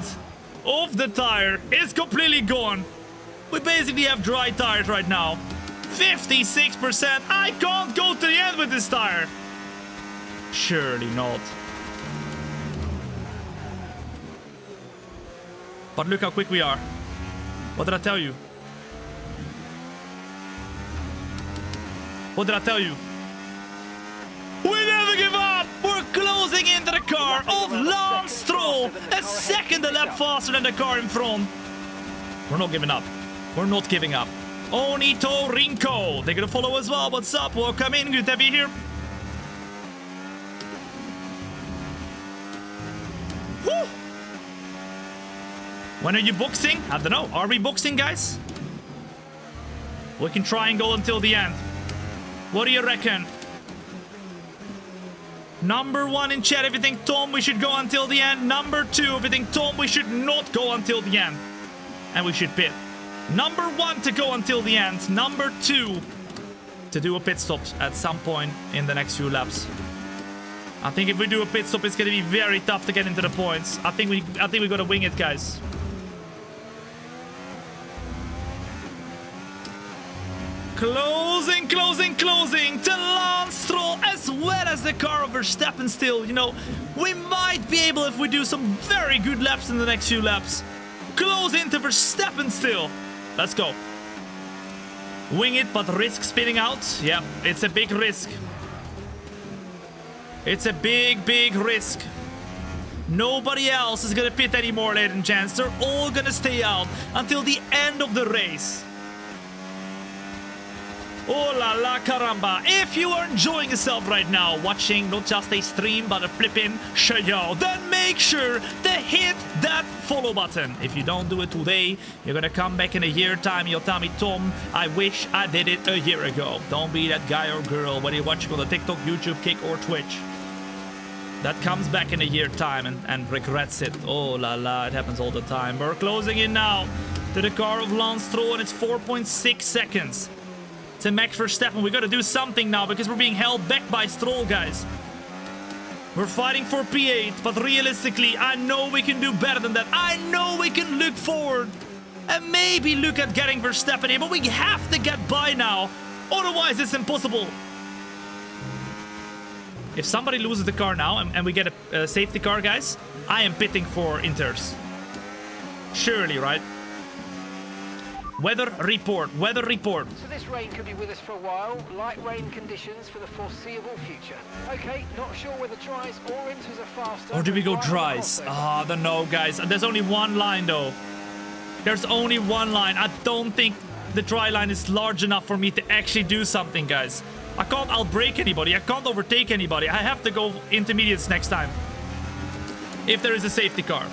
of the tire is completely gone. We basically have dry tires right now. 56%. I can't go to the end with this tire. Surely not. But look how quick we are. What did I tell you? What did I tell you? We never give up! We're closing into the car of Lance Stroll. A second a lap faster than the car in front. We're not giving up. We're not giving up. Onito Rinko. They're gonna follow as well. What's up? Welcome in. Good to have you here. Woo! When are you boxing? I don't know. Are we boxing, guys? We can try and go until the end. What do you reckon? Number 1 in chat, if you think Tom, we should go until the end. Number 2, if you think Tom, we should not go until the end. And we should pit. Number 1 to go until the end. Number 2 to do a pit stop at some point in the next few laps. I think if we do a pit stop, it's gonna be very tough to get into the points. I think we gotta wing it, guys. Closing to Lance Stroll, as well as the car of Verstappen still. You know, we might be able, if we do some very good laps in the next few laps, close into Verstappen still. Let's go. Wing it, but risk spinning out. Yeah, it's a big risk. It's a big risk. Nobody else is gonna pit anymore, ladies and gents. They're all gonna stay out until the end of the race. Oh la la caramba. If you are enjoying yourself right now, watching not just a stream but a flipping show, then make sure to hit that follow button. If you don't do it today, you're gonna come back in a year time, you'll tell me, Tom, I wish I did it a year ago. Don't be that guy or girl, whether you're watching on the TikTok, YouTube, Kick or Twitch. that comes back in a year time and regrets it. Oh la la, it happens all the time. We're closing in now to the car of Lance Stroll, and it's 4.6 seconds to Max Verstappen. We gotta do something now because we're being held back by Stroll, guys. We're fighting for P8, but realistically, I know we can do better than that. I know we can look forward and maybe look at getting Verstappen here, but we have to get by now. Otherwise, it's impossible. If somebody loses the car now and we get a safety car, guys, I am pitting for Inters. Surely, right? Weather report, weather report. So this rain could be with us for a while. Light rain conditions for the foreseeable future. Okay, not sure whether dries or Inters are faster. Or do we go dries? I don't know, guys. There's only one line, though. There's only one line. I don't think the dry line is large enough for me to actually do something, guys. I can't outbrake anybody. I can't overtake anybody. I have to go intermediates next time. If there is a safety car.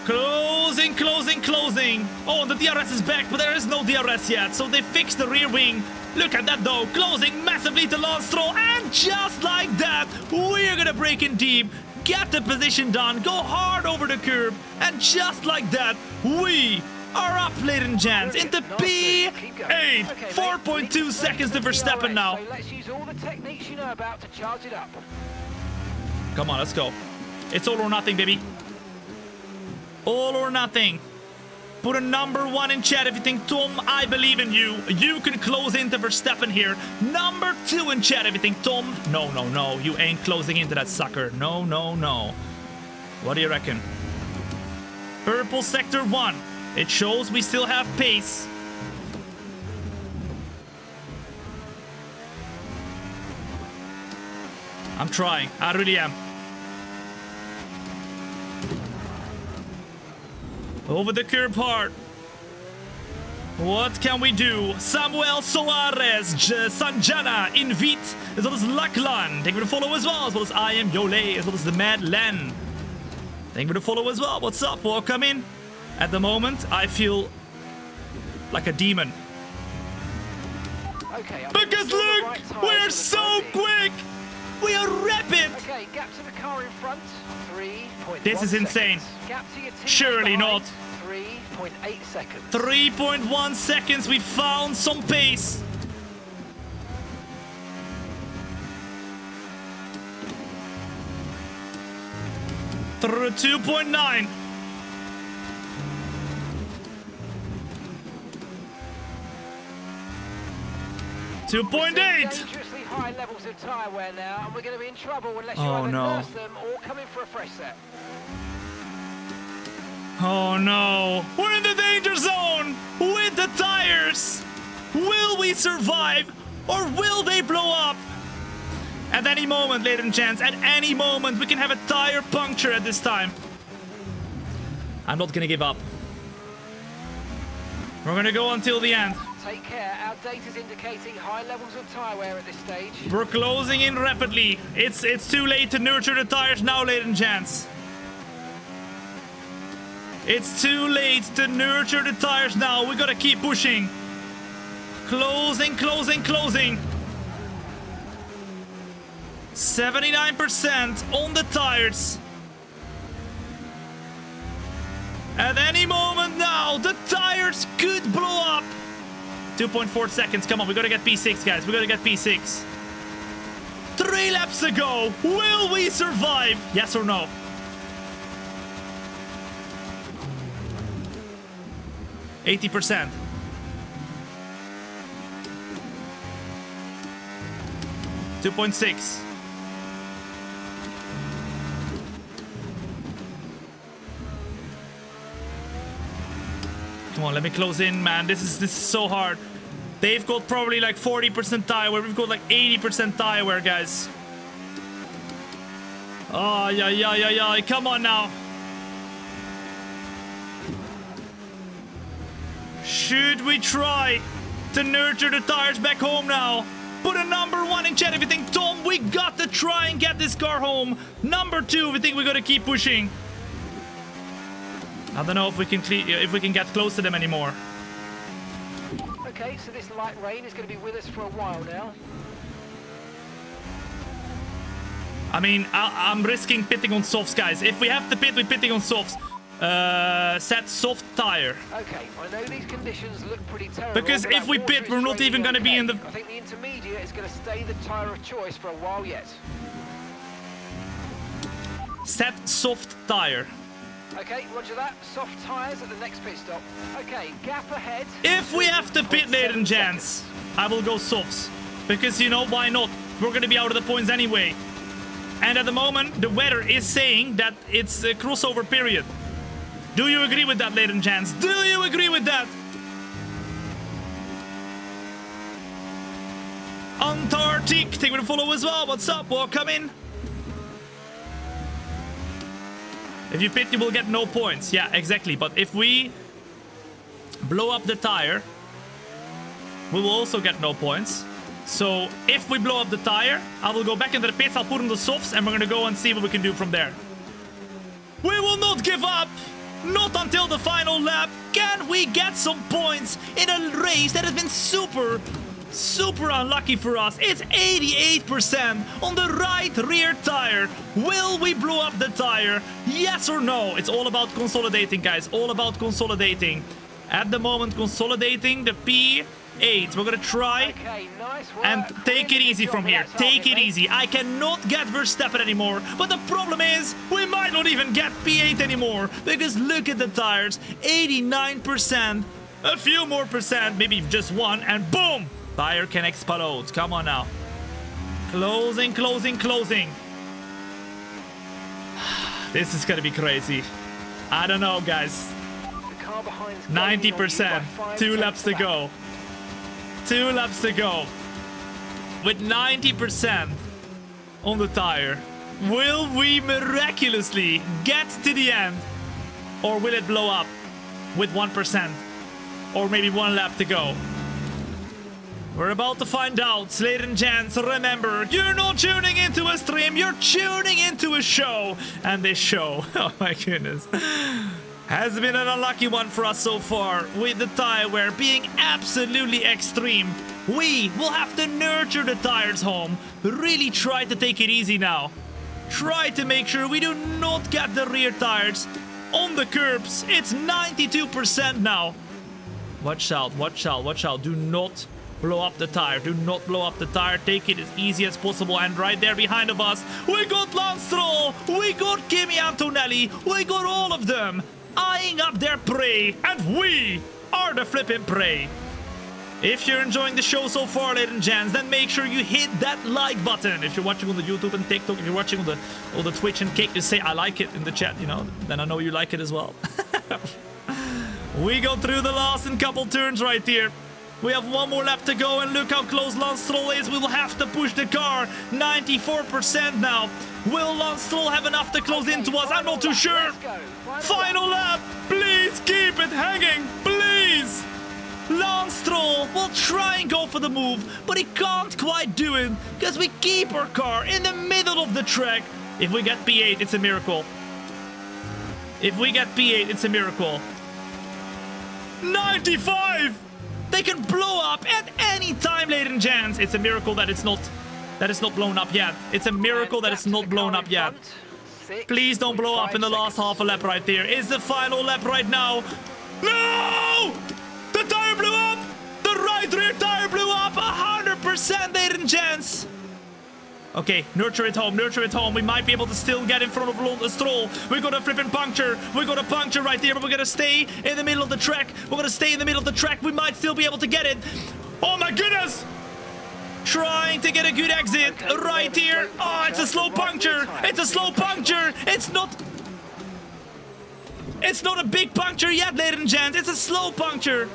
Closing, closing, closing. Oh, the DRS is back, but there is no DRS yet. So they fixed the rear wing. Look at that, though. Closing massively to Lance Stroll. And just like that, we're going to break in deep. Get the position done. Go hard over the curb. And just like that, we are up, ladies and gents, into P8. 4.2 seconds to Verstappen now. Let's use all the techniques you know about to charge it up. Come on, let's go. It's all or nothing, baby. All or nothing. Put a number 1 in chat if you think, Tom, I believe in you. You can close into Verstappen here. Number 2 in chat if you think, Tom, no, no, no. You ain't closing into that sucker. No, no, no. What do you reckon? Purple sector 1. It shows we still have pace. I'm trying. I really am. Over the curb hard. What can we do? Samuel Soares, Sanjana, Invit, as well as Lachlan. Thank you for the follow as well as I am Yole, as well as the Mad Len. Thank you for the follow as well. What's up? Welcome in. At the moment, I feel like a demon. Okay, because look, right we're so quick. We are rapid. Okay, gap to the car in front. 3.1 This is insane. Gap to your team Surely behind, not. 3.8 seconds. 3.1 seconds. We found some pace. Through 2.9. 2.8. Dangerously high levels of tyre wear now, and we're going to be in trouble unless you either nurse them or come in for a fresh set. Oh no, we're in the danger zone with the tires. Will we survive or will they blow up? At any moment, ladies and gents, at any moment, we can have a tire puncture at this time. I'm not gonna give up. We're gonna go until the end. Take care, our data's indicating high levels of tyre wear at this stage. We're closing in rapidly. It's too late to nurture the tires now, ladies and gents. It's too late to nurture the tires now. We gotta keep pushing. Closing, closing, closing. 79% on the tires. At any moment now, the tires could blow up. 2.4 seconds. Come on, we gotta get P6, guys. We gotta get P6. 3 laps to go. Will we survive? Yes or no? %. 2.6. Come on, let me close in, man. This is so hard. They've got probably like 40% tire wear. We've got like 80% tire wear, guys. Oh, yeah. Come on now. Should we try to nurture the tires back home now? Put a number 1 in chat if you think, Tom, we got to try and get this car home. Number 2 if you think we got to keep pushing. I don't know if we can get close to them anymore. Okay, so this light rain is going to be with us for a while now. I mean, I'm risking pitting on softs, guys. If we have to pit, we're pitting on softs. Set soft tire. Okay, I know these conditions look pretty terrible. Because but if that we water pit, is we're not draining even going to be in the... okay. I think the intermediate is going to stay the tyre of choice for a while yet. Set soft tire. Okay, roger that. Soft tyres at the next pit stop. Okay, gap ahead. If we have to pit, ladies and gents, I will go softs. Because, you know, why not? We're going to be out of the points anyway. And at the moment, the weather is saying that it's a crossover period. Do you agree with that, ladies and gents? Do you agree with that? Antarctic, thank you for the follow as well. What's up? Welcome in. If you pit, you will get no points. Yeah, exactly. But if we blow up the tire, we will also get no points. So if we blow up the tire, I will go back into the pits, I'll put on the softs, and we're gonna go and see what we can do from there. We will not give up! Not until the final lap! Can we get some points in a race that has been super unlucky for us? It's 88% on the right rear tire. Will we blow up the tire? Yes or no? It's all about consolidating, guys. All about consolidating. At the moment, consolidating the P8. We're gonna try Okay, nice work. and take it Really easy good from job here. with that Take target, it mate. easy. I cannot get Verstappen anymore. But the problem is, we might not even get P8 anymore. Because look at the tires. 89%. A few more percent. Maybe just one. And boom! Tire can explode. Come on now. Closing, closing, closing. This is gonna be crazy. I don't know, guys. The car behind's gaining on you by 90%. 5 2 tenths laps a to lap. go. 2 laps to go. With 90% on the tire, will we miraculously get to the end? Or will it blow up with 1%? Or maybe 1 lap to go? We're about to find out, ladies and gents. Remember, you're not tuning into a stream, you're tuning into a show. And this show, oh my goodness, has been an unlucky one for us so far, with the tire wear being absolutely extreme. We will have to nurture the tires home. Really try to take it easy now. Try to make sure we do not get the rear tires on the curbs. It's 92% now. Watch out, watch out, watch out. Do not blow up the tire. Do not blow up the tire. Take it as easy as possible. And right there behind of us, we got Lance Stroll. We got Kimi Antonelli. We got all of them eyeing up their prey, and we are the flipping prey. If you're enjoying the show so far, ladies and gents, then make sure you hit that like button. If you're watching on the YouTube and TikTok, if you're watching on the Twitch and Kick, just say I like it in the chat, you know, then I know you like it as well. We go through the last couple turns right here. We have 1 more lap to go, and look how close Lance Stroll is. We will have to push the car. 94% now. Will Lance Stroll have enough to close into us? I'm not too sure. Let's go. Final lap. Please keep it hanging. Please. Lance Stroll will try and go for the move, but he can't quite do it because we keep our car in the middle of the track. If we get P8, it's a miracle. If we get P8, it's a miracle. 95! They can blow up at any time, ladies and gents. It's a miracle that it's not blown up yet. It's a miracle that it's not blown up yet. Please don't blow up in the last half a lap right there. It's the final lap right now. No! The tire blew up! The right rear tire blew up 100%, ladies and gents. Okay, nurture it home, nurture it home. We might be able to still get in front of Stroll. We got a flipping puncture. We got a puncture right there, but we're gonna stay in the middle of the track. We're gonna stay in the middle of the track. We might still be able to get it. Oh my goodness! Trying to get a good exit right here. Oh, it's a slow puncture. It's a slow puncture. It's not a big puncture yet, ladies and gents. It's a slow puncture.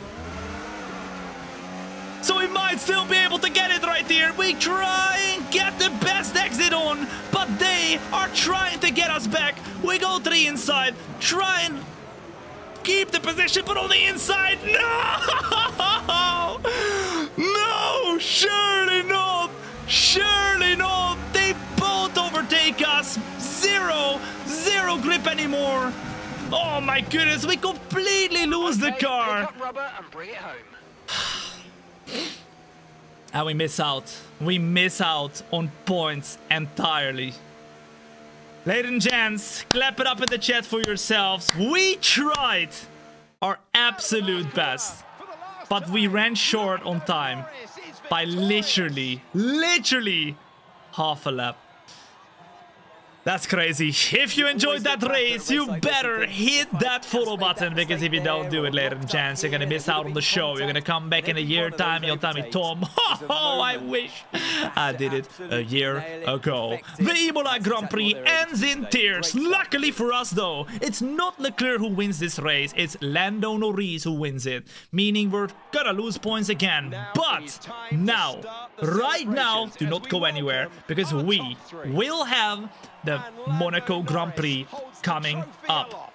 So we might still be able to get it right here. We try and get the best exit on, but they are trying to get us back. We go to the inside, try and keep the position, but on the inside. No! No! Surely not! Surely not! They both overtake us. Zero grip anymore. Oh my goodness, we completely lose the car. Pick up rubber and bring it home. And we miss out. We miss out on points entirely. Ladies and gents, clap it up in the chat for yourselves. We tried our absolute best, but we ran short on time by literally half a lap. That's crazy. If you enjoyed that race, you better hit that follow button, because if you don't do it, ladies and gents, you're gonna miss out on the show. You're gonna come back in a year time, you'll tell me, Tom, oh, I wish I did it a year ago. The Imola Grand Prix ends in tears. Luckily for us, though, it's not Leclerc who wins this race, it's Lando Norris who wins it, meaning we're gonna lose points again. But now, right now, do not go anywhere, because we will have the Monaco Grand Prix coming up.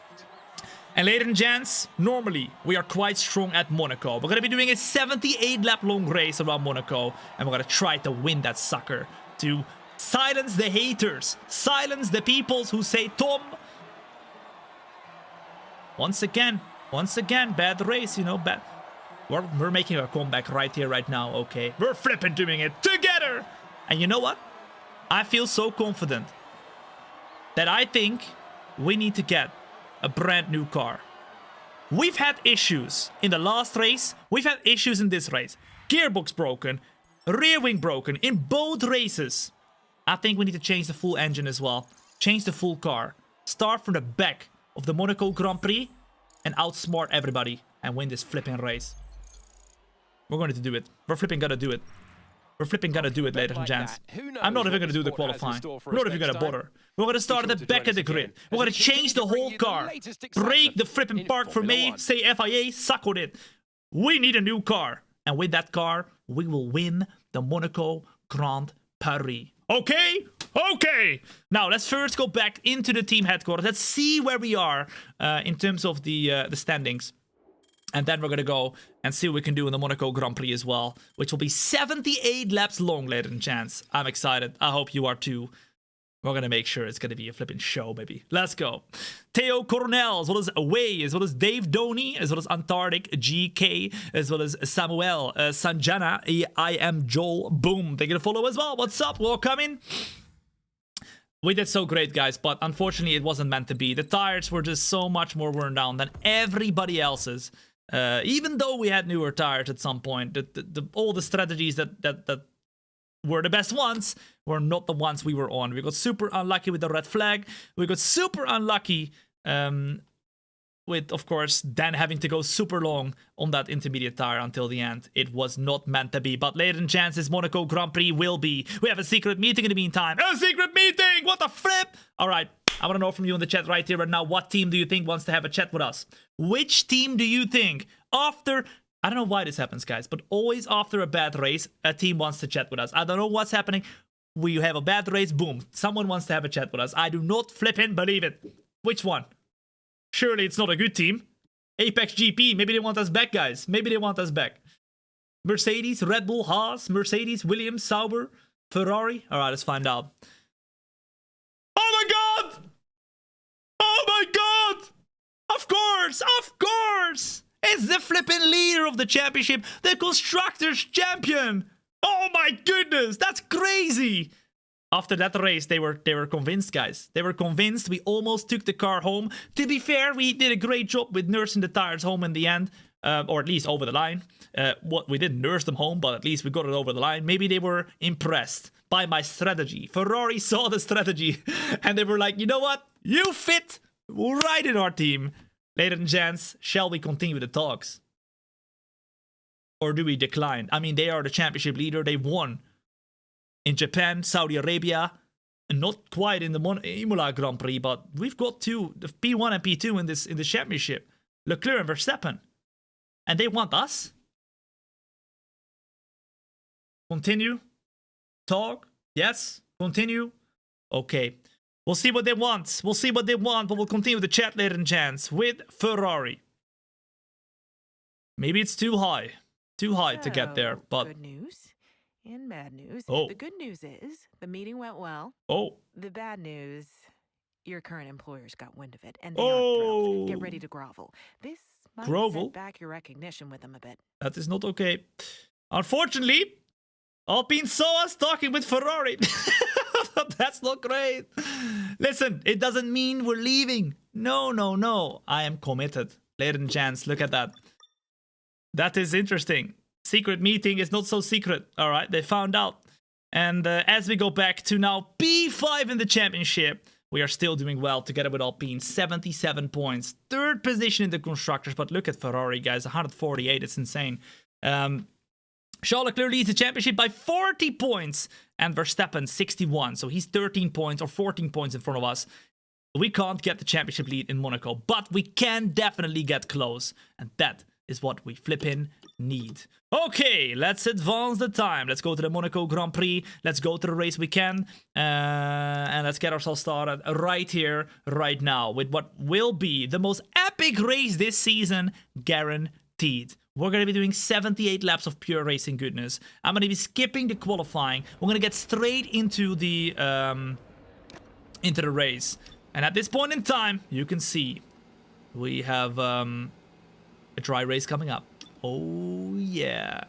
And ladies and gents, normally we are quite strong at Monaco. We're gonna be doing a 78 lap long race around Monaco, and we're gonna try to win that sucker, to silence the haters, silence the peoples who say Tom. Once again, bad race, you know, bad. We're making a comeback right here, right now, okay? We're flipping doing it together! And you know what? I feel so confident that I think we need to get a brand new car. We've had issues in the last race. We've had issues in this race. Gearbox broken, rear wing broken in both races. I think we need to change the full engine as well. Change the full car. Start from the back of the Monaco Grand Prix and outsmart everybody and win this flipping race. We're going to do it. We're flipping gonna do it. We're flipping gonna do it, ladies and gents. I'm not even gonna do the qualifying. We're not even gonna bother. We're gonna start at the back of the grid. We're gonna change the whole car. Break the flipping park for me. Say FIA, suck on it. We need a new car. And with that car, we will win the Monaco Grand Prix. Okay? Okay! Now, let's first go back into the team headquarters. Let's see where we are in terms of the standings. And then we're going to go and see what we can do in the Monaco Grand Prix as well, which will be 78 laps long, ladies and gents. I'm excited. I hope you are too. We're going to make sure it's going to be a flipping show, baby. Let's go. Theo Coronel, as well as Way, as well as Dave Doney, as well as Antarctic GK, as well as Samuel Sanjana. I am Joel. Boom. Thank you to follow as well. What's up? Welcome. We did so great, guys, but unfortunately it wasn't meant to be. The tires were just so much more worn down than everybody else's. Even though we had newer tires at some point, all the strategies that were the best ones were not the ones we were on. We got super unlucky with the red flag. We got super unlucky with, of course, then having to go super long on that intermediate tire until the end. It was not meant to be. But later in chances, Monaco Grand Prix will be. We have a secret meeting in the meantime. A secret meeting! What the flip? All right. I want to know from you in the chat right here right now, what team do you think wants to have a chat with us? Which team do you think, after, I don't know why this happens, guys, but always after a bad race, a team wants to chat with us. I don't know what's happening. We have a bad race, boom, someone wants to have a chat with us. I do not flipping believe it. Which one? Surely it's not a good team. Apex GP, maybe they want us back, guys. Maybe they want us back. Mercedes, Red Bull, Haas, Mercedes, Williams, Sauber, Ferrari. All right, let's find out. Oh my God! Oh my God! Of course! It's the flipping leader of the championship, the constructors champion. Oh my goodness, that's crazy. After that race, they were convinced, guys. They were convinced. We almost took the car home. To be fair, we did a great job with nursing the tires home in the end, or at least over the line. We didn't nurse them home, but at least we got it over the line. Maybe they were impressed by my strategy. Ferrari saw the strategy, and they were like, you know what? You fit right in our team. Ladies and gents, shall we continue the talks? Or do we decline? I mean, they are the championship leader. They won in Japan, Saudi Arabia, and not quite in the Imola Grand Prix, but we've got two, the P1 and P2 in this championship. Leclerc and Verstappen. And they want us? Continue? Talk? Yes? Continue? Okay. We'll see what they want. We'll see what they want, but we'll continue the chat, ladies and gents, with Ferrari. Maybe it's too high. Too high to get there, but... Good news and bad news. Oh. The good news is the meeting went well. Oh. The bad news, your current employers got wind of it, and they aren't thrilled. Get ready to grovel. This might set back your recognition with them a bit. That is not okay. Unfortunately, Alpine saw us talking with Ferrari. That's not great. Listen, it doesn't mean we're leaving. No, no, no. I am committed. Ladies and gents, look at that. That is interesting. Secret meeting is not so secret. All right, they found out. And as we go back to now P5 in the championship, we are still doing well together with Alpine. 77 points. Third position in the constructors. But look at Ferrari, guys. 148. It's insane. Charles Leclerc leads the championship by 40 points. And Verstappen, 61. So he's 13 points or 14 points in front of us. We can't get the championship lead in Monaco. But we can definitely get close. And that is what we flippin' need. Okay, let's advance the time. Let's go to the Monaco Grand Prix. Let's go to the race we can. And let's get ourselves started right here, right now, with what will be the most epic race this season, guaranteed. We're going to be doing 78 laps of pure racing goodness. I'm going to be skipping the qualifying. We're going to get straight into the race. And at this point in time, you can see we have a dry race coming up. Oh, yeah.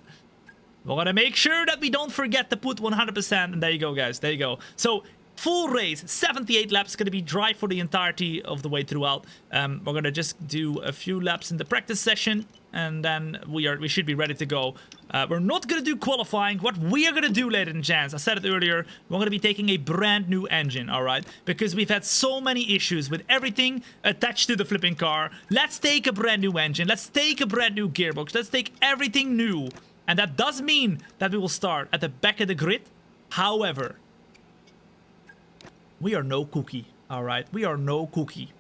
We're going to make sure that we don't forget to put 100%. And there you go, guys. There you go. So, full race, 78 laps. Going to be dry for the entirety of the way throughout. We're going to just do a few laps in the practice session. And then we should be ready to go. We're not going to do qualifying. What we are going to do, ladies and gents, I said it earlier, we're going to be taking a brand new engine, all right? Because we've had so many issues with everything attached to the flipping car. Let's take a brand new engine. Let's take a brand new gearbox. Let's take everything new. And that does mean that we will start at the back of the grid. However, we are no cookie, all right? We are no cookie.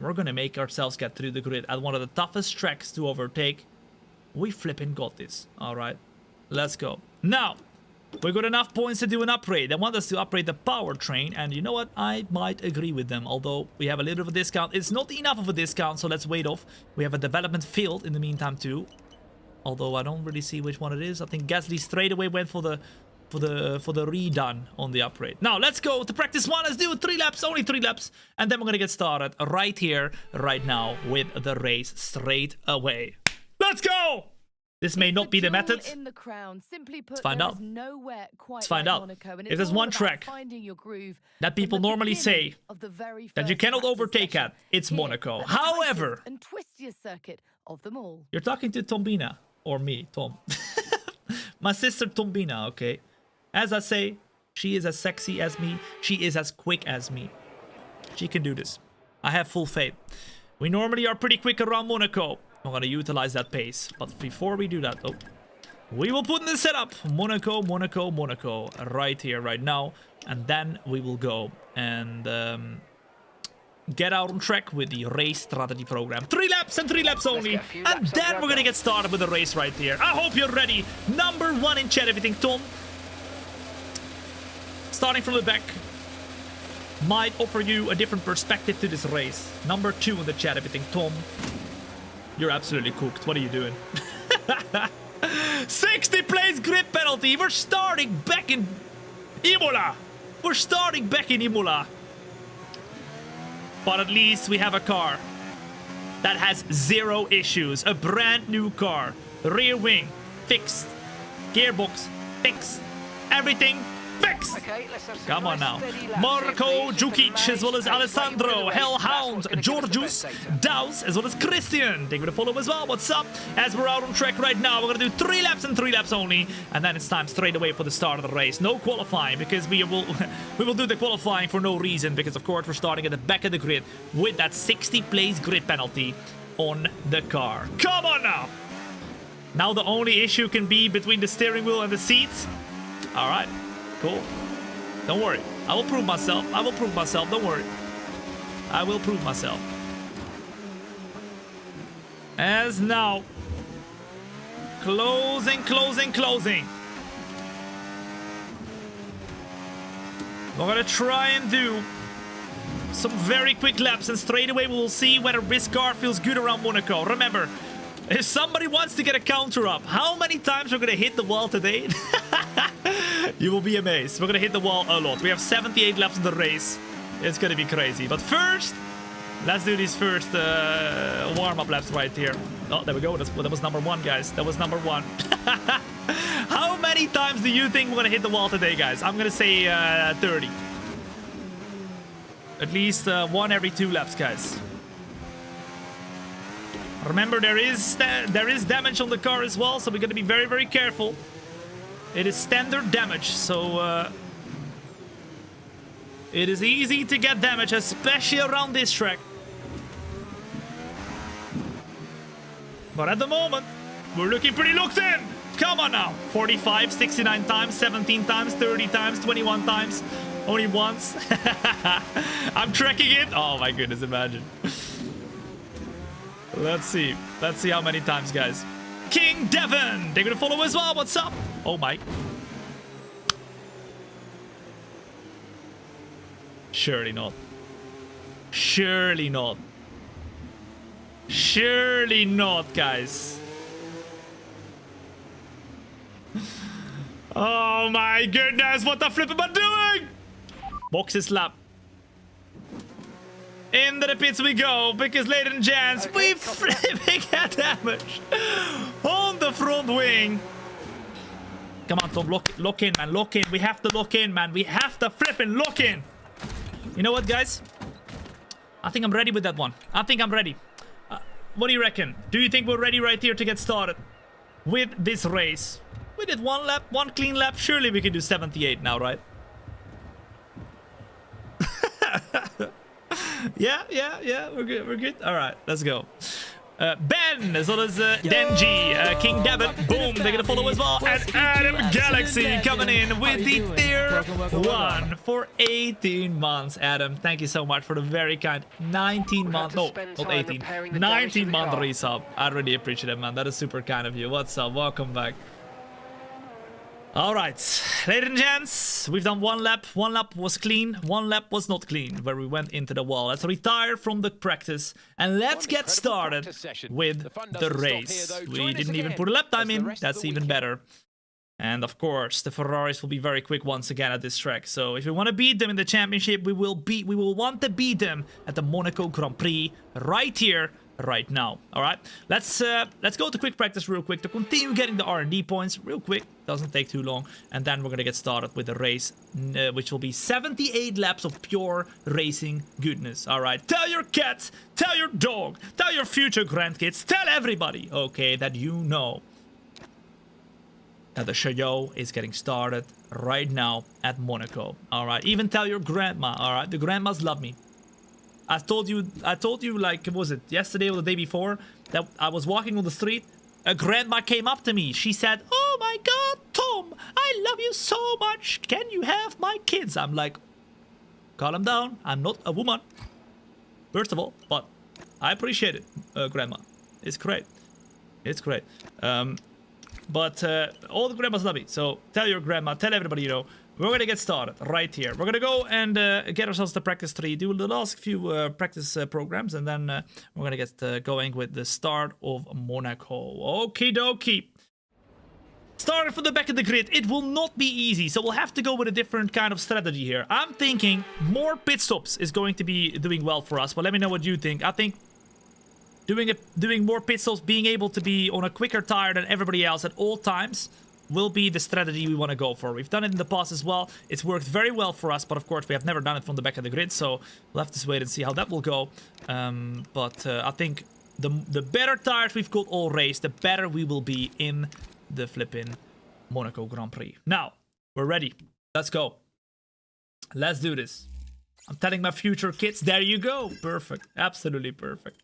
We're going to make ourselves get through the grid at one of the toughest tracks to overtake. We flipping got this. All right. Let's go. Now, we got enough points to do an upgrade. They want us to upgrade the powertrain. And you know what? I might agree with them. Although we have a little bit of a discount. It's not enough of a discount, so let's wait off. We have a development field in the meantime too. Although I don't really see which one it is. I think Gasly straight away went for the redone on the upgrade. Now let's go to practice one. Let's do 3 laps, only 3 laps, and then we're gonna get started right here, right now, with the race straight away. Let's go. This may not be the method. Let's find out. Let's find out. If there's one track that people normally say that you cannot overtake at, it's Monaco. However, you're talking to Thombina or me, Tom. My sister Thombina, okay? As I say, she is as sexy as me. She is as quick as me. She can do this. I have full faith. We normally are pretty quick around Monaco. I'm going to utilize that pace. But before we do that, we will put in the setup. Monaco, Monaco, Monaco. Right here, right now. And then we will go and get out on track with the race strategy program. 3 laps and 3 laps only. And then we're going to get started with the race right here. I hope you're ready. Number 1 in chat, everything, Tom. Starting from the back might offer you a different perspective to this race. Number 2 in the chat, everything, Tom. You're absolutely cooked. What are you doing? 60 place grid penalty. We're starting back in Imola. We're starting back in Imola. But at least we have a car that has 0 issues. A brand new car. Rear wing fixed. Gearbox fixed. Everything fixed. Okay, come on now. Marco Djukic, as well as Alessandro, Hellhound, Georgius, Daus, as well as Christian. Thank you for the follow as well. What's up? As we're out on track right now, we're going to do 3 laps and 3 laps only. And then it's time straight away for the start of the race. No qualifying, because we will do the qualifying for no reason. Because, of course, we're starting at the back of the grid with that 60 place grid penalty on the car. Come on now. Now the only issue can be between the steering wheel and the seats. All right. Cool. Don't worry. I will prove myself. I will prove myself. Don't worry. I will prove myself. As now. Closing, closing, closing. We're gonna try and do some very quick laps, and straight away we will see whether this car feels good around Monaco. Remember, if somebody wants to get a counter up, how many times we're gonna hit the wall today? You will be amazed. We're gonna hit the wall a lot. We have 78 laps in the race. It's gonna be crazy. But first, let's do these first warm-up laps right here. Oh, there we go. That was number 1, guys. That was number 1. How many many times do you think we're gonna hit the wall today, guys? I'm gonna say 30. At least 1 every 2 laps, guys. Remember, there is damage on the car as well, so we gotta be very, very careful. It is standard damage, so it is easy to get damage, especially around this track. But at the moment, we're looking pretty locked in. Come on now. 45, 69 times, 17 times, 30 times, 21 times. Only once. I'm tracking it. Oh my goodness, imagine. Let's see. Let's see how many times, guys. King Devon. They're gonna follow as well. What's up? Oh my. Surely not. Surely not. Surely not, guys. Oh my goodness, what the flip am I doing? Boxes lap. Into the pits we go, because ladies and gents, we flipping at damage on the front wing. Come on, Tom, lock in, man, lock in. We have to lock in, man. We have to flipping lock in. You know what, guys? I think I'm ready with that one. I think I'm ready. What do you reckon? Do you think we're ready right here to get started with this race? We did 1 lap, 1 clean lap. Surely we can do 78 now, right? Yeah. We're good. We're good. All right, let's go. Ben, as well as Denji, King Devon, boom, they're gonna follow as well, and Adam Galaxy coming in with the tier 1 for 18 months. Adam, thank you so much for the very kind 19-month, no, not 18, 19-month resub. I really appreciate it, man. That is super kind of you. What's up? Welcome back. All right, ladies and gents, we've done 1 lap. 1 lap was clean, 1 lap was not clean, where we went into the wall. Let's retire from the practice and let's get started with the race. We didn't even put a lap time in. That's even better. And of course, the Ferraris will be very quick once again at this track. So if we want to beat them in the championship, we will want to beat them at the Monaco Grand Prix right here, right now. All right, let's go to quick practice real quick to continue getting the R&D points real quick. Doesn't take too long, and then we're gonna get started with the race, which will be 78 laps of pure racing goodness. All right, tell your cat, tell your dog, tell your future grandkids, tell everybody, okay, that you know that the show is getting started right now at Monaco. All right, even tell your grandma. All right, the grandmas love me. I told you, like, was it yesterday or the day before, that I was walking on the street. A grandma came up to me. She said, "Oh my God, Tom, I love you so much. Can you have my kids?" I'm like, calm down. I'm not a woman, first of all, but I appreciate it, grandma. It's great. It's great. But all the grandmas love me. So tell your grandma, tell everybody you know. We're gonna get started right here. We're gonna go and get ourselves the practice tree, do the last few practice programs, and then we're gonna get going with the start of Monaco. Okie dokie. Starting from the back of the grid, it will not be easy, so we'll have to go with a different kind of strategy here. I'm thinking more pit stops is going to be doing well for us, but let me know what you think. I think doing more pit stops, being able to be on a quicker tire than everybody else at all times, will be the strategy we want to go for. We've done it in the past as well. It's worked very well for us, but of course we have never done it from the back of the grid, so we'll have to wait and see how that will go. But I think the better tires we've got all race, the better we will be in the flipping Monaco Grand Prix. Now, we're ready. Let's go. Let's do this. I'm telling my future kids, there you go. Perfect. Absolutely perfect.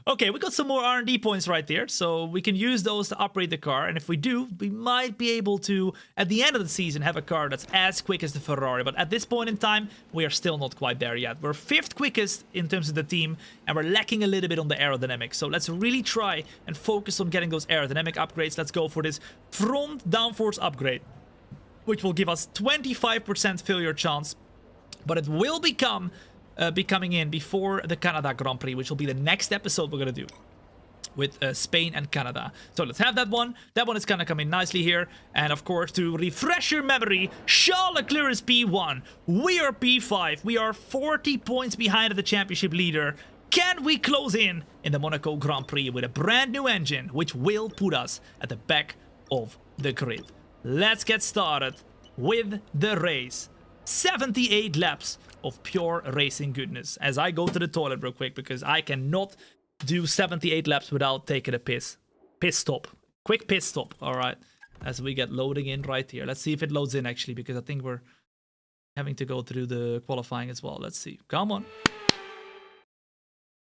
Okay, we got some more R&D points right there, so we can use those to upgrade the car, and if we do, we might be able to, at the end of the season, have a car that's as quick as the Ferrari, but at this point in time, we are still not quite there yet. We're 5th quickest in terms of the team, and we're lacking a little bit on the aerodynamics, so let's really try and focus on getting those aerodynamic upgrades. Let's go for this front downforce upgrade, which will give us 25% failure chance, but it will be coming in before the Canada Grand Prix, which will be the next episode we're gonna do with Spain and Canada. So let's have that one. That one is gonna come in nicely here. And of course, to refresh your memory, Charles Leclerc is P1. We are P5. We are 40 points behind the championship leader. Can we close in the Monaco Grand Prix with a brand new engine, which will put us at the back of the grid. Let's get started with the race. 78 laps of pure racing goodness. As I go to the toilet real quick, because I cannot do 78 laps without taking a piss. Piss stop. Quick piss stop. All right. As we get loading in right here. Let's see if it loads in actually, because I think we're having to go through the qualifying as well. Let's see. Come on.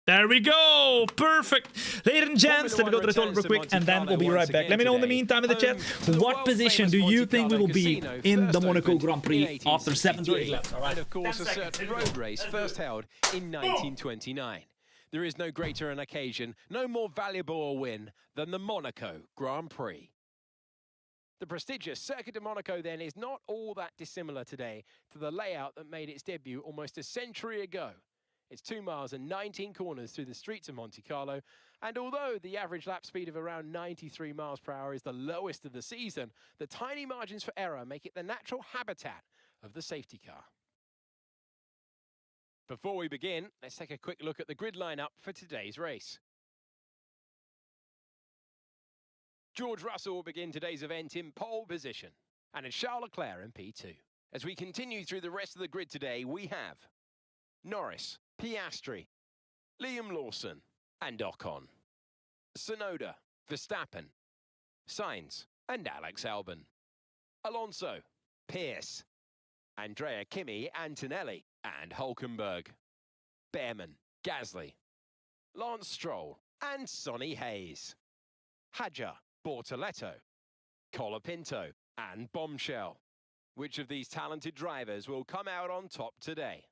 There we go! Perfect! Ladies and gents, let me go to the toilet real quick and then we'll be right back. Let me know in the meantime in the chat, what position do you think we will be in the Monaco Grand Prix after 78 laps? All right. And of course, a certain road race first held in 1929. There is no greater an occasion, no more valuable a win than the Monaco Grand Prix. The prestigious Circuit de Monaco then is not all that dissimilar today to the layout that made its debut almost a century ago. It's 2 miles and 19 corners through the streets of Monte Carlo, and although the average lap speed of around 93 miles per hour is the lowest of the season, the tiny margins for error make it the natural habitat of the safety car. Before we begin, let's take a quick look at the grid lineup for today's race. George Russell will begin today's event in pole position, and it's Charles Leclerc in P2. As we continue through the rest of the grid today, we have Norris, Piastri, Liam Lawson and Ocon, Tsunoda, Verstappen, Sainz and Alex Albon, Alonso, Pierce, Andrea Kimi, Antonelli and Hülkenberg, Behrman, Gasly, Lance Stroll and Sonny Hayes, Hadjar, Bortoletto, Colapinto and Bombshell. Which of these talented drivers will come out on top today?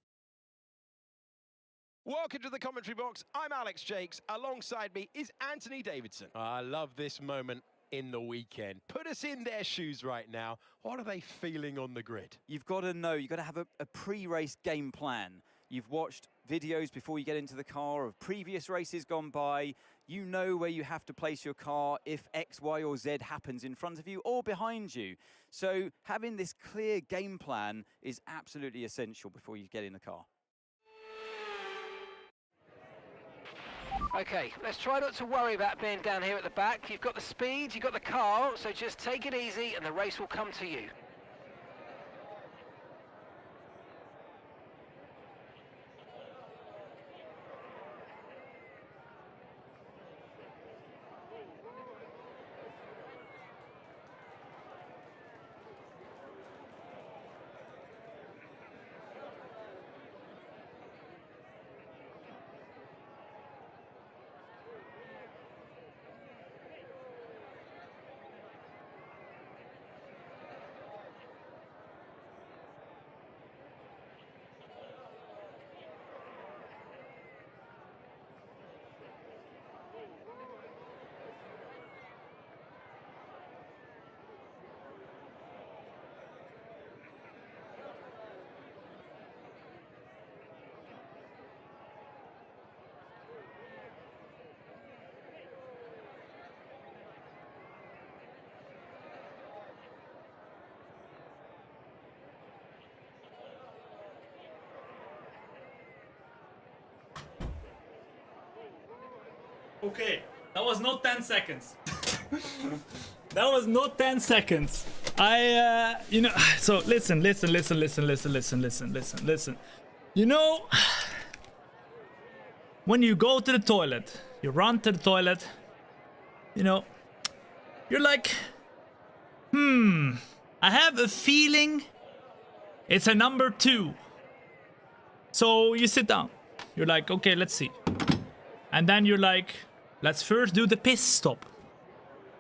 Welcome to the commentary box. I'm Alex Jakes. Alongside me is Anthony Davidson. I love this moment in the weekend. Put us in their shoes right now. What are they feeling on the grid? You've got to know, you've got to have a pre-race game plan. You've watched videos before you get into the car of previous races gone by. You know where you have to place your car if X, Y, or Z happens in front of you or behind you. So having this clear game plan is absolutely essential before you get in the car. Okay, let's try not to worry about being down here at the back. You've got the speed, you've got the car, so just take it easy and the race will come to you. Okay, that was not 10 seconds. That was not 10 seconds. You know, so listen. You know, when you go to the toilet, you run to the toilet, you know, you're like, I have a feeling it's a number 2. So you sit down. You're like, okay, let's see. And then you're like, let's first do the piss stop.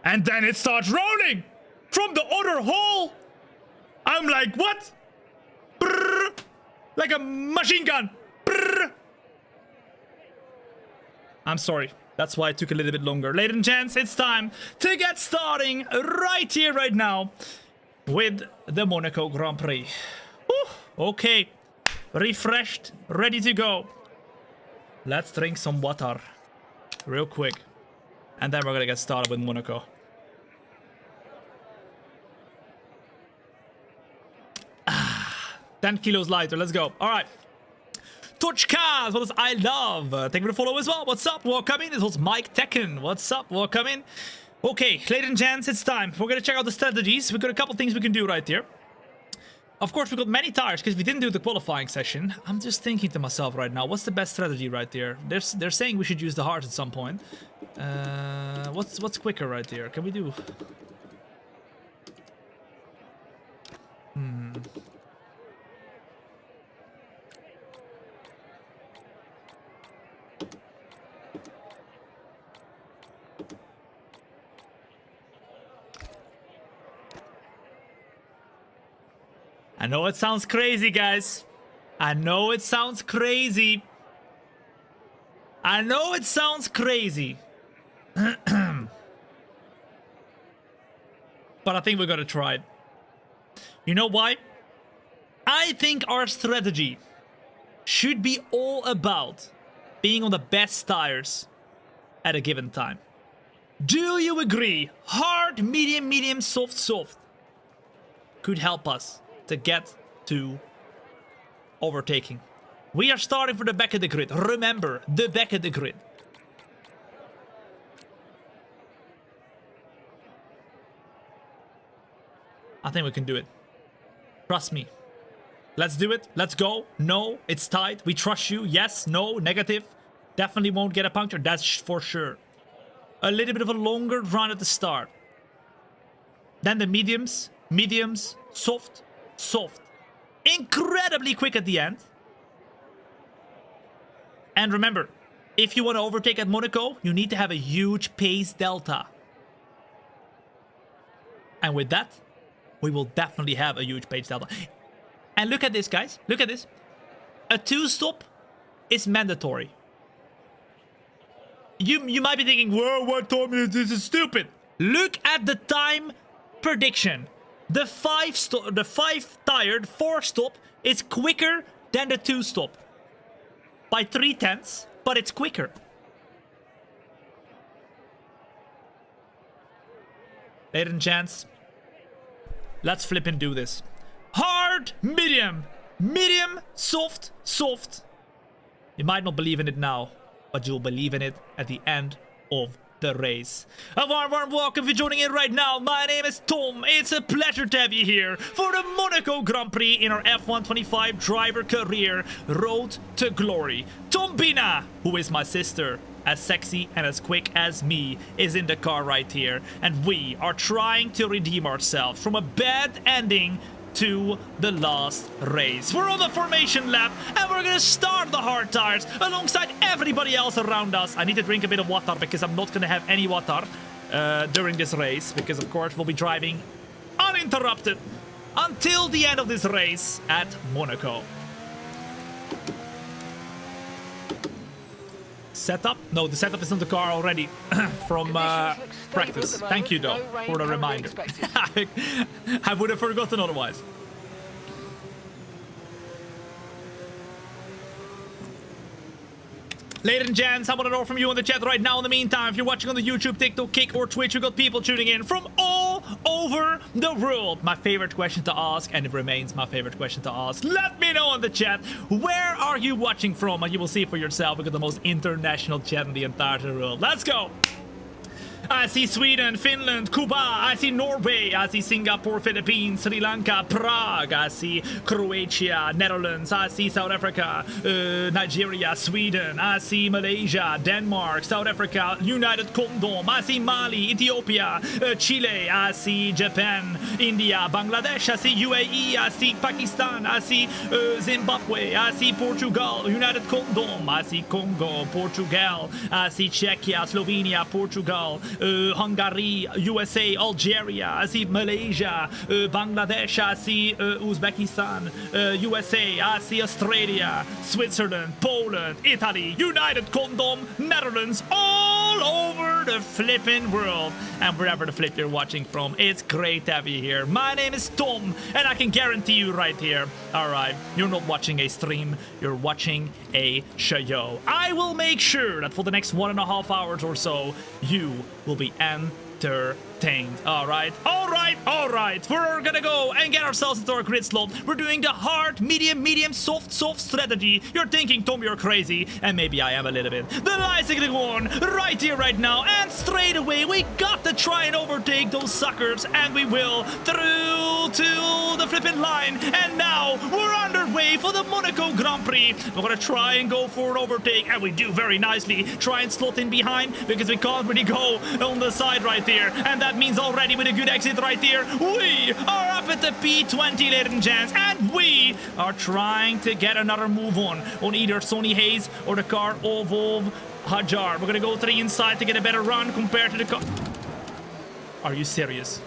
And then it starts rolling from the other hole. I'm like, what? Brrr, like a machine gun. Brrr. I'm sorry. That's why it took a little bit longer. Ladies and gents, it's time to get starting right here, right now with the Monaco Grand Prix. Whew, okay. Refreshed, ready to go. Let's drink some water real quick. And then we're gonna get started with Monaco. Ah, 10 kilos lighter, let's go. All right. Touchcast, what is I love? Thank you for the follow as well. What's up? Welcome in. This was Mike Tekken. What's up? Welcome in. Okay, ladies and gents, it's time. We're gonna check out the strategies. We've got a couple things we can do right here. Of course, we've got many tires because we didn't do the qualifying session. I'm just thinking to myself right now, what's the best strategy right there? They're saying we should use the hards at some point. What's quicker right there? Can we do? I know it sounds crazy, guys. I know it sounds crazy. I know it sounds crazy. But I think we're gonna try it. You know why? I think our strategy should be all about being on the best tires at a given time. Do you agree? Hard, medium, medium, soft, soft could help us to get to overtaking. We are starting for the back of the grid. Remember, the back of the grid. I think we can do it. Trust me. Let's do it. Let's go. No, it's tight. We trust you. Yes, no, negative. Definitely won't get a puncture. That's for sure. A little bit of a longer run at the start. Then the mediums, mediums, soft, soft. Incredibly quick at the end. And remember, if you want to overtake at Monaco, you need to have a huge pace delta. And with that, we will definitely have a huge pace delta. And look at this, guys. Look at this. A 2-stop is mandatory. You might be thinking, whoa, what time is this? Is stupid. Look at the time prediction. The 5-tired 4-stop is quicker than the 2-stop. By 0.3, but it's quicker. Ladies and gents, let's flip and do this. Hard, medium, medium, soft, soft. You might not believe in it now, but you'll believe in it at the end of the race. A warm welcome for joining in right now. My name is Tom. It's a pleasure to have you here for the Monaco Grand Prix in our F125 driver career road to glory. Thombina, who is my sister, as sexy and as quick as me, is in the car right here, and we are trying to redeem ourselves from a bad ending to the last race. We're on the formation lap and we're gonna start the hard tires alongside everybody else around us. I need to drink a bit of water because I'm not gonna have any water during this race, because of course we'll be driving uninterrupted until the end of this race at Monaco. Setup? No, the setup is on the car already from practice. Thank you, though, for the reminder. I would have forgotten otherwise. Ladies and gents, I want to know from you in the chat right now. In the meantime, if you're watching on the YouTube, TikTok, Kick, or Twitch, we've got people tuning in from all over the world. My favorite question to ask, and it remains my favorite question to ask. Let me know in the chat, where are you watching from? And you will see for yourself, we've got the most international chat in the entire world. Let's go! I see Sweden, Finland, Cuba, I see Norway, I see Singapore, Philippines, Sri Lanka, Prague, I see Croatia, Netherlands, I see South Africa, Nigeria, Sweden, I see Malaysia, Denmark, South Africa, United Kingdom, I see Mali, Ethiopia, Chile, I see Japan, India, Bangladesh, I see UAE, I see Pakistan, I see Zimbabwe, I see Portugal, United Kingdom, I see Congo, Portugal, I see Czechia, Slovenia, Portugal, Hungary, USA, Algeria, I see Malaysia, Bangladesh, I see Uzbekistan, USA, I see Australia, Switzerland, Poland, Italy, United Kingdom, Netherlands, all over the flipping world. And wherever the flip you're watching from, it's great to have you here. My name is Tom, and I can guarantee you right here, alright, you're not watching a stream, you're watching a show. I will make sure that for the next 1.5 hours or so, you will be entertained. obtained. All right. We're gonna go and get ourselves into our grid slot. We're doing the hard, medium, soft strategy. You're thinking, Tom, you're crazy. And maybe I am a little bit. The bicycling one right here, right now. And straight away, we got to try and overtake those suckers. And we will through to the flipping line. And now we're underway for the Monaco Grand Prix. We're gonna try and go for an overtake. And we do very nicely. Try and slot in behind because we can't really go on the side right there. And that means already with a good exit right there, we are up at the P20, ladies and gents. And we are trying to get another move on either Sonny Hayes or the car of Hajar. We're gonna go to the inside to get a better run compared to the car. Are you serious?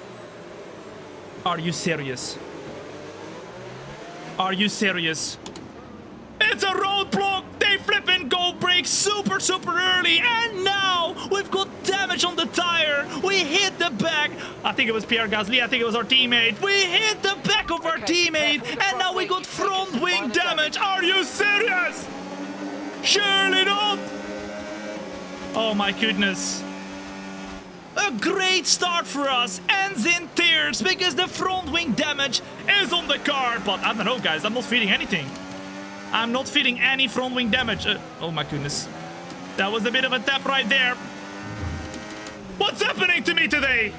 Are you serious? Are you serious? It's a roadblock! They flip and go brake super early, and now we've got damage on the tire. We hit the back. I think it was Pierre Gasly. I think it was our teammate. We hit the back of our teammate, and now we got front wing damage. Are you serious? Surely not! Oh my goodness. A great start for us ends in tears because the front wing damage is on the car. But I don't know, guys. I'm not feeling anything. I'm not feeling any front wing damage. Oh my goodness. That was a bit of a tap right there. What's happening to me today?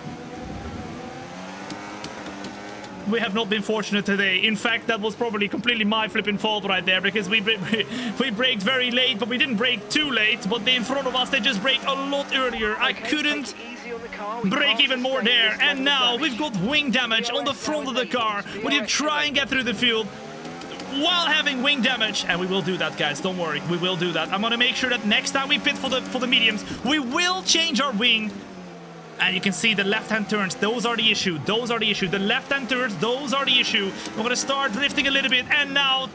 We have not been fortunate today. In fact, that was probably completely my flipping fault right there because we braked very late, but we didn't brake too late. But in front of us, they just braked a lot earlier. I couldn't brake even more there. And now we've got wing damage on the front of the car. When you try and get through the field while having wing damage, and we will do that, guys, don't worry, we will do that. I'm gonna make sure that next time we pit for the mediums, we will change our wing. And you can see the left-hand turns, those are the issue, the left-hand turns, those are the issue. We're gonna start drifting a little bit, and now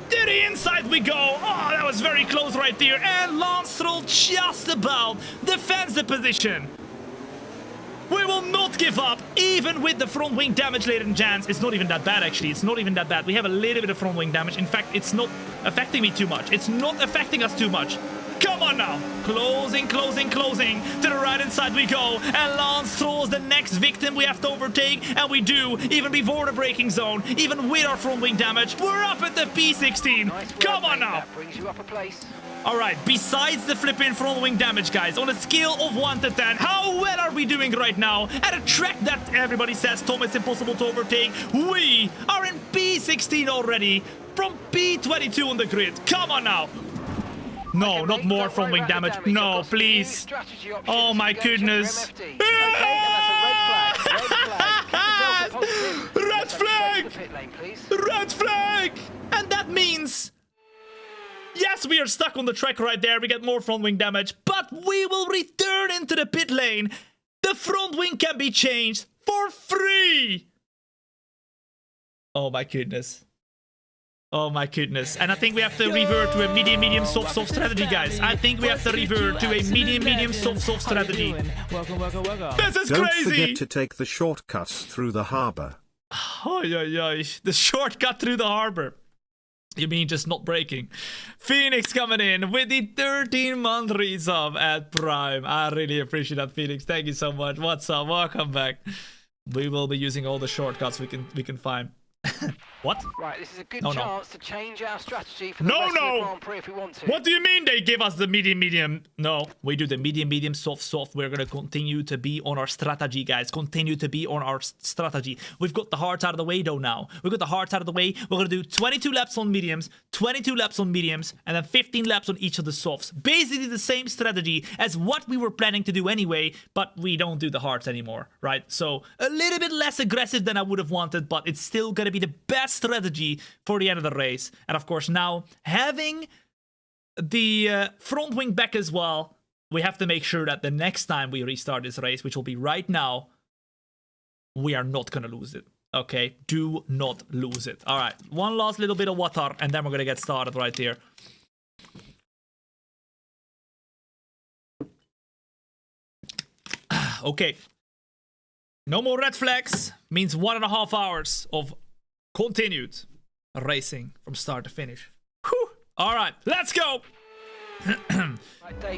to the inside we go. Oh, that was very close right there, and Lance Stroll just about defends the position. We will not give up, even with the front wing damage, ladies and gents. It's not even that bad, actually. It's not even that bad. We have a little bit of front wing damage. In fact, it's not affecting me too much. It's not affecting us too much. Come on now. Closing. To the right-hand side we go. And Lance Stroll's the next victim we have to overtake. And we do, even before the braking zone. Even with our front wing damage. We're up at the P16. Come on now. That brings you up a place. Alright, besides the flipping front wing damage, guys, on a scale of 1 to 10, how well are we doing right now? At a track that everybody says, Tom, it's impossible to overtake. We are in P16 already, from P22 on the grid. Come on now. No, not more front wing damage. No, please. Oh my goodness. Red flag! Red flag! And that means... yes, we are stuck on the track right there. We get more front wing damage, but we will return into the pit lane. The front wing can be changed for free. Oh my goodness. Oh my goodness. And I think we have to revert to a medium, soft strategy, guys. I think we have to revert to a medium, soft strategy. Welcome. This is Don't crazy. forget to take the shortcuts through the harbor. Oh, yeah. The shortcut through the harbor. You mean just not braking? Phoenix coming in with the 13-month resub at Prime. I really appreciate that, Phoenix. Thank you so much. What's up? Welcome back. We will be using all the shortcuts we can find. What? Right, this is a good No. chance to change our strategy for the rest of the Grand Prix if we want to. What do you mean they give us the medium? No, we do the medium, soft. We're gonna continue to be on our strategy, guys. Continue to be on our strategy. We've got the hards out of the way, though, now. We've got the hards out of the way. We're gonna do 22 laps on mediums, 22 laps on mediums, and then 15 laps on each of the softs. Basically the same strategy as what we were planning to do anyway, but we don't do the hards anymore, right? So a little bit less aggressive than I would have wanted, but it's still gonna be the best strategy for the end of the race. And of course, now having the front wing back as well, we have to make sure that the next time we restart this race, which will be right now, we are not gonna lose it. Okay, do not lose it. All right, one last little bit of water, and then we're gonna get started right here. Okay, no more red flags. Means 1.5 hours of continued racing from start to finish. Whew. All right, let's go.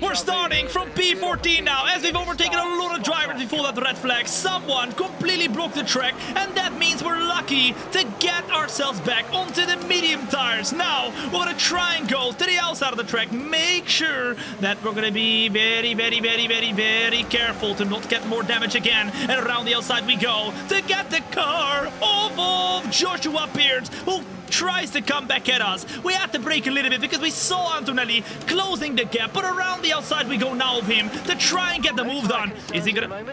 We're starting from P14 now, as we've overtaken a lot of drivers before that red flag. Someone completely blocked the track, and that means we're lucky to get ourselves back onto the medium tires. Now, we're gonna try and go to the outside of the track. Make sure that we're gonna be very, very, very, very, very careful to not get more damage again. And around the outside we go to get the car off of Joshua Pearce, who tries to come back at us. We had to brake a little bit because we saw Antonelli closing the gap, but around the outside we go now of him to try and get the move done. Is he gonna...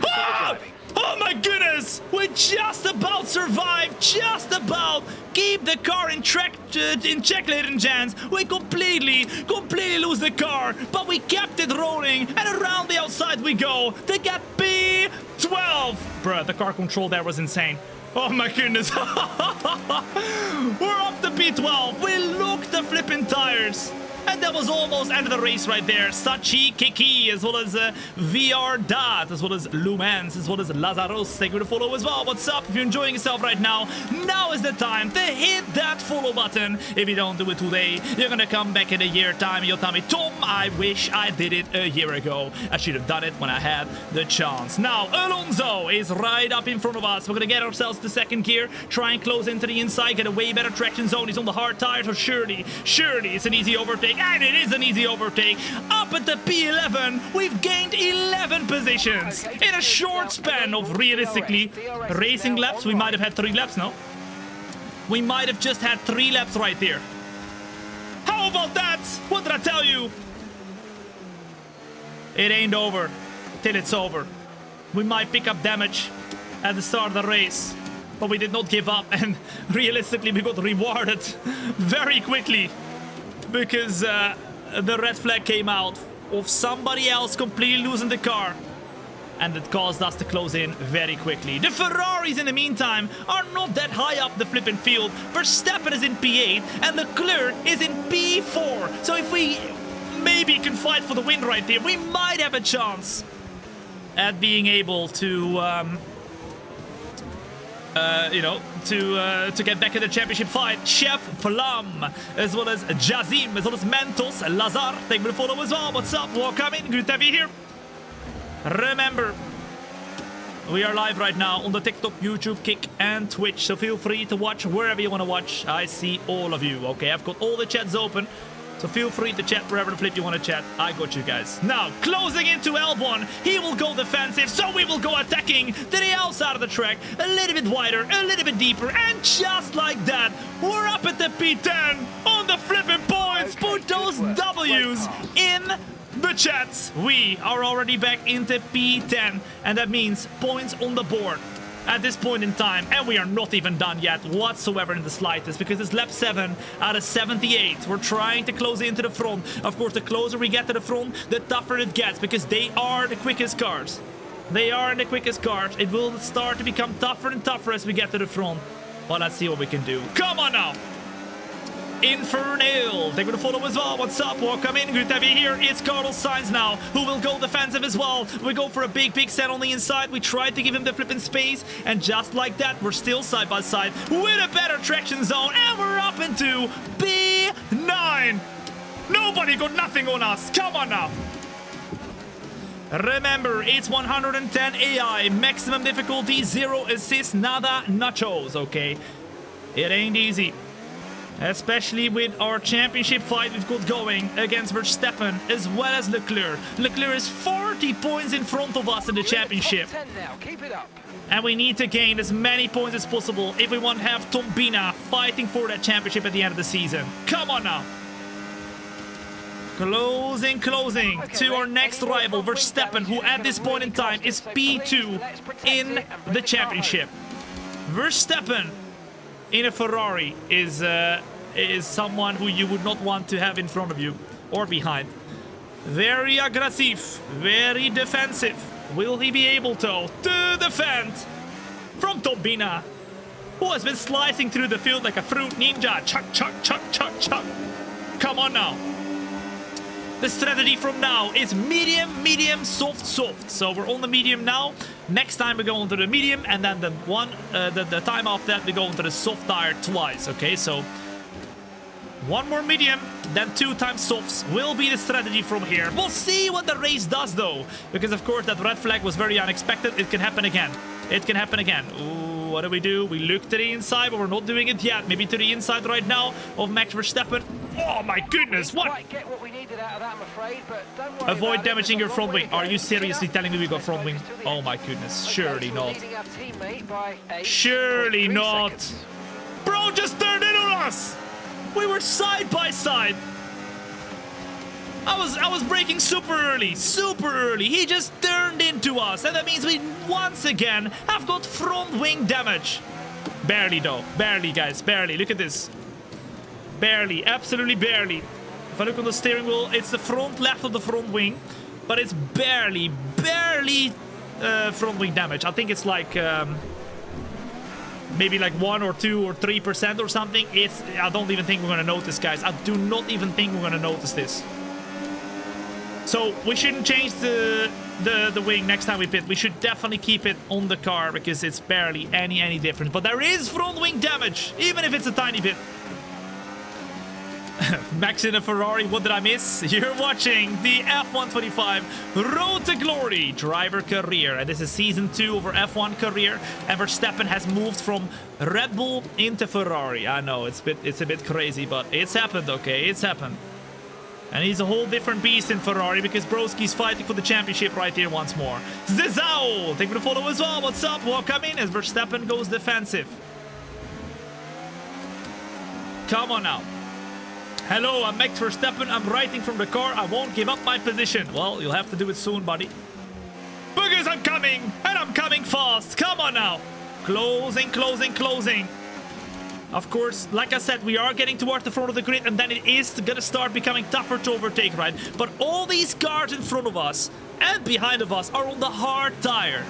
Ah! Oh my goodness! We just about survived, just about keep the car in check, ladies and gents. We completely lose the car, but we kept it rolling, and around the outside we go to get P12. Bruh, the car control there was insane. Oh my goodness. We're up to P12. We looked the flipping tires. And that was almost end of the race right there. Sachi, Kiki, as well as VR Dat, as well as Lumens, as well as Lazaros. Thank you for the follow as well. What's up? If you're enjoying yourself right now, now is the time to hit that follow button. If you don't do it today, you're gonna come back in a year time and you'll tell me, Tom, I wish I did it a year ago. I should have done it when I had the chance. Now, Alonso is right up in front of us. We're gonna get ourselves to second gear, try and close into the inside, get a way better traction zone. He's on the hard tires, so surely it's an easy overtake. And it is an easy overtake. Up at the P11, we've gained 11 positions in a short span of realistically racing laps. We might have had 3 laps, no? We might have just had 3 laps right there. How about that? What did I tell you? It ain't over till it's over. We might pick up damage at the start of the race, but we did not give up, and realistically we got rewarded very quickly. Because the red flag came out of somebody else completely losing the car. And it caused us to close in very quickly. The Ferraris, in the meantime, are not that high up the flipping field. Verstappen is in P8 and Leclerc is in P4. So if we maybe can fight for the win right there, we might have a chance at being able to... to get back in the championship fight. Chef Flam, as well as Jazim, as well as Mentos, Lazar, thank you for the follow as well. What's up? Welcome in. Good to have you here. Remember, we are live right now on the TikTok, YouTube, Kick, and Twitch, so feel free to watch wherever you want to watch. I see all of you, okay? I've got all the chats open, so feel free to chat wherever the flip you want to chat. I got you guys. Now, closing into L1, he will go defensive, so we will go attacking to the outside of the track, a little bit wider, a little bit deeper, and just like that, we're up at the P10 on the flipping points. Put those W's in the chats. We are already back into P10, and that means points on the board at this point in time, and we are not even done yet whatsoever in the slightest, because it's lap 7 out of 78. We're trying to close into the front. Of course, the closer we get to the front, the tougher it gets, because they are the quickest cars. They are the quickest cars. It will start to become tougher and tougher as we get to the front, but let's see what we can do. Come on now. Infernal, thank you for the follow as well. What's up? Welcome in. Good to have you here. It's Carlos Sainz now, who will go defensive as well. We go for a big set on the inside. We tried to give him the flipping space, and just like that, we're still side by side with a better traction zone, and we're up into B9. Nobody got nothing on us. Come on now. Remember, it's 110 AI, maximum difficulty, 0 assist, nada nachos, okay? It ain't easy. Especially with our championship fight we've got going against Verstappen as well as Leclerc. Leclerc is 40 points in front of us in the championship. And we need to gain as many points as possible if we want to have Thombina fighting for that championship at the end of the season. Come on now. Closing to our next rival, Verstappen, who at this point in time is P2 in the championship. Verstappen in a Ferrari is someone who you would not want to have in front of you or behind. Very aggressive, very defensive. Will he be able to defend from Thombina, who has been slicing through the field like a fruit ninja? Chuck, chuck, chuck, chuck, chuck. Come on now. The strategy from now is medium, soft. So we're on the medium now. Next time we go into the medium, and then the time after that we go into the soft tire twice. Okay, so One more medium, then 2 times softs will be the strategy from here. We'll see what the race does, though. Because, of course, that red flag was very unexpected. It can happen again. It can happen again. Ooh, what do? We look to the inside, but we're not doing it yet. Maybe to the inside right now of Max Verstappen. Oh, my goodness, what? Quite get what we needed out of that, I'm afraid, but don't worry Avoid about damaging it. your front wing. Are you seriously telling me we got front wing? Focus to the Oh, end. my goodness. Okay, Surely so we're not. leading our teammate by 8.3 Surely not. seconds. Bro just turned in on us. We were side by side. I was braking super early. He just turned into us, and that means we once again have got front wing damage. Barely though, barely guys, barely. Look at this. Barely, absolutely barely. If I look on the steering wheel, it's the front left of the front wing, but it's barely front wing damage. I think it's like maybe like 1 or 2 or 3% or something. I don't even think we're gonna notice, guys. I do not even think we're gonna notice this. So we shouldn't change the wing next time we pit. We should definitely keep it on the car because it's barely any difference. But there is front wing damage, even if it's a tiny bit. Max in a Ferrari, what did I miss? You're watching the F125 Road to Glory driver career. And this is season 2 of our F1 career. And Verstappen has moved from Red Bull into Ferrari. I know, it's a bit crazy, but it's happened, okay? It's happened. And he's a whole different beast in Ferrari because Broski's fighting for the championship right here once more. Zizao, thank you for the follow as well. What's up? Welcome in as Verstappen goes defensive. Come on now. Hello, I'm Max Verstappen. I'm writing from the car. I won't give up my position. Well, you'll have to do it soon, buddy. Boogers, I'm coming. And I'm coming fast. Come on now. Closing. Of course, like I said, we are getting towards the front of the grid, and then it is going to start becoming tougher to overtake, right? But all these cars in front of us and behind of us are on the hard tire.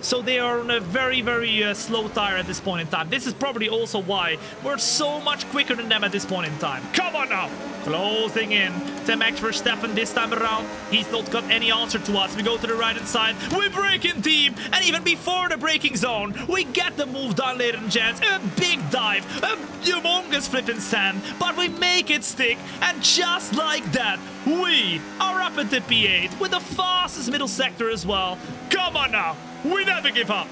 So they are on a very slow tire at this point in time. This is probably also why we're so much quicker than them at this point in time. Come on now. Closing in to Max Verstappen this time around. He's not got any answer to us. We go to the right-hand side. We brake in team. And even before the braking zone, we get the move done, ladies and gents. A big dive. A humongous flipping sand. But we make it stick. And just like that, we are up at the P8 with the fastest middle sector as well. Come on now. We never give up.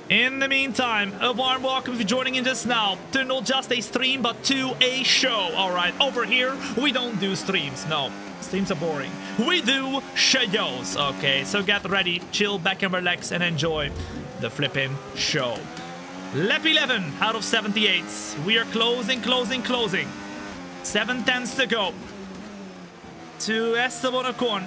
In the meantime, a warm welcome if you're joining in just now to not just a stream, but to a show. All right, over here, we don't do streams. No, streams are boring. We do shows. Okay, so get ready, chill back and relax and enjoy the flipping show. Lap 11 out of 78. We are closing. 7 tenths to go to Esteban Ocon.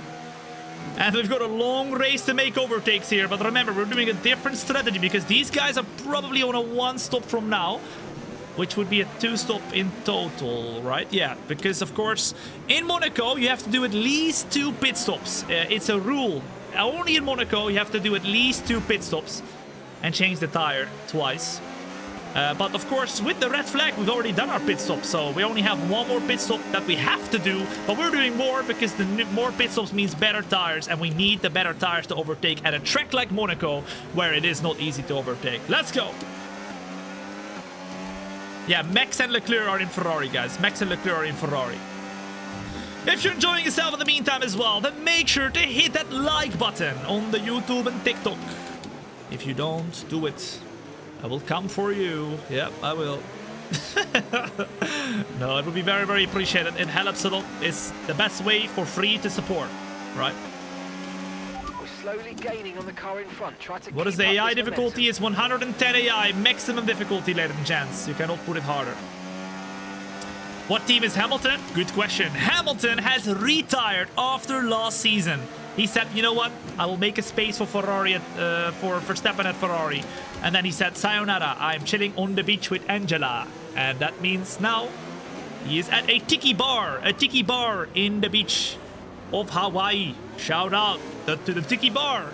And we've got a long race to make overtakes here. But remember, we're doing a different strategy because these guys are probably on a 1 stop from now, which would be a 2 stop in total, right? Yeah, because of course, in Monaco, you have to do at least 2 pit stops. It's a rule. Only in Monaco, you have to do at least 2 pit stops and change the tire twice. But of course, with the red flag, we've already done our pit stop. So we only have 1 more pit stop that we have to do. But we're doing more because the more pit stops means better tires. And we need the better tires to overtake at a track like Monaco, where it is not easy to overtake. Let's go. Yeah, Max and Leclerc are in Ferrari, guys. Max and Leclerc are in Ferrari. If you're enjoying yourself in the meantime as well, then make sure to hit that like button on the YouTube and TikTok. If you don't do it, I will come for you. Yep, I will. No, it would be very appreciated. It helps a lot. It's the best way for free to support, right? We're slowly gaining on the car in front. Try to What is the keep up AI this difficulty? momentum. It's 110 AI, maximum difficulty, ladies and gents. You cannot put it harder. What team is Hamilton? Good question. Hamilton has retired after last season. He said, you know what? I will make a space for Ferrari, for Verstappen at Ferrari. And then he said, sayonara, I'm chilling on the beach with Angela. And that means now he is at a tiki bar in the beach of Hawaii. Shout out to the tiki bar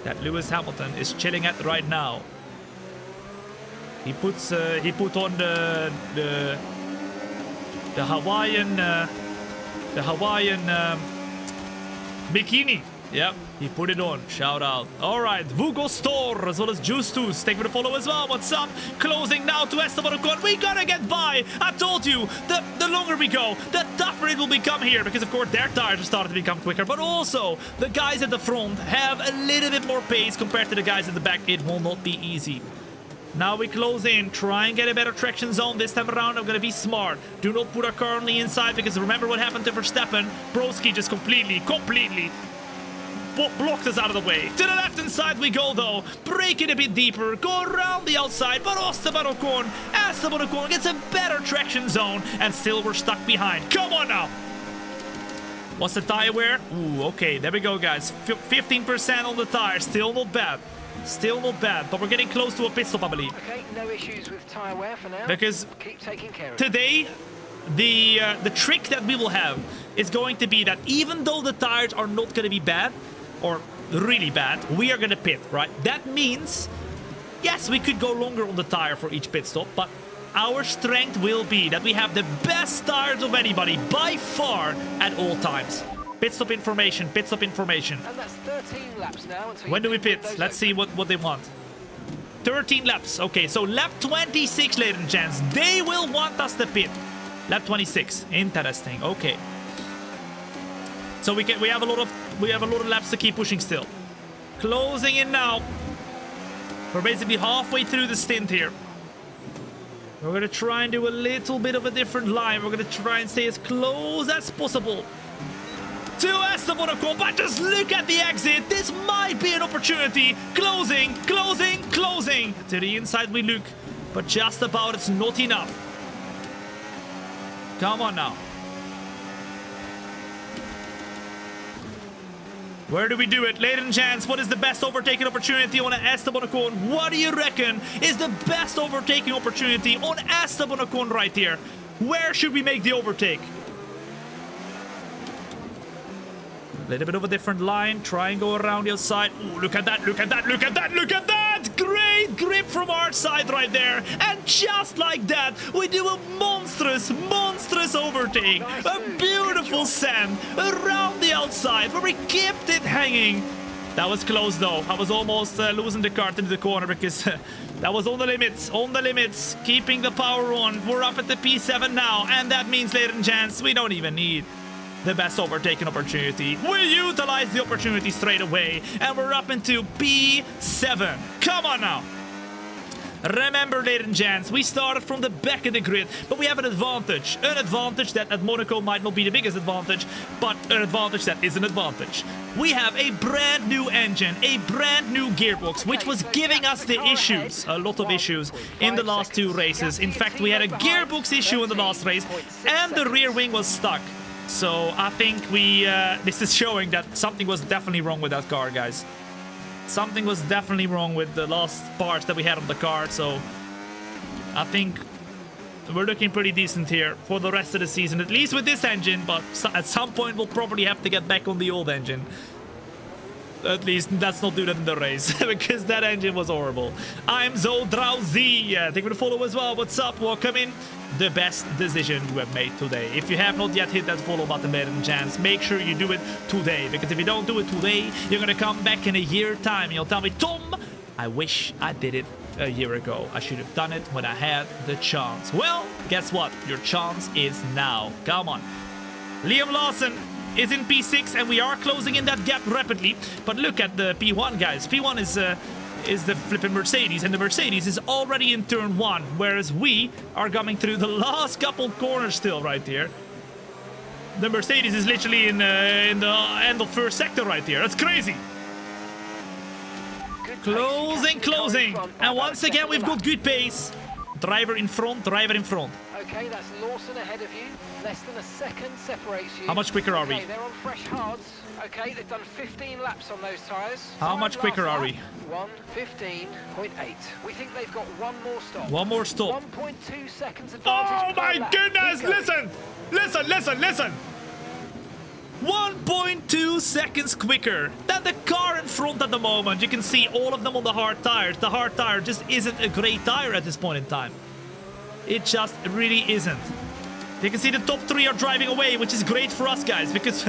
that Lewis Hamilton is chilling at right now. He put on the Hawaiian bikini. Yep, he put it on. Shout out. All right, Vugo Store as well as Justus. Thank you for the follow as well. What's up? Closing now to Esteban Ocon. We gotta get by. I told you, the longer we go, the tougher it will become here. Because, of course, their tires are starting to become quicker. But also, the guys at the front have a little bit more pace compared to the guys at the back. It will not be easy. Now we close in, try and get a better traction zone this time around. I'm gonna be smart. Do not put our car on the inside because remember what happened to Verstappen. Broski just completely blocked us out of the way. To the left-hand side we go though. Break it a bit deeper. Go around the outside. But Esteban Ocon gets a better traction zone. And still we're stuck behind. Come on now. What's the tire wear? Ooh, okay. There we go, guys. 15% on the tire. Still not bad. Still not bad, but we're getting close to a pit stop, I believe. Okay, no issues with tyre wear for now. Because keep taking care of today, the trick that we will have is going to be that even though the tires are not going to be bad, or really bad, we are going to pit, right? That means, yes, we could go longer on the tire for each pit stop, but our strength will be that we have the best tires of anybody by far at all times. Pit stop information, pit stop information. And that's 13 laps now until when do we pit? Let's see what they want. 13 laps. Okay, so lap 26, ladies and gents. They will want us to pit. Lap 26. Interesting. Okay. So we have a lot of laps to keep pushing still. Closing in now. We're basically halfway through the stint here. We're gonna try and do a little bit of a different line. We're gonna try and stay as close as possible to Esteban Ocon, but just look at the exit. This might be an opportunity. Closing. To the inside we look, but just about it's not enough. Come on now. Where do we do it? Ladies and gents, what is the best overtaking opportunity on an Esteban Ocon? What do you reckon is the best overtaking opportunity on Esteban Ocon right here? Where should we make the overtake? Little bit of a different line. Try and go around the outside. Ooh, look at that. Great grip from our side right there. And just like that, we do a monstrous overtake. A beautiful send around the outside where we kept it hanging. That was close though. I was almost losing the cart into the corner because that was on the limits. Keeping the power on. We're up at the P7 now. And that means, ladies and gents, we don't even need the best overtaking opportunity. We utilize the opportunity straight away, and we're up into P7. Come on now. Remember, ladies and gents, we started from the back of the grid, but we have an advantage. An advantage that at Monaco might not be the biggest advantage, but an advantage that is an advantage. We have a brand new engine, a brand new gearbox, which was giving us the issues, a lot of issues, in the last two races. In fact, we had a gearbox issue in the last race, and the rear wing was stuck. So I think this is showing that something was definitely wrong with that car, guys. Something was definitely wrong with the last parts that we had on the car. So I think we're looking pretty decent here for the rest of the season, at least with this engine. But at some point we'll probably have to get back on the old engine. At least let's not do that in the race because that engine was horrible. I'm so drowsy. Thank you for the follow as well. What's up? Welcome in. The best decision you have made today. If you have not yet hit that follow button, ladies and gents, make sure you do it today. Because if you don't do it today, you're gonna come back in a year's time and you'll tell me, Tom, I wish I did it a year ago. I should have done it when I had the chance. Well, guess what? Your chance is now. Come on. Liam Lawson is in P6 and we are closing in that gap rapidly. But look at the P1, guys. P1 is the flipping Mercedes, and the Mercedes is already in turn 1, whereas we are coming through the last couple corners still right here. The Mercedes is literally in the end of first sector right here. That's crazy. Closing. And once again, we've got good pace. Driver in front. Okay, that's Lawson ahead of you. Less than a second separates you. How much quicker are we? Okay, they're on fresh hards. Okay, they've done 15 laps on those tyres. How much quicker are we? 1:15.8. We think they've got one more stop. 1.2 seconds advantage. Oh my goodness! Listen! 1.2 seconds quicker than the car in front at the moment. You can see all of them on the hard tires. The hard tire just isn't a great tire at this point in time. It just really isn't. You can see the top 3 are driving away, which is great for us, guys, because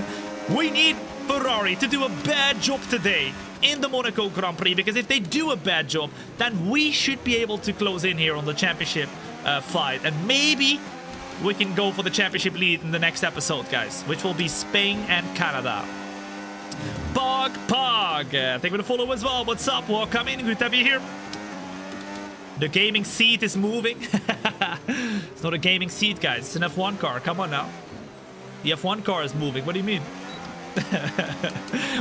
we need Ferrari to do a bad job today in the Monaco Grand Prix, because if they do a bad job, then we should be able to close in here on the championship fight, and maybe we can go for the championship lead in the next episode, guys, which will be Spain and Canada. Pog, thank you for the follow as well. What's up? Welcome in. Good to have you here. The gaming seat is moving. It's not a gaming seat, guys. It's an F1 car. Come on now. The F1 car is moving. What do you mean?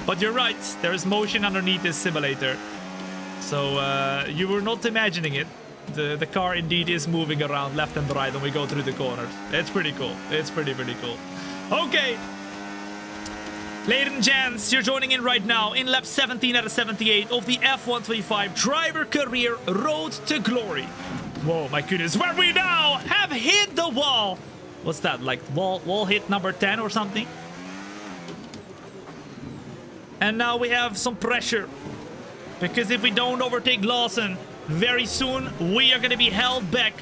But you're right. There is motion underneath this simulator. So you were not imagining it. The car indeed is moving around left and right when we go through the corners. It's pretty cool. It's pretty cool. Okay. Ladies and gents, you're joining in right now in lap 17 out of 78 of the F125 Driver Career Road to Glory. Whoa, my goodness, where we now have hit the wall. What's that, like wall hit number 10 or something? And now we have some pressure, because if we don't overtake Lawson very soon, we are going to be held back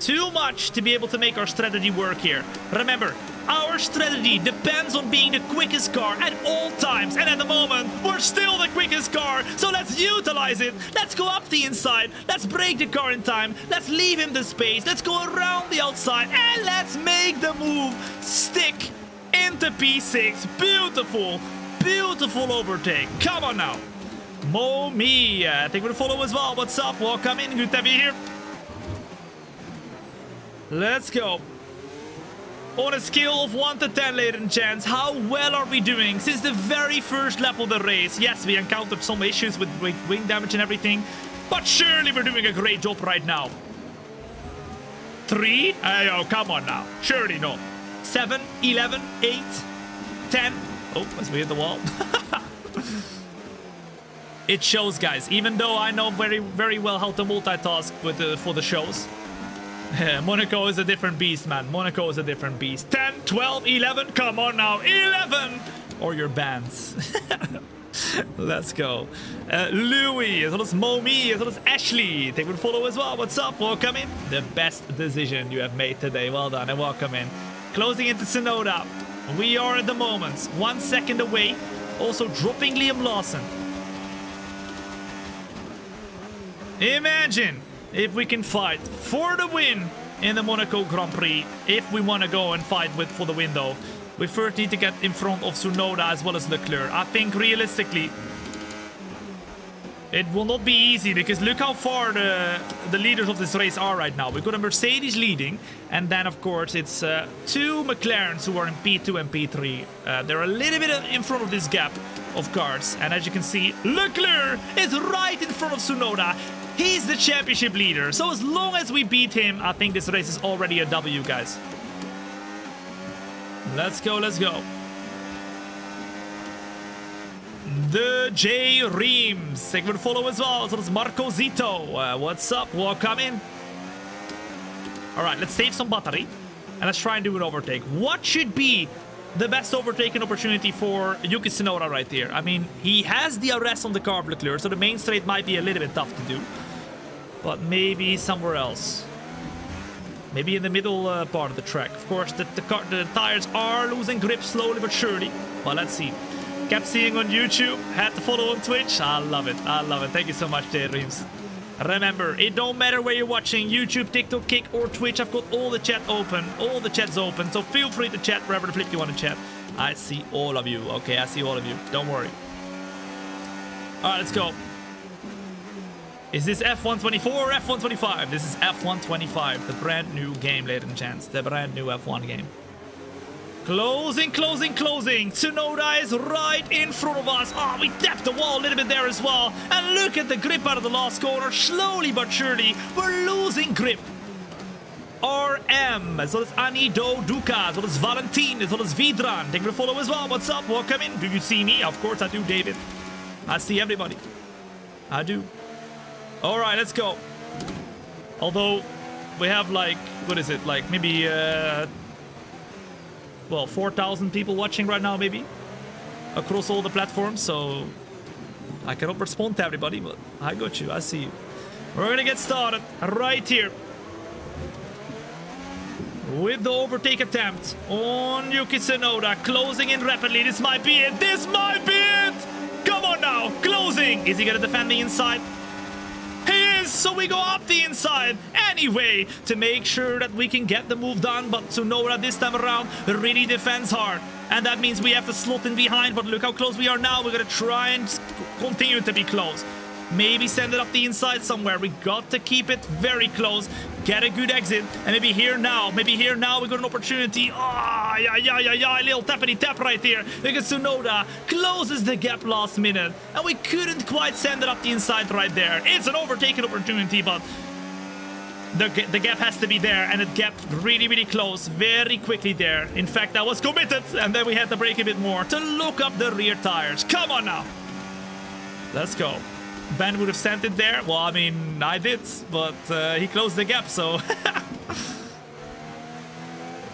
too much to be able to make our strategy work here. Remember, our strategy depends on being the quickest car at all times, and at the moment we're still the quickest car, so let's utilize it. Let's go up the inside, let's break the car in time, let's leave him the space, let's go around the outside, and let's make the move stick into P6. Beautiful overtake. Come on now. Momi, thank you for the follow as well. What's up? Welcome in. Good to have you here. Let's go. On a scale of 1 to 10, ladies and gents, how well are we doing since the very first lap of the race? Yes, we encountered some issues with wing damage and everything, but surely we're doing a great job right now. 3? Oh, come on now. Surely not. 7, 11, 8, 10. Oh, as we hit the wall. It shows, guys. Even though I know very well how to multitask for the shows. Monaco is a different beast, man. Monaco is a different beast. 10, 12, 11. Come on now. 11. Or your bands. Let's go. Louis, as well as Momi, as well as Ashley. They would follow as well. What's up? Welcome in. The best decision you have made today. Well done and welcome in. Closing into Tsunoda. We are at the moment 1 second away. Also dropping Liam Lawson. Imagine if we can fight for the win in the Monaco Grand Prix. If we want to go and fight for the win, though, we first need to get in front of Tsunoda as well as Leclerc. I think realistically it will not be easy, because look how far the leaders of this race are right now. We've got a Mercedes leading, and then of course it's 2 McLarens who are in P2 and P3. They're a little bit in front of this gap of cars, and as you can see, Leclerc is right in front of Tsunoda. He's the championship leader, so as long as we beat him, I think this race is already a W, guys. Let's go, let's go. The J Reams, thank you for the follow as well. So that's Marco Zito. What's up? Welcome in. All right, let's save some battery and let's try and do an overtake. What should be the best overtaking opportunity for Yuki Tsunoda right here? I mean, he has the arrest on the car of Leclerc, so the main straight might be a little bit tough to do. But maybe somewhere else. Maybe in the middle part of the track. Of course, the tires are losing grip slowly but surely. But let's see. Kept seeing on YouTube. Had to follow on Twitch. I love it. I love it. Thank you so much, J Reams. Remember, it don't matter where you're watching. YouTube, TikTok, Kick, or Twitch. I've got all the chat open. All the chats open. So feel free to chat wherever the flip you want to chat. I see all of you. Okay, I see all of you. Don't worry. All right, let's go. Is this F124 or F125? This is F125, the brand new game, ladies and gents. The brand new F1 game. Closing, closing, closing. Tsunoda is right in front of us. Oh, we tapped the wall a little bit there as well. And look at the grip out of the last corner. Slowly but surely, we're losing grip. RM, as well as Anido Duca, as well as Valentin, as well as Vidran. Thank you for the follow as well. What's up? Welcome in. Do you see me? Of course I do, David. I see everybody. I do. All right, let's go. Although we have like, what is it? Like maybe, well, 4,000 people watching right now, maybe across all the platforms. So I cannot respond to everybody, but I got you. I see you. We're gonna get started right here. with the overtake attempt on Yuki Tsunoda, closing in rapidly. This might be it. This might be it. Come on now, closing. Is he gonna defend the inside? He is, so we go up the inside anyway to make sure that we can get the move done. But Tsunoda this time around really defends hard, and that means we have to slot in behind. But look how close we are now. We're gonna try and continue to be close. Maybe send it up the inside somewhere. We got to keep it very close. Get a good exit. And maybe here now. Maybe here now we got an opportunity. Ah, yeah. Little tappity tap right there. Because Tsunoda closes the gap last minute. And we couldn't quite send it up the inside right there. It's an overtaken opportunity, but the gap has to be there. And it gapped really, really close. Very quickly there. In fact, I was committed. And then we had to brake a bit more to look up the rear tires. Come on now. Let's go. Ben would have sent it there. Well, I mean, I did, but he closed the gap, so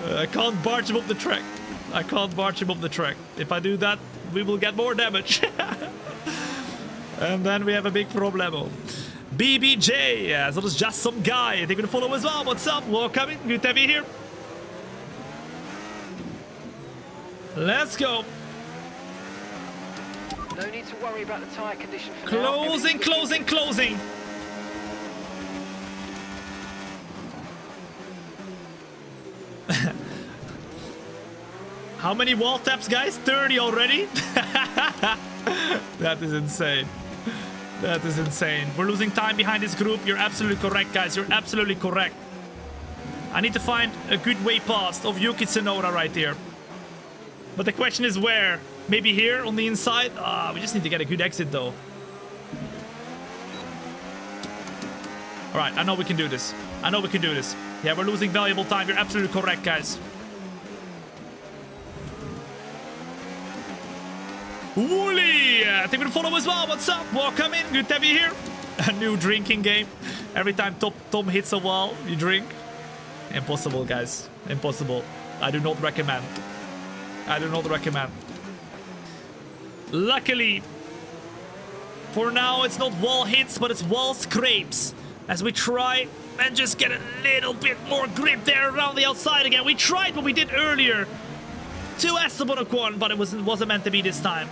I can't barge him up the track. I can't barge him up the track. If I do that, we will get more damage. And then we have a big problemo. BBJ, yeah, so there's just some guy. They're gonna follow as well. What's up? Welcome. Good to have you here. Let's go. No need to worry about the tyre condition for Closing. How many wall taps, guys? 30 already? That is insane. That is insane. We're losing time behind this group. You're absolutely correct, guys. You're absolutely correct. I need to find a good way past of Yuki Tsunoda right here. But the question is where? Maybe here on the inside? We just need to get a good exit though. Alright, I know we can do this. I know we can do this. Yeah, we're losing valuable time. You're absolutely correct, guys. Wooly! I think we'll follow as well. What's up? Welcome in. Good to have you here. A new drinking game. Every time Tom hits a wall, you drink. Impossible, guys. Impossible. I do not recommend. I do not recommend. Luckily, for now, it's not wall hits, but it's wall scrapes. As we try and just get a little bit more grip there around the outside again. We tried what we did earlier to Esteban Ocon, but it wasn't meant to be this time.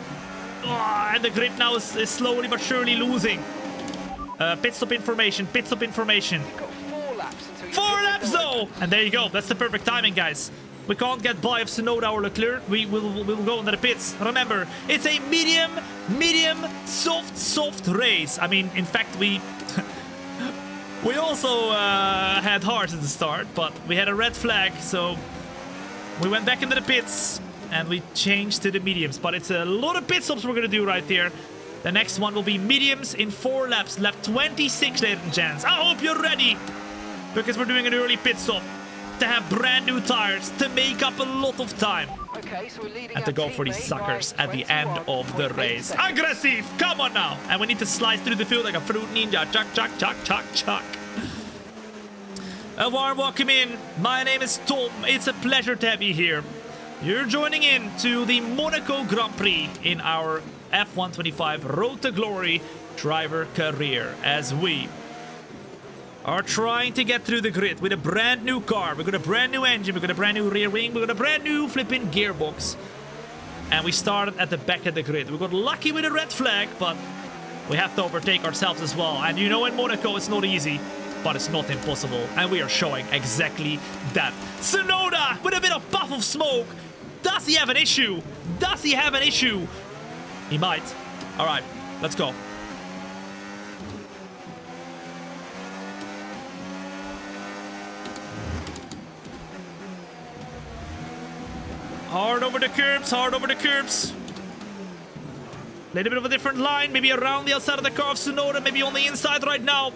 Oh, and the grip now is slowly but surely losing. Pit stop information, pit stop information. You've got 4 laps until you 4 laps though! And there you go, that's the perfect timing, guys. We can't get by of Tsunoda or Leclerc. We will go into the pits. Remember, it's a medium, soft race. I mean, in fact, we also had hards at the start, but we had a red flag, so we went back into the pits and we changed to the mediums. But it's a lot of pit stops we're gonna do right here. The next one will be mediums in 4 laps. Lap 26, ladies and gents. I hope you're ready, because we're doing an early pit stop to have brand new tires to make up a lot of time. Okay, so we're leading And to go for these suckers at the end of the race. Aggressive! Come on now! And we need to slice through the field like a fruit ninja. Chuck. A warm welcome in. My name is Tom. It's a pleasure to have you here. You're joining in to the Monaco Grand Prix in our F125 Road to Glory driver career, as we are trying to get through the grid with a brand new car. We've got a brand new engine, we've got a brand new rear wing, we've got a brand new flipping gearbox. And we started at the back of the grid. We got lucky with a red flag, but we have to overtake ourselves as well. And you know, in Monaco it's not easy, but it's not impossible. And we are showing exactly that. Tsunoda with a bit of puff of smoke. Does he have an issue? Does he have an issue? He might. All right, let's go. Hard over the curbs, hard over the curbs. Little bit of a different line, maybe around the outside of the car of Tsunoda, maybe on the inside right now.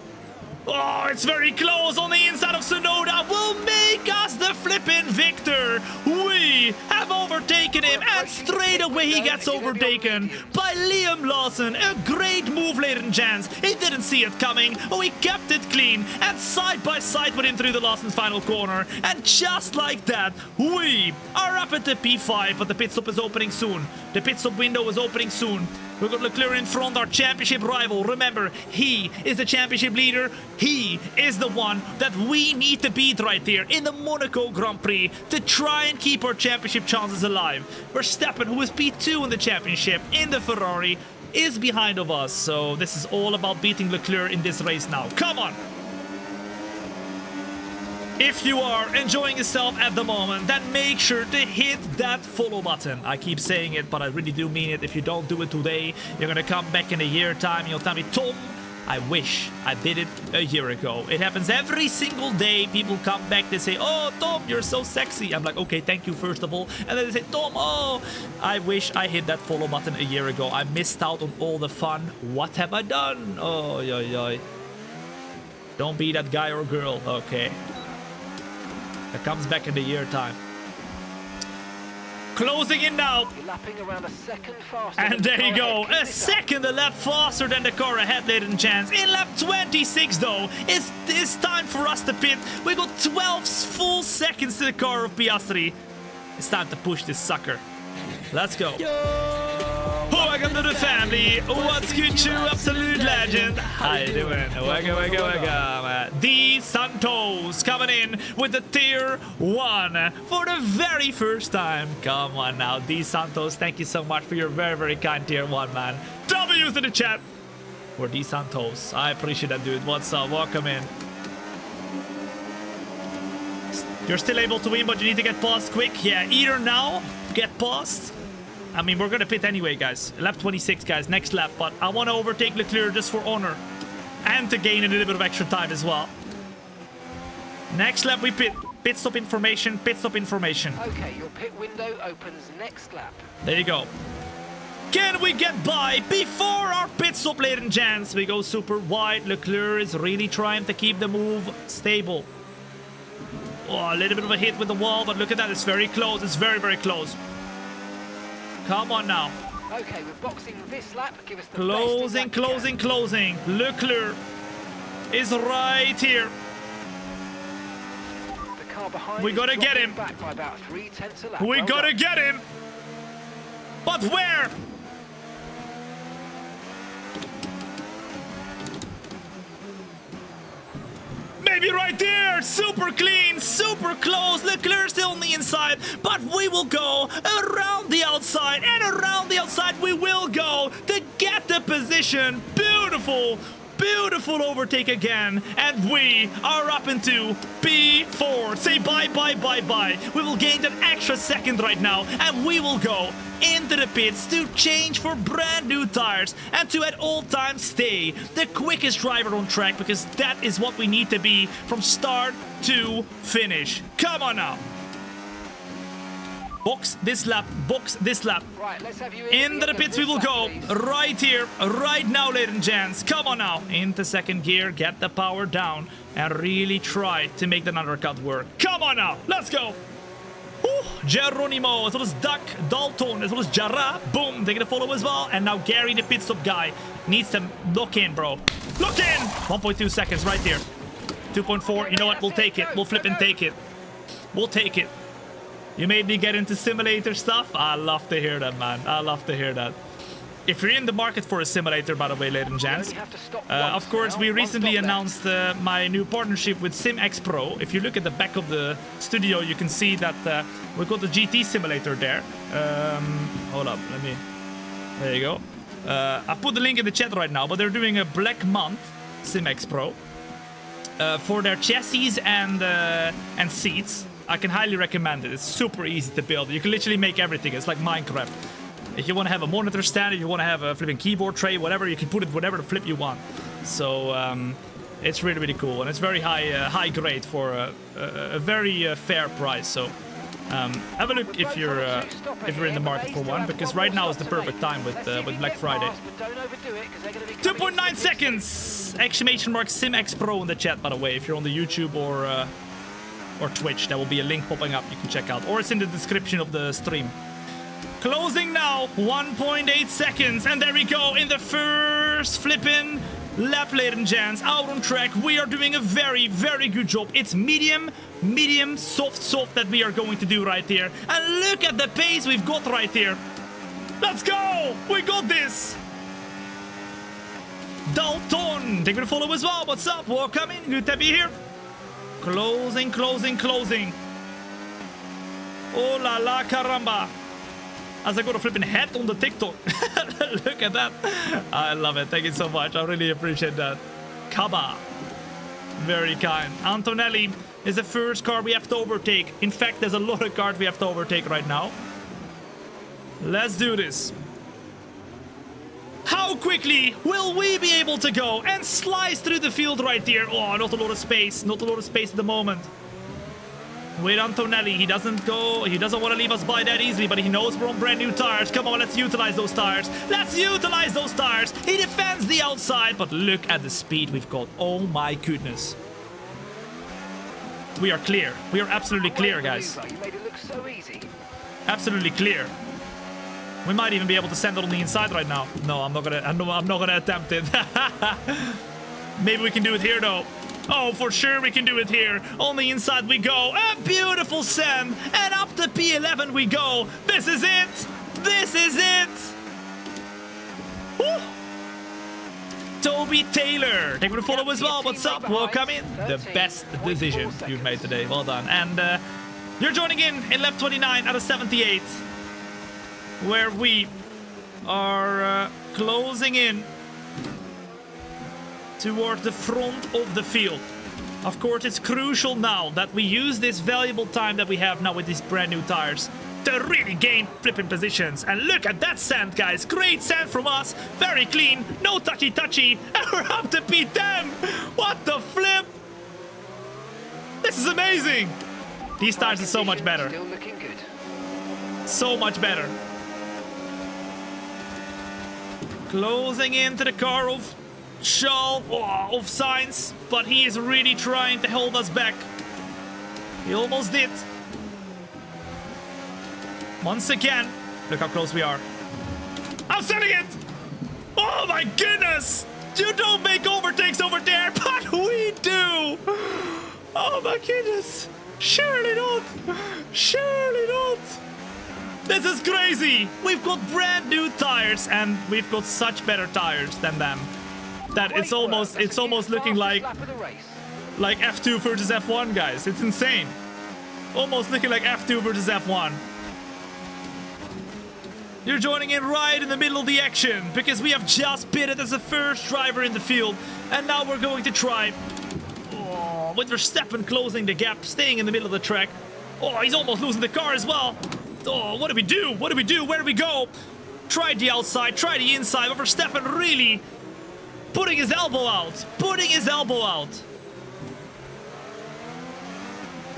Oh, it's very close on the inside of Tsunoda. Will make us the flipping victor. We have overtaken him, and straight away he gets overtaken by Liam Lawson. A great move, ladies and gents. He didn't see it coming. We kept it clean, and side by side went in through the Lawson's final corner. And just like that, we are up at the P5, but the pit stop is opening soon. The pit stop window is opening soon. We've got Leclerc in front, our championship rival. Remember, he is the championship leader. He is the one that we need to beat right there in the Monaco Grand Prix to try and keep our championship chances alive. Verstappen, who is P2 in the championship in the Ferrari, is behind of us. So this is all about beating Leclerc in this race now. Come on! If you are enjoying yourself at the moment, then make sure to hit that follow button. I keep saying it, but I really do mean it. If you don't do it today, you're gonna come back in a year time and you'll tell me, Tom, I wish I did it a year ago. It happens every single day. People come back, they say, oh, Tom, you're so sexy. I'm like, okay, thank you, first of all. And then they say, Tom, oh, I wish I hit that follow button a year ago. I missed out on all the fun. What have I done? Oh, yoy, yoy. Don't be that guy or girl, okay. That comes back in a year time. Closing in now. You're lapping around a second faster. And there you go. A second a lap faster than the car ahead, ladies and gents. In lap 26 though, it's time for us to pit. We got 12 full seconds to the car of Piastri. It's time to push this sucker. Let's go. Welcome to the family. What's good, you absolute legend? How you doing? Welcome. D Santos coming in with the tier 1 for the very first time. Come on now, D Santos. Thank you so much for your very, very kind tier 1, man. W's in the chat for D Santos. I appreciate that, dude. What's up? Welcome in. You're still able to win, but you need to get past quick. Yeah, either now, get past. I mean, we're gonna pit anyway, guys. Lap 26, guys, next lap. But I want to overtake Leclerc just for honor. And to gain a little bit of extra time as well. Next lap we pit. Pit stop information, pit stop information. Okay, your pit window opens next lap. There you go. Can we get by before our pit stop, ladies and gents? We go super wide. Leclerc is really trying to keep the move stable. Oh, a little bit of a hit with the wall, but look at that. It's very close. It's very, very close. Come on now. Okay, we're boxing this lap. Give us the closing. Leclerc is right here. The car behind we gotta get him. Back by about 3/10 a lap. We gotta get him. But where? Maybe right there. Super clean, super close. Leclerc's still on the inside, but we will go around the outside, and around the outside we will go to get the position. Beautiful, beautiful overtake again, and we are up into P4. Say bye, bye, bye, bye. We will gain that extra second right now, and we will go into the pits to change for brand new tires and to at all times stay the quickest driver on track, because that is what we need to be from start to finish. Come on now. Box this lap, box this lap. Right, let's have you into the pits we will go, please. right here, right now, ladies and gents. Come on now, into second gear, get the power down, and really try to make the undercut work. Come on now, let's go. Geronimo, as well as Duck, Dalton, as well as Jara. Boom, taking the follow as well. And now Gary, the pit stop guy, needs to lock in, bro. Lock in! 1.2 seconds right here. 2.4, you know what? We'll take it. We'll flip and take it. We'll take it. You made me get into simulator stuff. I love to hear that, man. I love to hear that. If you're in the market for a simulator, by the way, ladies and gents, of course, we recently announced my new partnership with SimX Pro. If you look at the back of the studio, you can see that we've got the GT simulator there. Hold up, there you go. I put the link in the chat right now, but they're doing a Black Month, SimX Pro, for their chassis and seats. I can highly recommend it. It's super easy to build. You can literally make everything. It's like Minecraft. If you want to have a monitor stand, if you want to have a flipping keyboard tray, whatever, you can put it whatever the flip you want. So it's really, really cool, and it's very high grade for a very fair price. So have a look if you're in the market for one, because right now is the perfect time with Black Friday. 2.9 seconds! Exclamation mark SimX Pro in the chat, by the way, if you're on the YouTube or Twitch. There will be a link popping up you can check out, or it's in the description of the stream. Closing now, 1.8 seconds, and there we go in the first flipping lap, ladies and gents, out on track. We are doing a very, very good job. It's medium, soft that we are going to do right here. And look at the pace we've got right here. Let's go! We got this! Dalton, thank you for the follow as well. What's up? Welcome in. Good to be here. Closing, closing, closing. Oh la la caramba. As I got a flipping head on the TikTok. Look at that. I love it. Thank you so much. I really appreciate that. Kaba. Very kind. Antonelli is the first car we have to overtake. In fact, there's a lot of cars we have to overtake right now. Let's do this. How quickly will we be able to go and slice through the field right here? Oh, not a lot of space. Not a lot of space at the moment. With Antonelli, he doesn't want to leave us by that easily, but he knows we're on brand new tires. Come on, let's utilize those tires. Let's utilize those tires. He defends the outside, but look at the speed we've got. Oh my goodness. We are clear. We are absolutely clear, guys. You made it look so easy. Absolutely clear. We might even be able to send it on the inside right now. No, I'm not gonna attempt it. Maybe we can do it here though. Oh, for sure we can do it here. On the inside we go. A beautiful send. And up to P11 we go. This is it. This is it. Woo. Toby Taylor, thank you for the follow as well. What's up? Welcome in. The best decision you've made today. Well done. And you're joining in lap 29 out of 78. Where we are closing in towards the front of the field. Of course, it's crucial now that we use this valuable time that we have now with these brand new tires to really gain flipping positions. And look at that sand, guys. Great sand from us. Very clean. No touchy-touchy. And we're up to P10. What the flip? This is amazing. These tires are so much better. Still looking good. So much better. Closing into the car of Charles, of Sainz, but he is really trying to hold us back. He almost did. Once again, look how close we are. I'm sending it! Oh my goodness! You don't make overtakes over there, but we do! Oh my goodness! Surely not! Surely not! This is crazy! We've got brand new tires and we've got such better tires than them. That it's almost looking like F2 versus F1, guys. It's insane. Almost looking like F2 versus F1. You're joining in right in the middle of the action because we have just pitted as the first driver in the field, and now we're going to try. Oh, with Verstappen closing the gap, staying in the middle of the track. Oh, he's almost losing the car as well. Oh, what do we do? What do we do? Where do we go? Try the outside, try the inside. But Verstappen really putting his elbow out. Putting his elbow out.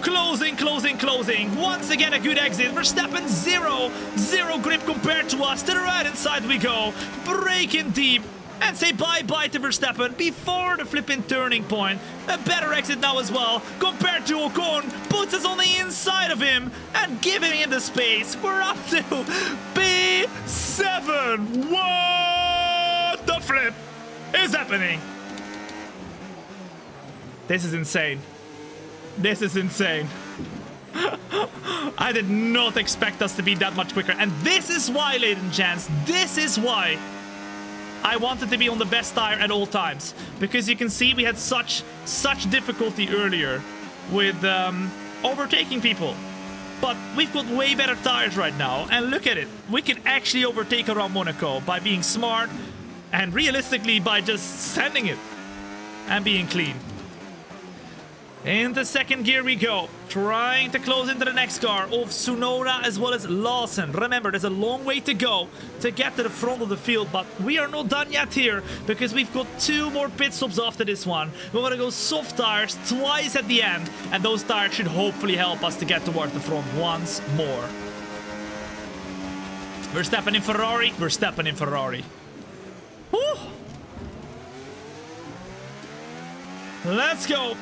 Closing, closing, closing. Once again, a good exit. Verstappen zero grip compared to us. To the right hand side we go. Braking deep. And say bye-bye to Verstappen before the flipping turning point. A better exit now as well compared to Ocon. Puts us on the inside of him and giving him the space. We're up to P7. What the flip is happening? This is insane. This is insane. I did not expect us to be that much quicker. And this is why, ladies and gents, this is why I wanted to be on the best tire at all times. Because you can see we had such difficulty earlier with overtaking people. But we've got way better tires right now. And look at it. We can actually overtake around Monaco by being smart and realistically by just sending it and being clean. Into second gear we go, trying to close into the next car of Tsunoda as well as Lawson. Remember, there's a long way to go to get to the front of the field, but we are not done yet here because we've got 2 more pit stops after this one. We're gonna go soft tires twice at the end, and those tires should hopefully help us to get towards the front once more. Verstappen in Ferrari, Verstappen in Ferrari. Woo! Let's go.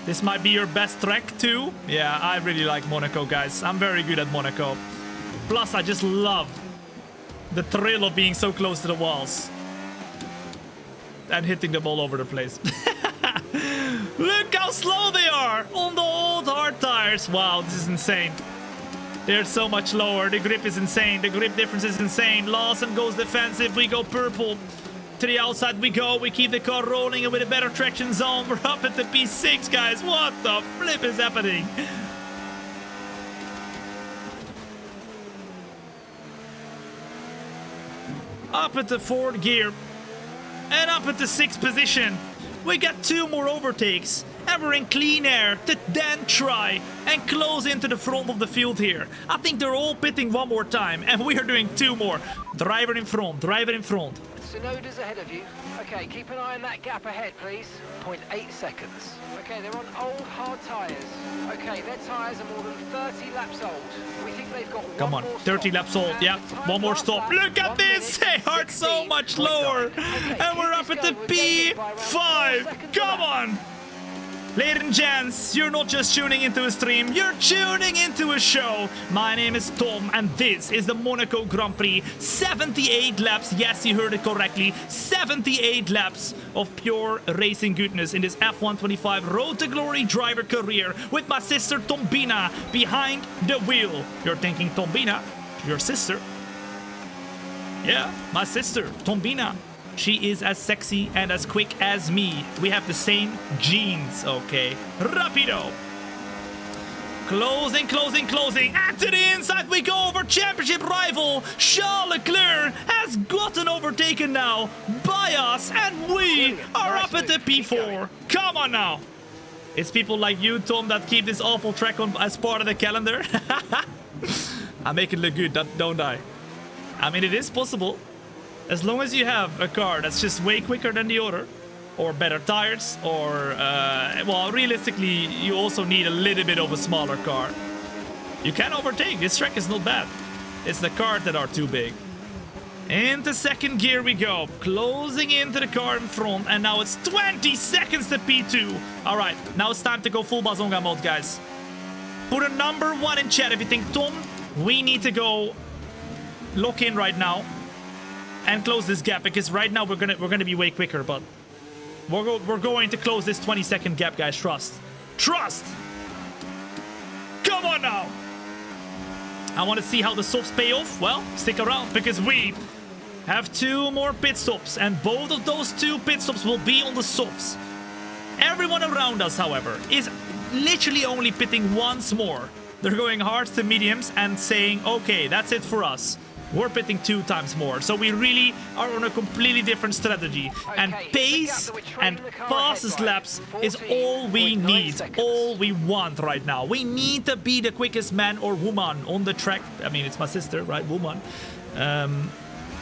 This might be your best track too. Yeah, I really like Monaco, guys. I'm very good at Monaco. Plus, I just love the thrill of being so close to the walls. And hitting them all over the place. Look how slow they are on the old hard tires. Wow, this is insane. They're so much lower. The grip is insane. The grip difference is insane. Lawson goes defensive. We go purple. To the outside we go. We keep the car rolling and with a better traction zone. We're up at the P6, guys. What the flip is happening? Up at the 4th gear. And up at the 6th position. We got 2 more overtakes. And we're in clean air to then try and close into the front of the field here. I think they're all pitting one more time. And we are doing 2 more. Driver in front. Driver in front. Sonoda's ahead of you. Okay, keep an eye on that gap ahead, please. 0.8 seconds. Okay, they're on old hard tyres. Okay, their tyres are more than 30 laps old. We think they've got Come one on, more 30 stop. laps old. And Yeah, the time one more last stop. lap, Look at 1 this! minute, They are so much 16.9. lower. Okay, And we're up keep at this the going. We're gaining by around 4 P5. seconds Come a lap. on! Ladies and gents, you're not just tuning into a stream, you're tuning into a show. My name is Tom, and this is the Monaco Grand Prix. 78 laps, yes, you heard it correctly. 78 laps of pure racing goodness in this F125 Road to Glory driver career with my sister Thombina behind the wheel. You're thinking, Thombina? Your sister? Yeah, my sister, Thombina. She is as sexy and as quick as me. We have the same genes, okay? Rapido! Closing, closing, closing. And to the inside we go over championship rival. Charles Leclerc has gotten overtaken now by us. And we are up at the P4. Come on now. It's people like you, Tom, that keep this awful track on as part of the calendar. I make it look good, don't I? I mean, it is possible. As long as you have a car that's just way quicker than the other, or better tires, or, well, realistically, you also need a little bit of a smaller car. You can overtake. This track is not bad. It's the cars that are too big. Into 2nd gear we go. Closing into the car in front, and now it's 20 seconds to P2. All right, now it's time to go full Bazonga mode, guys. Put a number 1 in chat if you think, Tom, we need to go lock in right now and close this gap, because right now we're gonna be way quicker, but we're going to close this 20-second gap, guys. Trust. Come on now. I want to see how the softs pay off. Well, stick around, because we have 2 more pit stops, and both of those 2 pit stops will be on the softs. Everyone around us, however, is literally only pitting once more. They're going hards to mediums and saying, okay, that's it for us. We're pitting 2 times more, so we really are on a completely different strategy. And pace and fastest laps is all we need, all we want right now. We need to be the quickest man or woman on the track. I mean, it's my sister, right? Woman.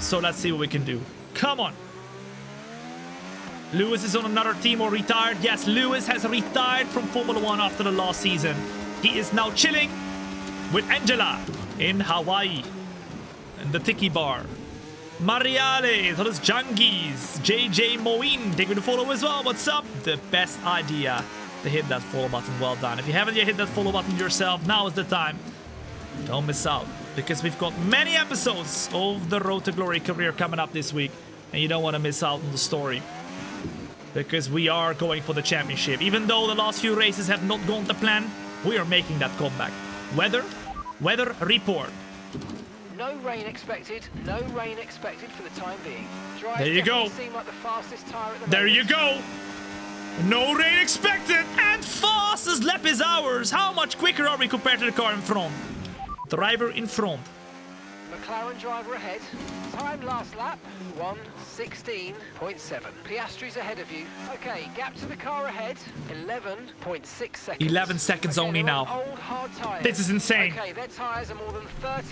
So let's see what we can do. Come on. Lewis is on another team or retired. Yes, Lewis has retired from Formula 1 after the last season. He is now chilling with Angela in Hawaii. The Tiki Bar. Mariale, that is Jungies. JJ Moin, thank you to follow as well. What's up? The best idea to hit that follow button. Well done. If you haven't yet hit that follow button yourself, now is the time. Don't miss out, because we've got many episodes of the Road to Glory career coming up this week, and you don't want to miss out on the story, because we are going for the championship. Even though the last few races have not gone to plan, we are making that comeback. Weather report. No rain expected. No rain expected for the time being. Drive there you go. seem like the fastest tire at the there moment. you go. No rain expected, and fastest lap is ours. How much quicker are we compared to the car in front? Driver in front. McLaren driver ahead. Time last lap, 1:16.7. Piastri's ahead of you. Okay, gap to the car ahead, 11.6 seconds. 11 seconds okay, only now. Old hard tires. This is insane. Okay, their tires are more than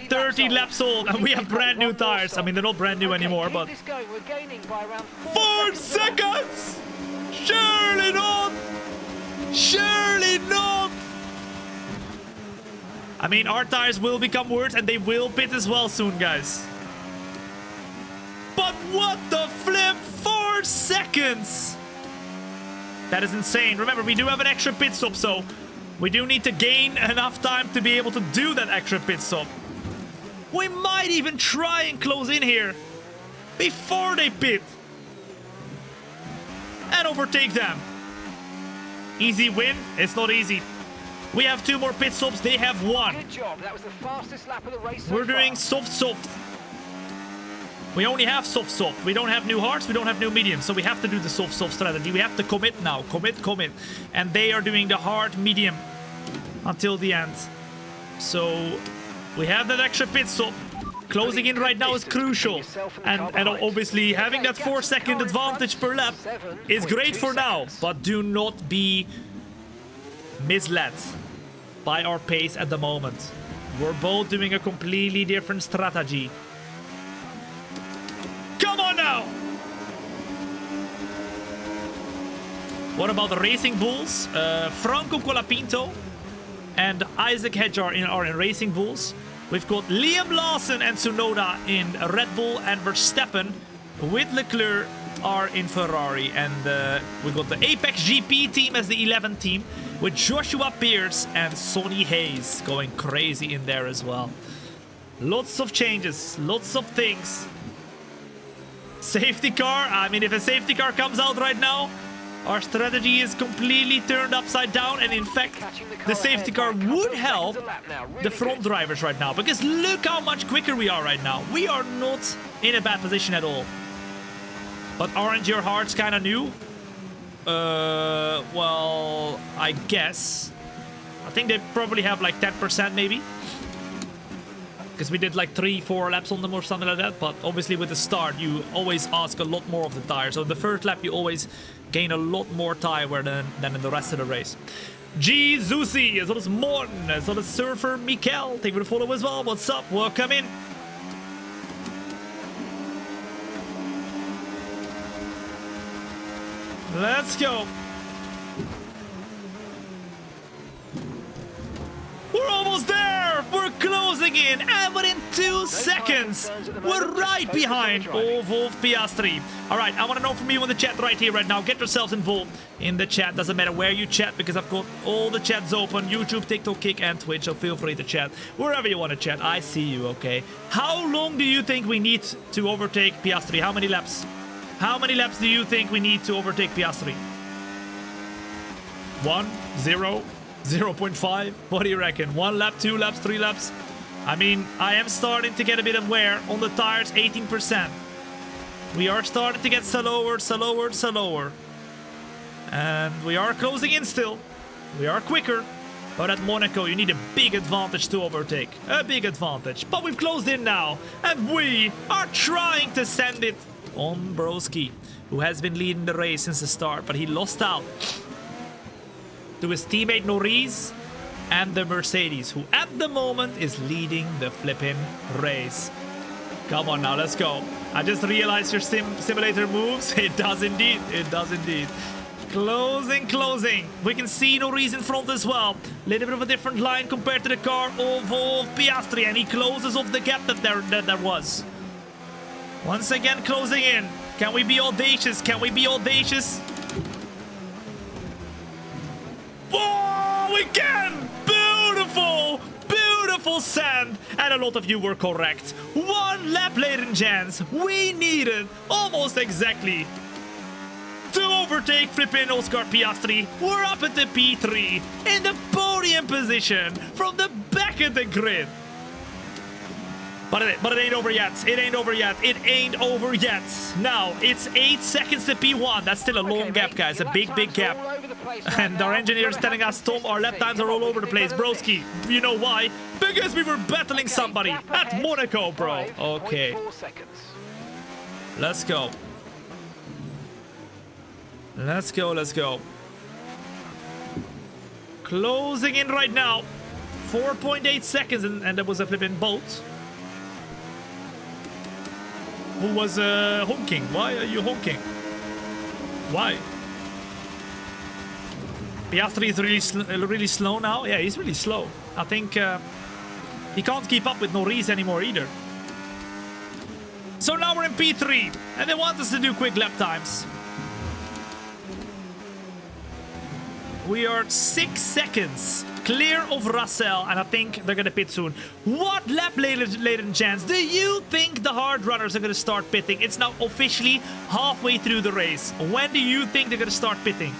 30 laps old, and we have brand new tires. I mean, they're not brand new anymore, keep but this going. We're gaining by around 4 seconds. Surely not. Surely not. I mean, our tires will become worse, and they will pit as well soon, guys. But what the flip? 4 seconds! That is insane. Remember, we do have an extra pit stop, so we do need to gain enough time to be able to do that extra pit stop. We might even try and close in here before they pit and overtake them. Easy win? It's not easy. We have 2 more pit stops. They have 1. Good job. That was the fastest lap of the race so We're doing far. soft. We only have soft. We don't have new hards, we don't have new medium, so we have to do the soft strategy. We have to commit now. Commit. And they are doing the hard medium until the end. So we have that extra pit stop. Closing in right now is crucial. And obviously having that 4-second advantage per lap is great for now. But do not be misled by our pace at the moment. We're both doing a completely different strategy. Come on now! What about the Racing Bulls? Franco Colapinto and Isaac Hedge are in Racing Bulls. We've got Liam Lawson and Tsunoda in Red Bull, and Verstappen with Leclerc are in Ferrari. And we've got the Apex GP team as the 11th team with Joshua Pierce and Sonny Hayes going crazy in there as well. Lots of changes, lots of things. Safety car, I mean, if a safety car comes out right now, our strategy is completely turned upside down, and in fact, the safety car would help the front drivers right now, because look how much quicker we are right now. We are not in a bad position at all. But aren't your hearts kind of new? Well, I guess. I think they probably have like 10% maybe. Because we did like 3-4 laps on them or something like that. But obviously with the start, you always ask a lot more of the tire. So the first lap, you always gain a lot more tire wear than in the rest of the race. G Zusi, as well as Morton, as well as Surfer Mikel. Thank you for the follow as well. What's up? Welcome in. Let's go. We're almost there. We're closing in. And within 2 seconds, we're right behind Wolf Piastri. All right, I want to know from you in the chat right here, right now. Get yourselves involved in the chat. Doesn't matter where you chat, because I've got all the chats open. YouTube, TikTok, Kick, and Twitch. So feel free to chat wherever you want to chat. I see you, okay? How long do you think we need to overtake Piastri? How many laps? How many laps do you think we need to overtake Piastri? 1, 0, 0.5? What do you reckon? 1 lap, 2 laps, 3 laps? I mean, I am starting to get a bit of wear on the tires, 18%. We are starting to get slower. And we are closing in still. We are quicker. But at Monaco, you need a big advantage to overtake. A big advantage. But we've closed in now. And we are trying to send it on Broski, who has been leading the race since the start, but he lost out to his teammate Norris and the Mercedes, who at the moment is leading the flipping race. Come on now, let's go. I just realized your simulator moves. It does indeed. It does indeed. Closing. We can see Norris in front as well. Little bit of a different line compared to the car of Piastri, and he closes off the gap that there was. Once again, closing in. Can we be audacious? Can we be audacious? Oh, we can! Beautiful sand. And a lot of you were correct. 1 lap later in Jans, we needed almost exactly to overtake flipping Oscar Piastri. We're up at the P3 in the podium position from the back of the grid. But it ain't over yet. It ain't over yet. Now, it's 8 seconds to P1. That's still a long gap, guys. A big gap. And our engineer is telling us, Tom, our lap times are all over the place. Broski, you know why? Because we were battling somebody at Monaco, bro. Okay. Let's go. Let's go. Closing in right now. 4.8 seconds, and there was a flipping bolt. Who was honking? Why are you honking? Why? Piastri is really slow now. Yeah, he's really slow. I think he can't keep up with Norris anymore either. So now we're in P3, and they want us to do quick lap times. We are 6 seconds clear of Russell, and I think they're gonna pit soon. What lap later in chance do you think the hard runners are gonna start pitting? It's now officially halfway through the race. When do you think they're gonna start pitting?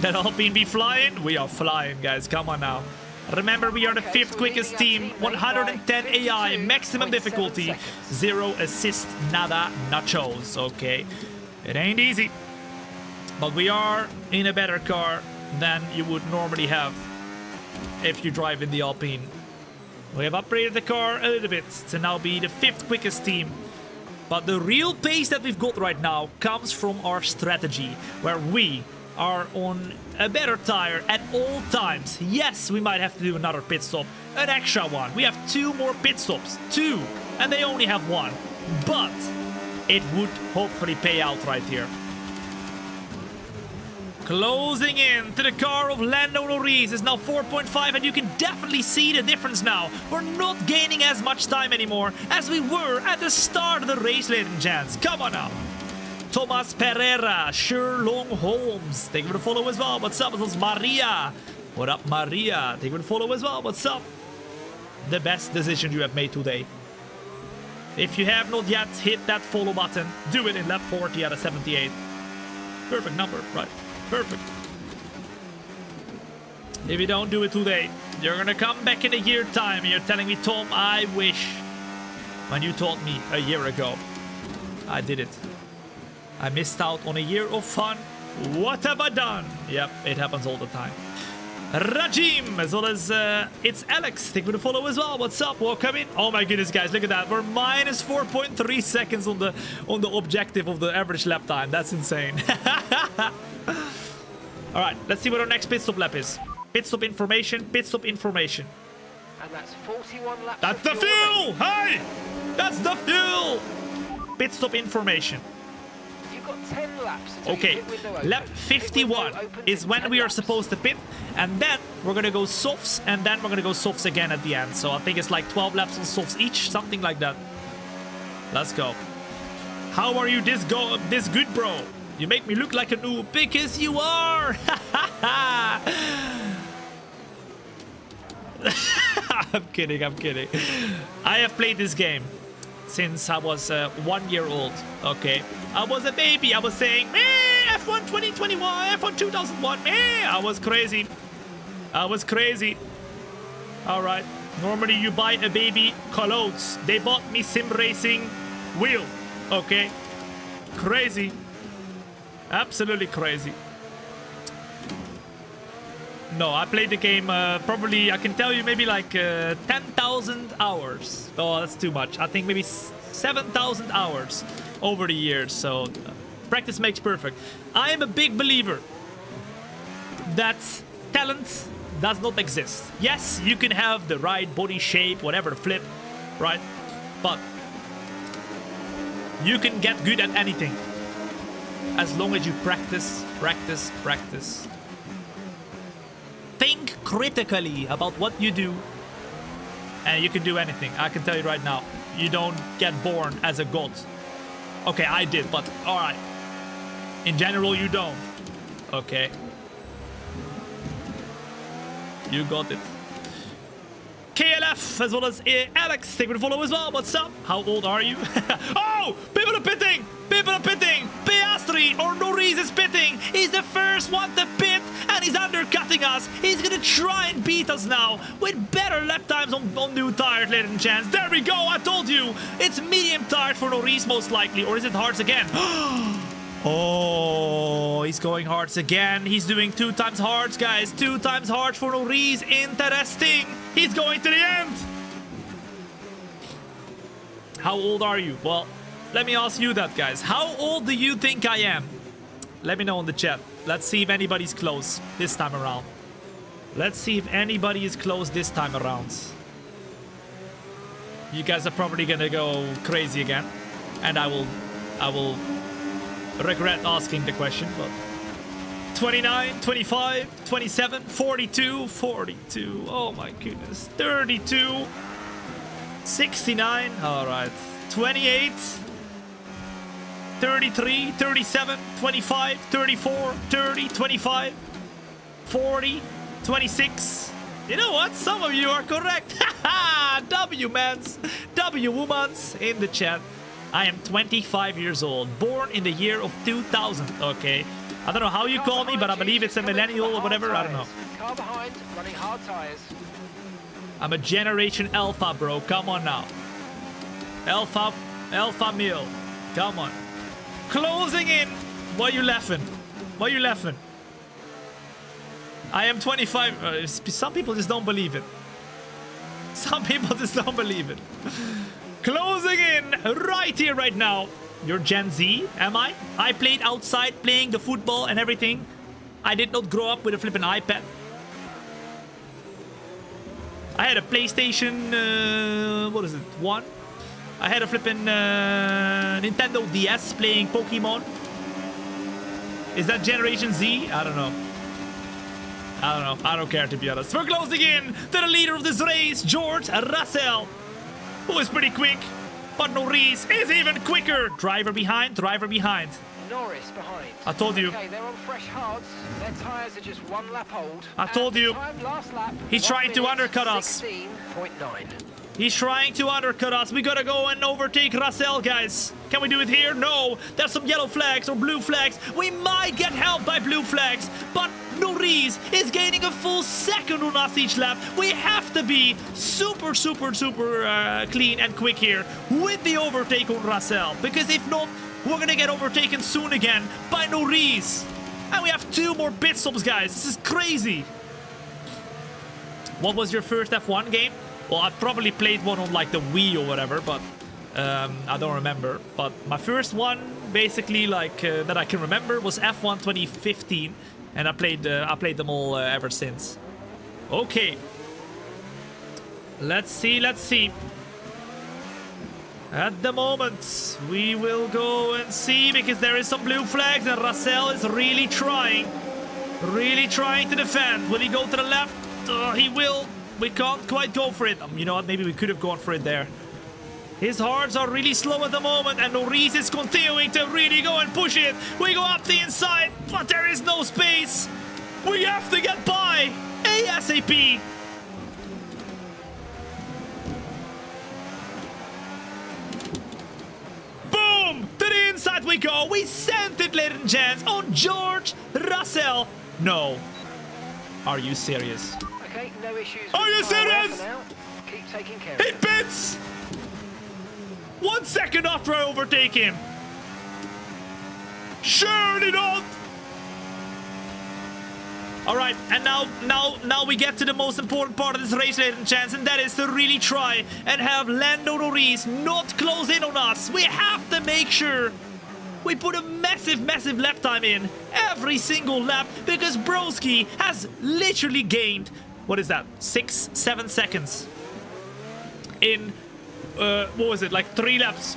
That Alpine be flying? We are flying, guys. Come on now. Remember, we are the 5th quickest team, 110 AI, maximum difficulty, 0 assist, nada, nachos, okay? It ain't easy, but we are in a better car than you would normally have if you drive in the Alpine. We have upgraded the car a little bit to now be the 5th quickest team. But the real pace that we've got right now comes from our strategy, where we are on a better tire at all times. Yes, we might have to do another pit stop, an extra one. We have 2 more pit stops, 2, and they only have 1. But it would hopefully pay out right here. Closing in to the car of Lando Norris is now 4.5, and you can definitely see the difference now. We're not gaining as much time anymore as we were at the start of the race, ladies and gents. Come on now. Thomas Pereira, Sherlock Holmes, thank you for the follow as well. What's up? This is Maria. What up, Maria? Thank you for the follow as well. What's up? The best decision you have made today. If you have not yet hit that follow button, do it in lap 40 out of 78. Perfect number, right? Perfect. If you don't do it today, you're gonna come back in a year time and you're telling me, Tom, I wish when you taught me a year ago. I did it. I missed out on a year of fun. What have I done? Yep, it happens all the time. Rajim, as well as it's Alex. Thank you for the follow as well. What's up? Welcome in. Oh my goodness, guys, look at that. We're minus 4.3 seconds on the objective of the average lap time. That's insane. All right, let's see what our next pit stop lap is. Pit stop information, pit stop information. And that's 41 laps. That's the fuel! Hey! That's the fuel! Pit stop information. You've got 10 laps. Okay, lap 51 is when we are supposed to pit, and then we're gonna go softs, and then we're gonna go softs again at the end. So I think it's like 12 laps on softs each, something like that. Let's go. How are you this good, bro? You make me look like a noob because you are. I'm kidding, I'm kidding. I have played this game since I was 1 year old, okay? I was a baby. I was saying, F1 2021, F1 2001, I was crazy. I was crazy. All right. Normally you buy a baby clothes. They bought me sim racing wheel, okay? Crazy. Absolutely crazy. No, I played the game probably, I can tell you, maybe like 10,000 hours. Oh, that's too much. I think maybe 7,000 hours over the years. So practice makes perfect. I am a big believer that talent does not exist. Yes, you can have the right body shape, whatever, flip, right? But you can get good at anything as long as you practice, practice, practice. Think critically about what you do, and you can do anything. I can tell you right now, you don't get born as a god. Okay, I did, but all right. In general, you don't. Okay. You got it. KLF, as well as Alex, take me to follow as well. What's up? How old are you? Oh, people are pitting! People are pitting! Piastri or Norris is pitting! He's the first one to pit, and he's undercutting us. He's gonna try and beat us now with better lap times on new tires, ladies and gents. There we go, I told you! It's medium tired for Norris most likely, or is it hards again? Oh, he's going hards again. He's doing 2 times hards, guys. 2 times hards for Norris. Interesting. He's going to the end. How old are you? Well, let me ask you that, guys. How old do you think I am? Let me know in the chat. Let's see if anybody's close this time around. Let's see if anybody is close this time around. You guys are probably gonna go crazy again, and I will regret asking the question, but 29, 25, 27, 42, 42, oh my goodness, 32, 69, all right, 28, 33, 37, 25, 34, 30, 25, 40, 26. You know what? Some of you are correct. W mans, W womans in the chat. I am 25 years old, born in the year of 2000. Okay, I don't know how you call me, but I believe it's a millennial or whatever. I don't know. Car behind, running hard tires. I'm a generation alpha, bro. Come on now. Alpha male. Come on. Closing in. Why you laughing? Why you laughing? I am 25. Some people just don't believe it. Some people just don't believe it. Closing in right here, right now. You're Gen Z, am I? I played outside playing the football and everything. I did not grow up with a flipping iPad. I had a PlayStation, what is it, 1? I had a flipping Nintendo DS playing Pokemon. Is that Generation Z? I don't know. I don't know. I don't care, to be honest. We're closing in to the leader of this race, George Russell, who is pretty quick. But Norris is even quicker. Driver behind, driver behind. Norris behind. I told you. Okay, they're on fresh hards. Their tyres are just 1 lap old. I told you. Last lap, He's trying to undercut us. 16.9. He's trying to undercut us. We gotta go and overtake Russell, guys. Can we do it here? No. There's some yellow flags or blue flags. We might get helped by blue flags, but Norris is gaining a full second on us each lap. We have to be super clean and quick here with the overtake on Russell, because if not, we're gonna get overtaken soon again by Norris. And we have 2 more pit stops, guys. This is crazy. What was your first F1 game? Well, I probably played one on like the Wii or whatever, but I don't remember. But my first one, basically, like that I can remember, was F1 2015, and I played them all ever since. Okay, let's see. At the moment, we will go and see, because there is some blue flags, and Russell is really trying to defend. Will he go to the left? He will. We can't quite go for it. You know what? Maybe we could have gone for it there. His hards are really slow at the moment, and Norris is continuing to really go and push it. We go up the inside, but there is no space. We have to get by ASAP. Boom! To the inside we go. We sent it, ladies and gents, on George Russell. No. Are you serious? Okay, no issues. Are you serious? Keep taking care of He it. pits! 1 second after I overtake him. Surely not. All right, and now we get to the most important part of this race, ladies and gents, and that is to really try and have Lando Norris not close in on us. We have to make sure we put a massive lap time in every single lap, because Broski has literally gained, what is that, 6-7 seconds in what was it, like 3 laps.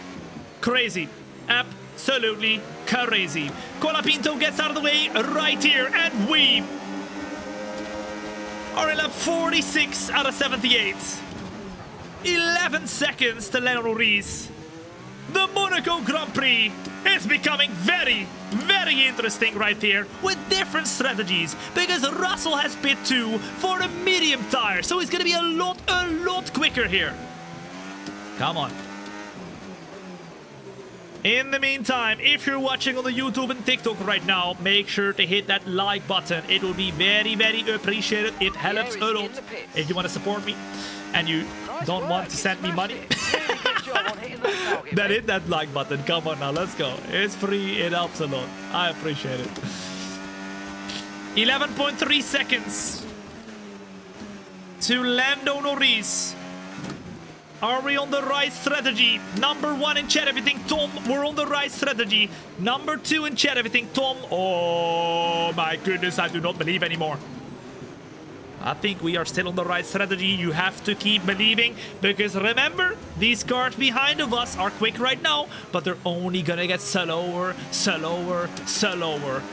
Crazy, absolutely crazy. Colapinto gets out of the way right here, and we are in lap 46 out of 78. 11 seconds to Lando Norris. The Monaco Grand Prix is becoming very interesting right here, with different strategies, because Russell has pit 2 for a medium tire, so he's gonna be a lot quicker here. Come on. In the meantime, if you're watching on the YouTube and TikTok right now, make sure to hit that like button. It will be very appreciated. It helps a lot. If you want to support me and you don't want to send me money, then hit that like button. Come on now, let's go. It's free, it helps a lot. I appreciate it. 11.3 seconds to Lando Norris. Are we on the right strategy? Number 1 in chat, everything Tom. We're on the right strategy. Number 2 in chat, everything Tom. Oh my goodness, I do not believe anymore. I think we are still on the right strategy. You have to keep believing, because remember, these cars behind of us are quick right now, but they're only gonna get slower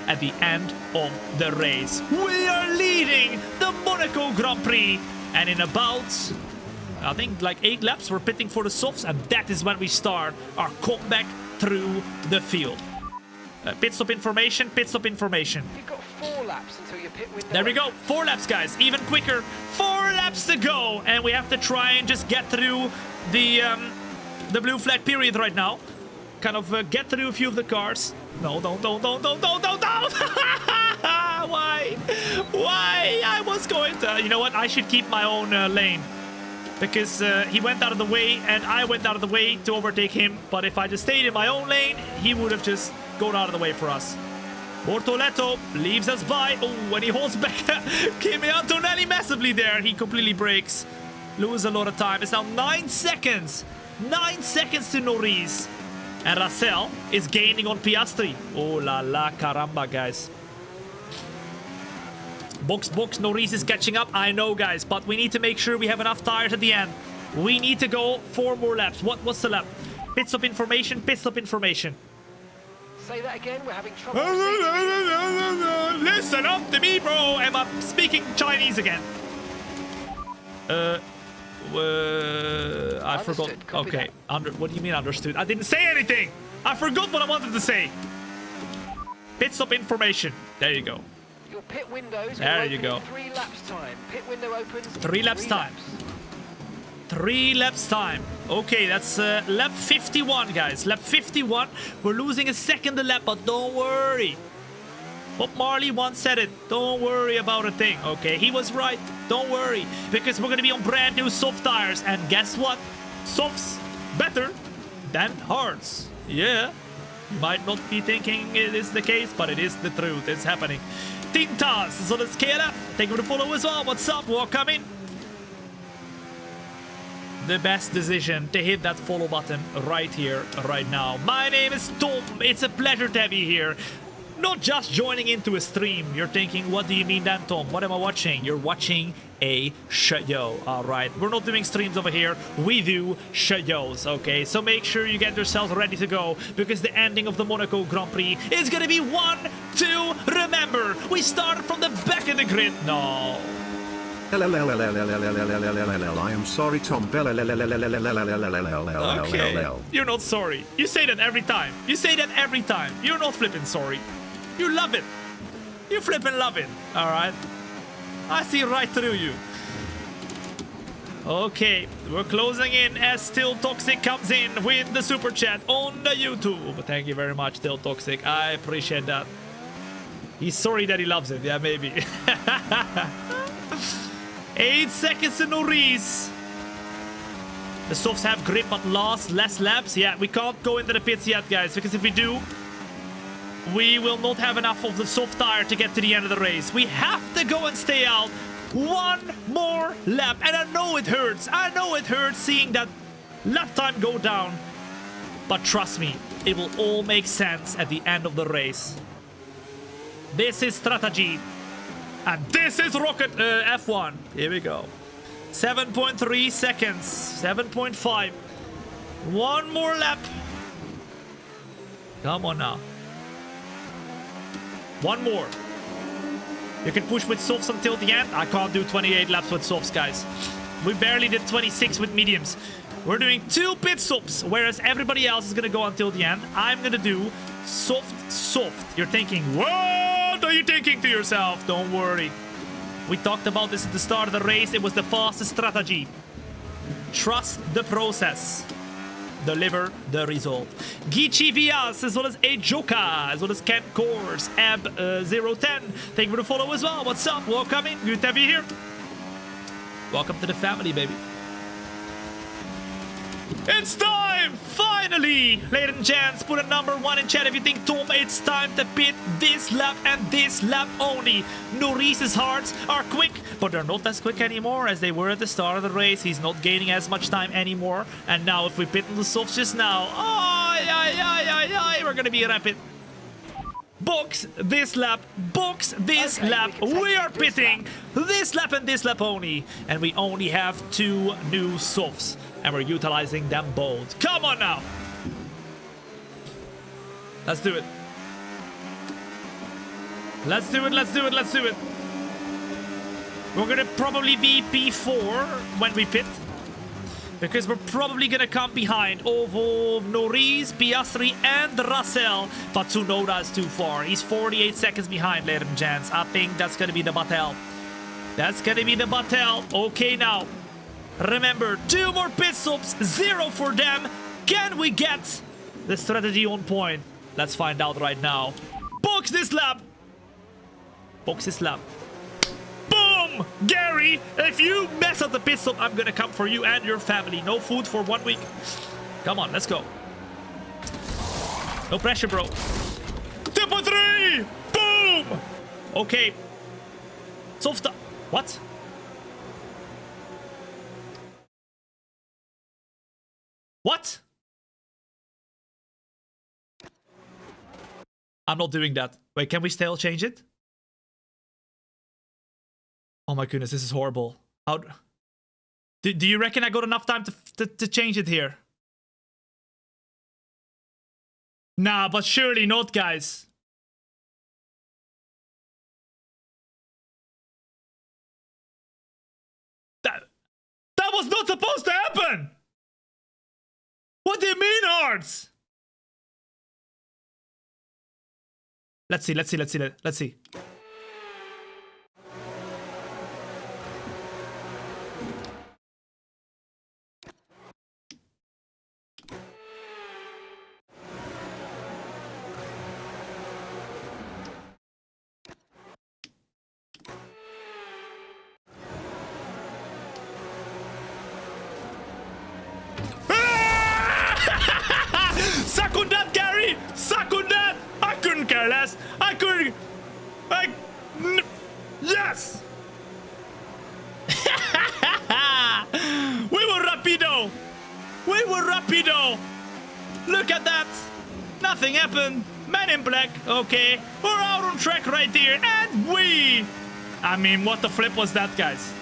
at the end of the race. We are leading the Monaco Grand Prix, and in about, I think, like 8 laps, we're pitting for the softs, and that is when we start our comeback through the field. Pit stop information. You've got 4 laps until your pit window. There we go. 4 laps, guys. Even quicker. 4 laps to go, and we have to try and just get through the blue flag period right now. Kind of get through a few of the cars. No, don't. Why? I was going to. You know what? I should keep my own lane. because he went out of the way and I went out of the way to overtake him. But if I just stayed in my own lane, he would have just gone out of the way for us. Bortoletto leaves us by. Oh, when he holds back Kimi Antonelli massively there. He completely breaks. Lose a lot of time. It's now 9 seconds. 9 seconds to Norris. And Russell is gaining on Piastri. Oh la la caramba, guys. Box, Norris is catching up. I know, guys, but we need to make sure we have enough tires at the end. We need to go 4 more laps. What's the lap? Pit stop information, pit stop information. Say that again, we're having trouble. Listen up to me, bro. Am I speaking Chinese again? I forgot. Okay, what do you mean understood? I didn't say anything. I forgot what I wanted to say. Pit stop information. There you go. Your pit windows. There you go. 3 laps time. Pit window opens. 3 laps time. 3 laps time. Okay, that's lap 51, guys. Lap 51. We're losing a second a lap, but don't worry. Bob Marley once said it. Don't worry about a thing. Okay, he was right. Don't worry. Because we're going to be on brand new soft tires. And guess what? Softs better than hards. Yeah. You might not be thinking it is the case, but it is the truth. It's happening. Tintas, so let's scale up. Thank you for the follow as well. What's up? Welcome in. The best decision to hit that follow button right here, right now. My name is THOMB. It's a pleasure to have you here. Not just joining into a stream. You're thinking, what do you mean then, Tom? What am I watching? You're watching a show. All right. We're not doing streams over here. We do shows, okay? So make sure you get yourselves ready to go because the ending of the Monaco Grand Prix is going to be one to remember. We started from the back of the grid. No. I am sorry, Tom. Okay. You're not sorry. You say that every time. You say that every time. You're not flipping sorry. You love it. You flipping love it. All right. I see right through you. Okay, we're closing in as Still Toxic comes in with the super chat on the YouTube. Thank you very much, Still Toxic. I appreciate that. He's sorry that he loves it. Yeah, maybe. 8 seconds to Norris. The softs have grip but lost less laps. Yeah, we can't go into the pits yet, guys, because if we do, we will not have enough of the soft tire to get to the end of the race. We have to go and stay out 1 more lap. And I know it hurts. I know it hurts seeing that lap time go down. But trust me, it will all make sense at the end of the race. This is strategy. And this is Rocket F1. Here we go. 7.3 seconds. 7.5. 1 more lap. Come on now. 1 more. You can push with softs until the end. I can't do 28 laps with softs, guys. We barely did 26 with mediums. We're doing 2 pit stops, whereas everybody else is going to go until the end. I'm going to do soft. You're thinking, what are you thinking to yourself? Don't worry. We talked about this at the start of the race. It was the fastest strategy. Trust the process. Deliver the result. Gichi Vias, as well as Ejoka, as well as Ken Kors, Ab010. Thank you for the follow as well. What's up? Welcome in. Good to have you here. Welcome to the family, baby. It's time! Finally! Ladies and gents, put a number 1 in chat if you think, Tom, it's time to pit this lap and this lap only. Norris's hearts are quick, but they're not as quick anymore as they were at the start of the race. He's not gaining as much time anymore. And now if we pit on the softs just now, we're gonna be rapid. Box this lap, box this lap. We are pitting this lap and this lap only. And we only have 2 new softs. And we're utilizing them both. Come on now. Let's do it. Let's do it. We're gonna probably be P4 when we pit. Because we're probably gonna come behind Ovo, Norris, Piastri, and Russell. But Tsunoda is too far. He's 48 seconds behind, ladies and gents. I think that's gonna be the battle. Okay, now. Remember, 2 more pit stops, 0 for them. Can we get the strategy on point? Let's find out right now. Box this lap. Boom! Boom! Gary, if you mess up the pit stop, I'm gonna come for you and your family. No food for 1 week. Come on, let's go. No pressure, bro. 2.3! Boom! Okay. Soft. What? What? I'm not doing that. Wait, can we still change it? Oh my goodness, this is horrible. How... Do you reckon I got enough time to change it here? Nah, but surely not, guys. That was not supposed to happen! What do you mean, Hearts? Let's see. Suck on that, Gary! Suck on that! I couldn't care less. Yes! We were rapido! Look at that! Nothing happened. Man in black. Okay, we're out on track right there, and I mean, what the flip was that, guys?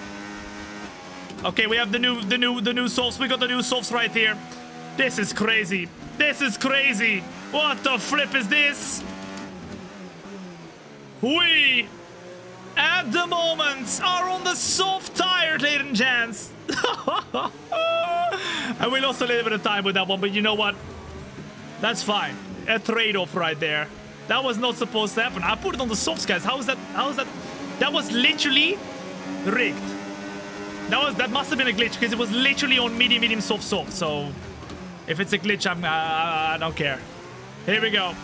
Okay, we have the new softs. We got the new softs right here. This is crazy. What the flip is this? We, at the moment, are on the soft tire, ladies and gents. And we lost a little bit of time with that one, but you know what? That's fine. A trade-off right there. That was not supposed to happen. I put it on the softs, guys. How is that? That was literally rigged. That must have been a glitch, because it was literally on medium, soft. So if it's a glitch, I don't care. Here we go.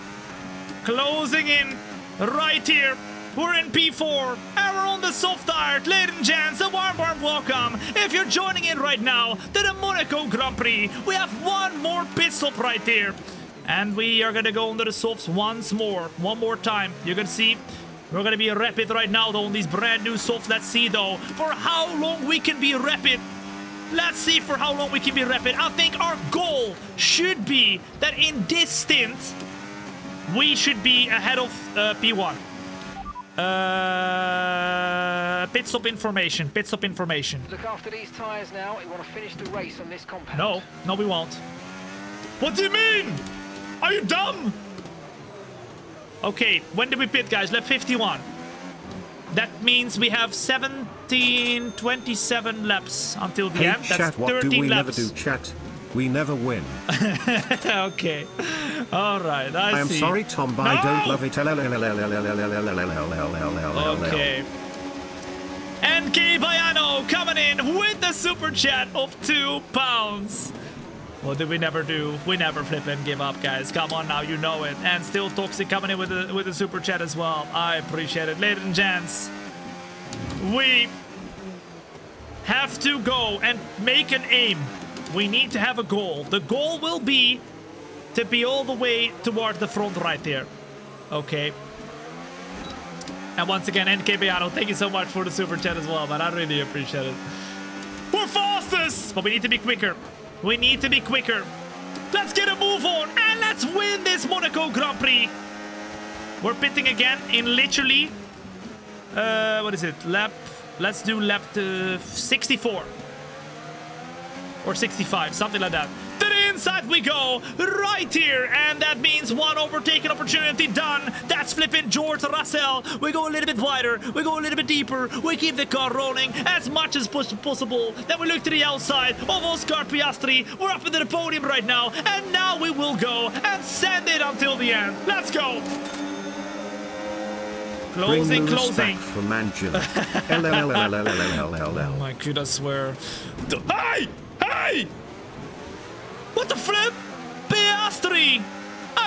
Closing in right here. We're in P4 and we're on the soft tire. Ladies and gents, a warm welcome. If you're joining in right now to the Monaco Grand Prix, we have one more pit stop right there. And we are gonna go under the softs one more time. You're gonna see, we're gonna be rapid right now though on these brand new softs. Let's see though for how long we can be rapid. I think our goal should be that in this stint, we should be ahead of P1. Pit stop information. Look after these tyres now. We want to finish the race on this compound. No, we won't. What do you mean? Are you dumb? Okay, when did we pit, guys? Lap 51. That means we have 27 laps until the end. That's chat, 13 what do we laps. never do, chat? We never win. Okay. All right, I see. I'm sorry, Thomb, I don't love it. Okay. NK Bayano coming in with the super chat of £2. What did we never do? We never flip and give up, guys. Come on now, you know it. And still Toxic coming in with the super chat as well. I appreciate it. Ladies and gents, we have to go and make an aim. We need to have a goal. The goal will be to be all the way towards the front right there. Okay. And once again, NK Beano, thank you so much for the super chat as well, man. I really appreciate it. We're fastest, but we need to be quicker. Let's get a move on and let's win this Monaco Grand Prix. We're pitting again in literally, what is it? Let's do lap 64. Or 65, something like that. To the inside we go, right here, and that means one overtaking opportunity done. That's flipping George Russell. We go a little bit wider, we go a little bit deeper, we keep the car rolling as much as possible. Then we look to the outside of Oscar Piastri. We're up into the podium right now, and now we will go and send it until the end. Let's go. Closing. From Angela. Oh my god, I swear. Hey! What the flip? Piastri! I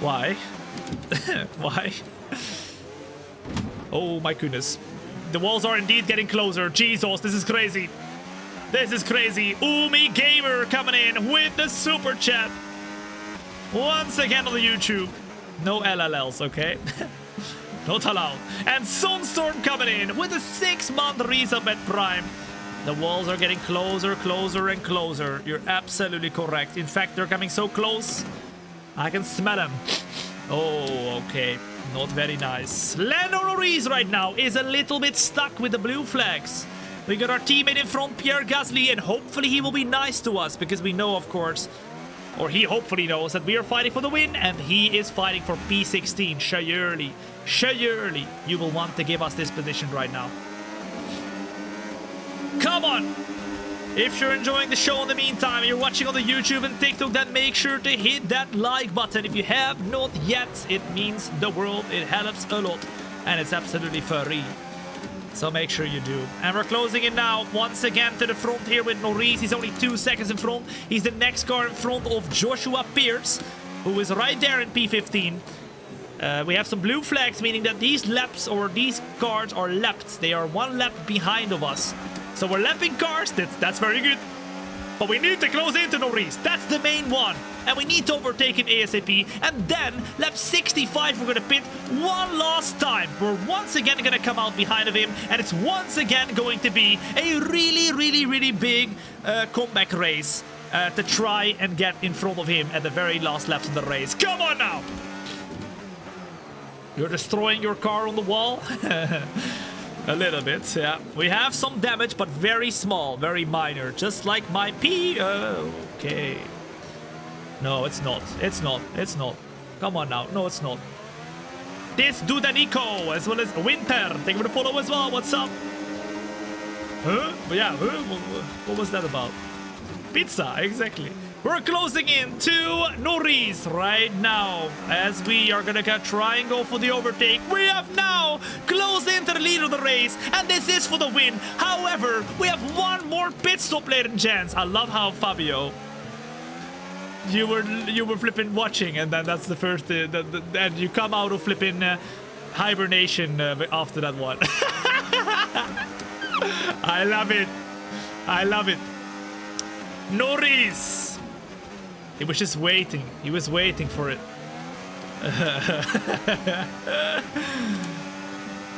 Why? Why? Oh my goodness. The walls are indeed getting closer. Jesus, this is crazy. This is crazy. Umi Gamer coming in with the super chat. Once again on the YouTube. No LLLs, okay? Not allowed. And Sunstorm coming in with a 6-month resub at Prime. The walls are getting closer, closer, and closer. You're absolutely correct. In fact, they're coming so close, I can smell them. Oh, okay. Not very nice. Lando Norris right now is a little bit stuck with the blue flags. We got our teammate in front, Pierre Gasly, and hopefully he will be nice to us because we know, of course, or he hopefully knows that we are fighting for the win and he is fighting for P16. Surely, surely you will want to give us this position right now. Come on! If you're enjoying the show in the meantime, you're watching on the YouTube and TikTok, then make sure to hit that like button. If you have not yet, it means the world. It helps a lot. And it's absolutely free. So make sure you do. And we're closing in now, once again to the front here with Norris. He's only 2 seconds in front. He's the next car in front of Joshua Pierce, who is right there in P15. We have some blue flags, meaning that these laps or these cars are lapped. They are 1 lap behind of us. So we're lapping cars, that's very good. But we need to close into Norris, that's the main one. And we need to overtake him ASAP. And then, lap 65, we're gonna pit one last time. We're once again gonna come out behind of him. And it's once again going to be a really big comeback race. To try and get in front of him at the very last laps of the race. Come on now! You're destroying your car on the wall? A little bit, yeah. We have some damage, but very small, very minor. Just like my P. Okay. No, it's not. It's not. It's not. Come on now. No, it's not. This dude and Nico, as well as Winter. Thank you for the follow as well. What's up? Huh? Yeah, what was that about? Pizza, exactly. We're closing in to Norris right now as we are gonna try and go for the overtake. We have now closed into the lead of the race, and this is for the win. However, we have one more pit stop, ladies and gents. I love how Fabio, you were flipping watching, and then that's the first, and you come out of flipping hibernation after that one. I love it. I love it. Norris. He was just waiting. He was waiting for it.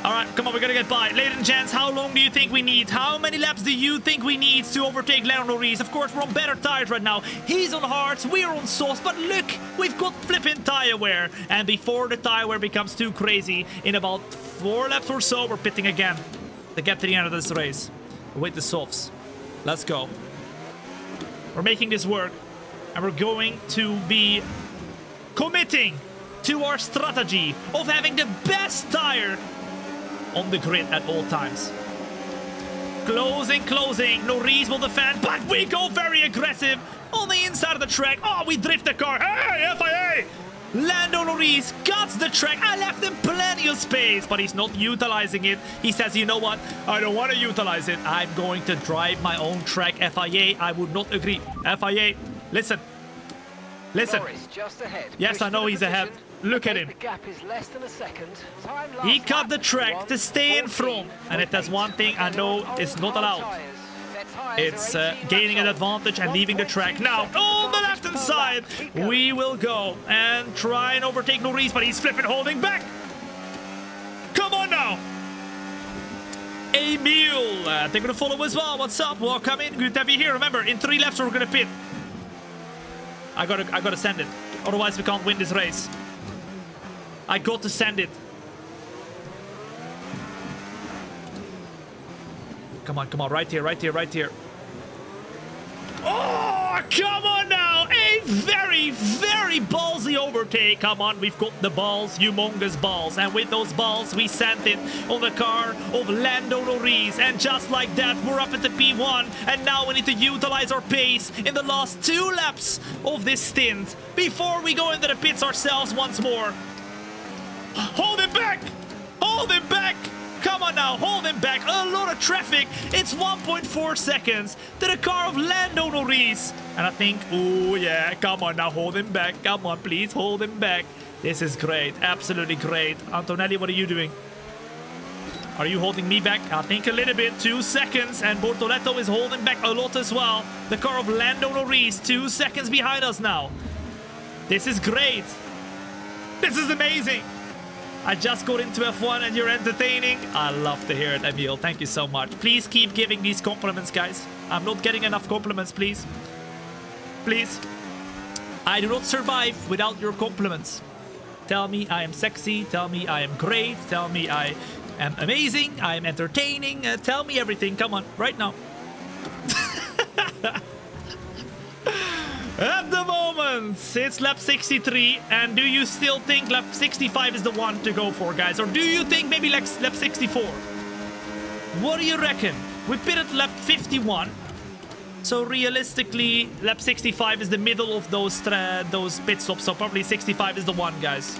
Alright, come on, we're gonna get by. Ladies and gents, how long do you think we need? How many laps do you think we need to overtake Lando Norris? Of course, we're on better tires right now. He's on hards, we're on sauce, but look, we've got flipping tire wear. And before the tire wear becomes too crazy, in about 4 laps or so, we're pitting again to get to the end of this race with the softs. Let's go. We're making this work. And we're going to be committing to our strategy of having the best tire on the grid at all times. Closing. Norris will defend, but we go very aggressive on the inside of the track. Oh, we drift the car. Hey, FIA! Lando Norris cuts the track. I left him plenty of space, but he's not utilizing it. He says, you know what? I don't want to utilize it. I'm going to drive my own track. FIA, I would not agree. FIA, listen. Norris just ahead. Yes, Push I know he's ahead. Look at him. The gap is less than a second. He cut the track to stay in front. And if there's one thing I know it's not allowed, it's gaining an advantage and leaving the track. Now, on the left-hand side, we will go and try and overtake Norris, but he's flipping, holding back. Come on now. Emil, thank you for the follow as well. What's up? Welcome in. Good to have you here. Remember, in 3 laps, we're going to pit. I gotta send it. Otherwise, we can't win this race. I got to send it. Come on. Right here. Oh, come on now. A very ballsy overtake. Come on, we've got the balls, humongous balls. And with those balls, we sent it on the car of Lando Norris. And just like that, we're up at the P1. And now we need to utilize our pace in the last 2 laps of this stint before we go into the pits ourselves once more. Hold it back! Hold it back! Come on now, hold him back. A lot of traffic. It's 1.4 seconds to the car of Lando Norris. And I think, oh yeah, come on now, hold him back. Come on, please, hold him back. This is great. Absolutely great. Antonelli, what are you doing? Are you holding me back? I think a little bit. 2 seconds. And Bortoletto is holding back a lot as well. The car of Lando Norris. 2 seconds behind us now. This is great. This is amazing. I just got into F1 and you're entertaining. I love to hear it, Emil. Thank you so much. Please keep giving these compliments, guys. I'm not getting enough compliments, please. Please. I do not survive without your compliments. Tell me I am sexy. Tell me I am great. Tell me I am amazing. I am entertaining. Tell me everything. Come on, right now. At the moment, it's lap 63. And do you still think lap 65 is the one to go for, guys? Or do you think maybe lap 64? What do you reckon? We pitted lap 51. So realistically, lap 65 is the middle of those pit stops. So probably 65 is the one, guys.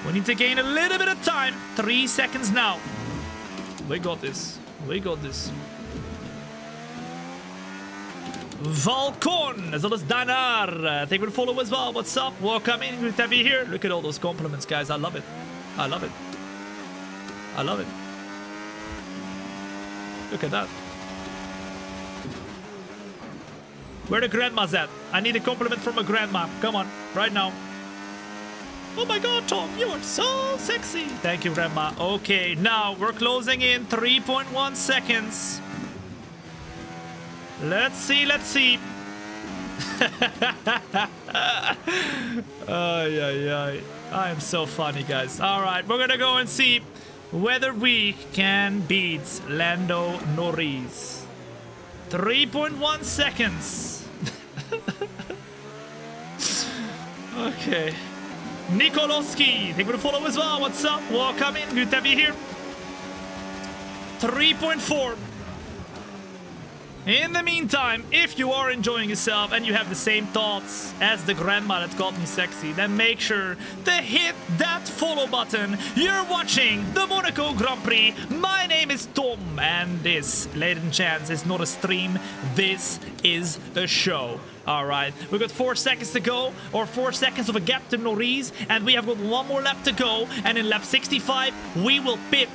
We need to gain a little bit of time. 3 seconds now. We got this. We got this. Valcon, as well as Danar. Thank you for the follow as well. What's up? Welcome in. Good to have you here. Look at all those compliments, guys. I love it. I love it. I love it. Look at that. Where the grandma's at? I need a compliment from a grandma. Come on, right now. Oh my god, Tom, you are so sexy. Thank you, grandma. Okay, now we're closing in 3.1 seconds. Let's see, let's see. Ay, ay, ay. I am so funny, guys. All right, we're gonna go and see whether we can beat Lando Norris. 3.1 seconds. Okay. Nikoloski, thank you for the follow as well. What's up? Welcome in. Good to have you here. 3.4. In the meantime, if you are enjoying yourself and you have the same thoughts as the grandma that called me sexy, then make sure to hit that follow button. You're watching the Monaco Grand Prix. My name is Tom, and this, ladies and gents, is not a stream. This is a show. All right, we've got 4 seconds to go, or 4 seconds of a gap to Norris, and we have got 1 more lap to go, and in lap 65, we will pit.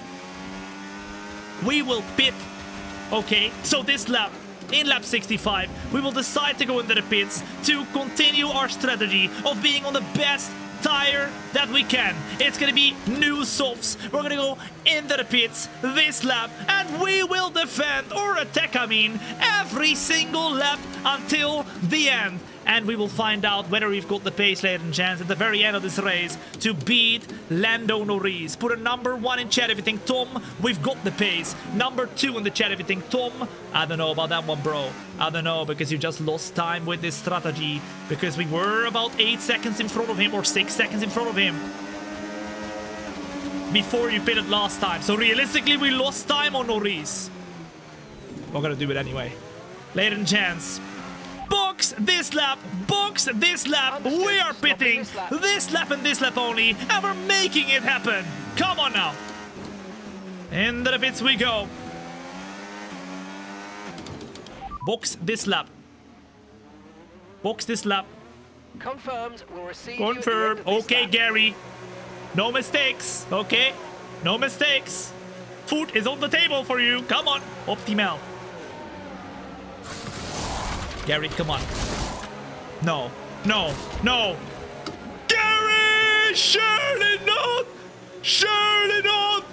We will pit. Okay, so this lap, in lap 65, we will decide to go into the pits to continue our strategy of being on the best tire that we can. It's gonna be new softs. We're gonna go into the pits this lap, and we will defend, or attack, I mean, every single lap until the end. And we will find out whether we've got the pace, ladies and gents, at the very end of this race to beat Lando Norris. Put a number 1 in chat if you think, Tom, we've got the pace. Number 2 in the chat if you think, Tom, I don't know about that one, bro. I don't know, because you just lost time with this strategy. Because we were about 8 seconds in front of him, or 6 seconds in front of him before you pitted last time. So realistically, we lost time on Norris. We're gonna do it anyway. Ladies and gents, box this lap, box this lap. We are pitting this lap and this lap only, and we're making it happen. Come on now. Into the pits we go. Box this lap. Box this lap. Confirmed. We'll receive Confirm. you at the end of this Okay, lap. Gary. No mistakes. Okay. No mistakes. Food is on the table for you. Come on. Optimal. Gary, come on. No. No. No. Gary! Surely not! Surely not!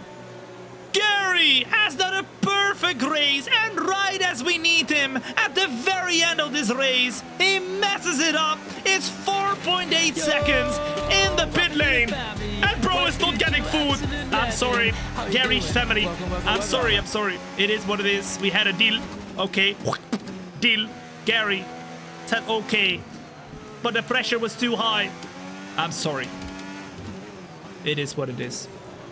Gary has done a perfect race, and right as we need him, at the very end of this race, he messes it up. It's 4.8 seconds in the pit lane. And bro is not getting food. I'm sorry. Gary's family. I'm sorry, I'm sorry. It is what it is. We had a deal. Okay. Deal. Gary said okay, but the pressure was too high. I'm sorry. It is what it is.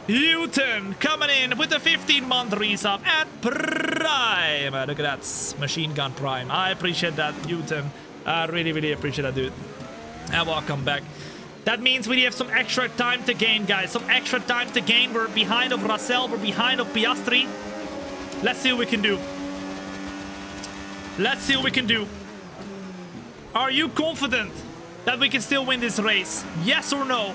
Newton coming in with the 15-month resub at Prime. Look at that. Machine Gun Prime. I appreciate that, Newton. I really, really appreciate that, dude. And welcome back. That means we have some extra time to gain, guys. Some extra time to gain. We're behind of Russell. We're behind of Piastri. Let's see what we can do. Let's see what we can do. Are you confident that we can still win this race? Yes or no?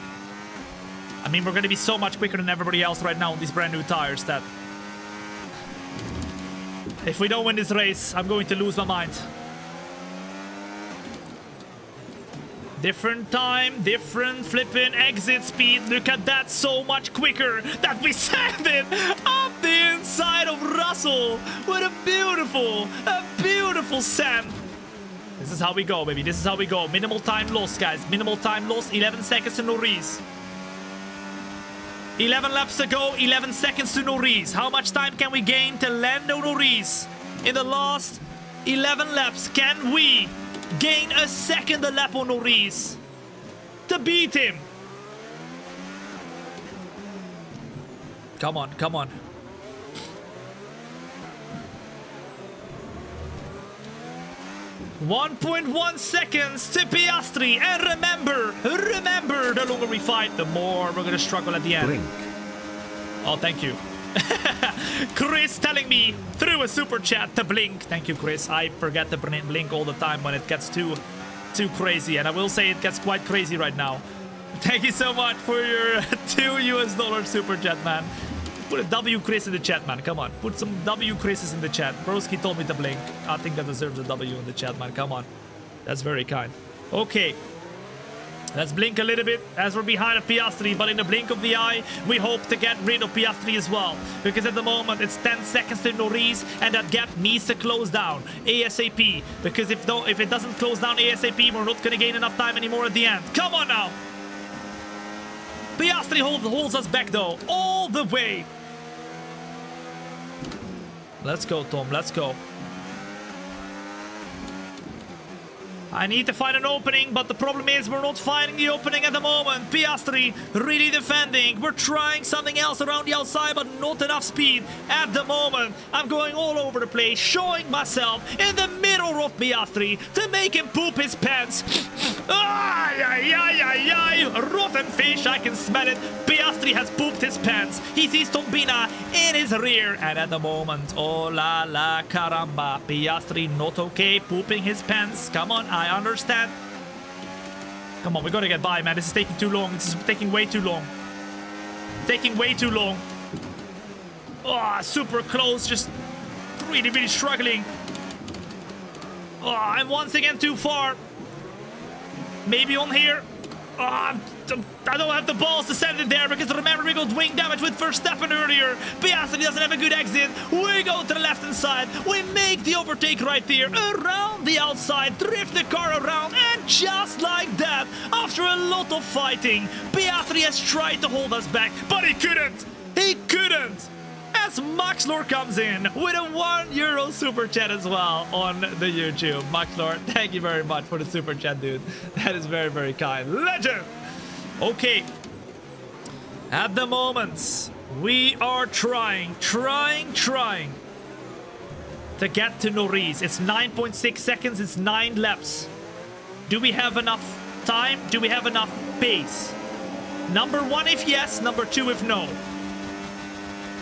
I mean, we're going to be so much quicker than everybody else right now on these brand new tires that if we don't win this race, I'm going to lose my mind. Different time, different flipping exit speed. Look at that, so much quicker that we send it up the inside of Russell. What a beautiful send. This is how we go, baby. This is how we go. Minimal time loss, guys. Minimal time loss. 11 seconds to Norris. 11 laps to go. 11 seconds to Norris. How much time can we gain to Lando Norris in the last 11 laps? Can we gain a second a lap on Norris to beat him? Come on, come on. .1 seconds to Piastri, and remember, the longer we fight, the more we're gonna struggle at the end. Blink. Oh, thank you. Chris telling me through a super chat to blink. Thank you, Chris. I forget to blink all the time when it gets too crazy, and I will say it gets quite crazy right now. Thank you so much for your $2 super chat, man. Put a W Chris in the chat, man. Come on. Put some W Chris's in the chat. Broski told me to blink. I think that deserves a W in the chat, man. Come on. That's very kind. Okay. Let's blink a little bit as we're behind of Piastri, but in the blink of the eye, we hope to get rid of Piastri as well. Because at the moment, it's 10 seconds to Norris, and that gap needs to close down ASAP. Because if it doesn't close down ASAP, we're not going to gain enough time anymore at the end. Come on now. Piastri holds us back, though, all the way. Let's go, Tom. Let's go. I need to find an opening, but the problem is we're not finding the opening at the moment. Piastri really defending. We're trying something else around the outside, but not enough speed at the moment. I'm going all over the place, showing myself in the middle of Piastri to make him poop his pants. Ay, ay, ay, ay, ay. Rotten fish, I can smell it. Piastri has pooped his pants. He sees Thombina in his rear, and at the moment, oh la la caramba, Piastri not okay, pooping his pants. Come on, I understand. Come on, we gotta get by, man. This is taking too long. This is taking way too long. Taking way too long. Oh, super close. Just really struggling. Oh, I'm once again too far. Maybe on here. Oh, I don't have the balls to send it there because remember we got wing damage with Verstappen earlier. Piastri doesn't have a good exit. We go to the left hand side. We make the overtake right there around the outside, drift the car around, and just like that, after a lot of fighting, Piastri has tried to hold us back, but he couldn't. He couldn't. As Maxlor comes in with a €1 super chat as well on the YouTube. Maxlor, thank you very much for the super chat, dude. That is very kind. Legend! Okay. At the moment, we are trying to get to Norris. It's 9.6 seconds. It's 9 laps. Do we have enough time? Do we have enough pace? Number 1 if yes, number 2 if no.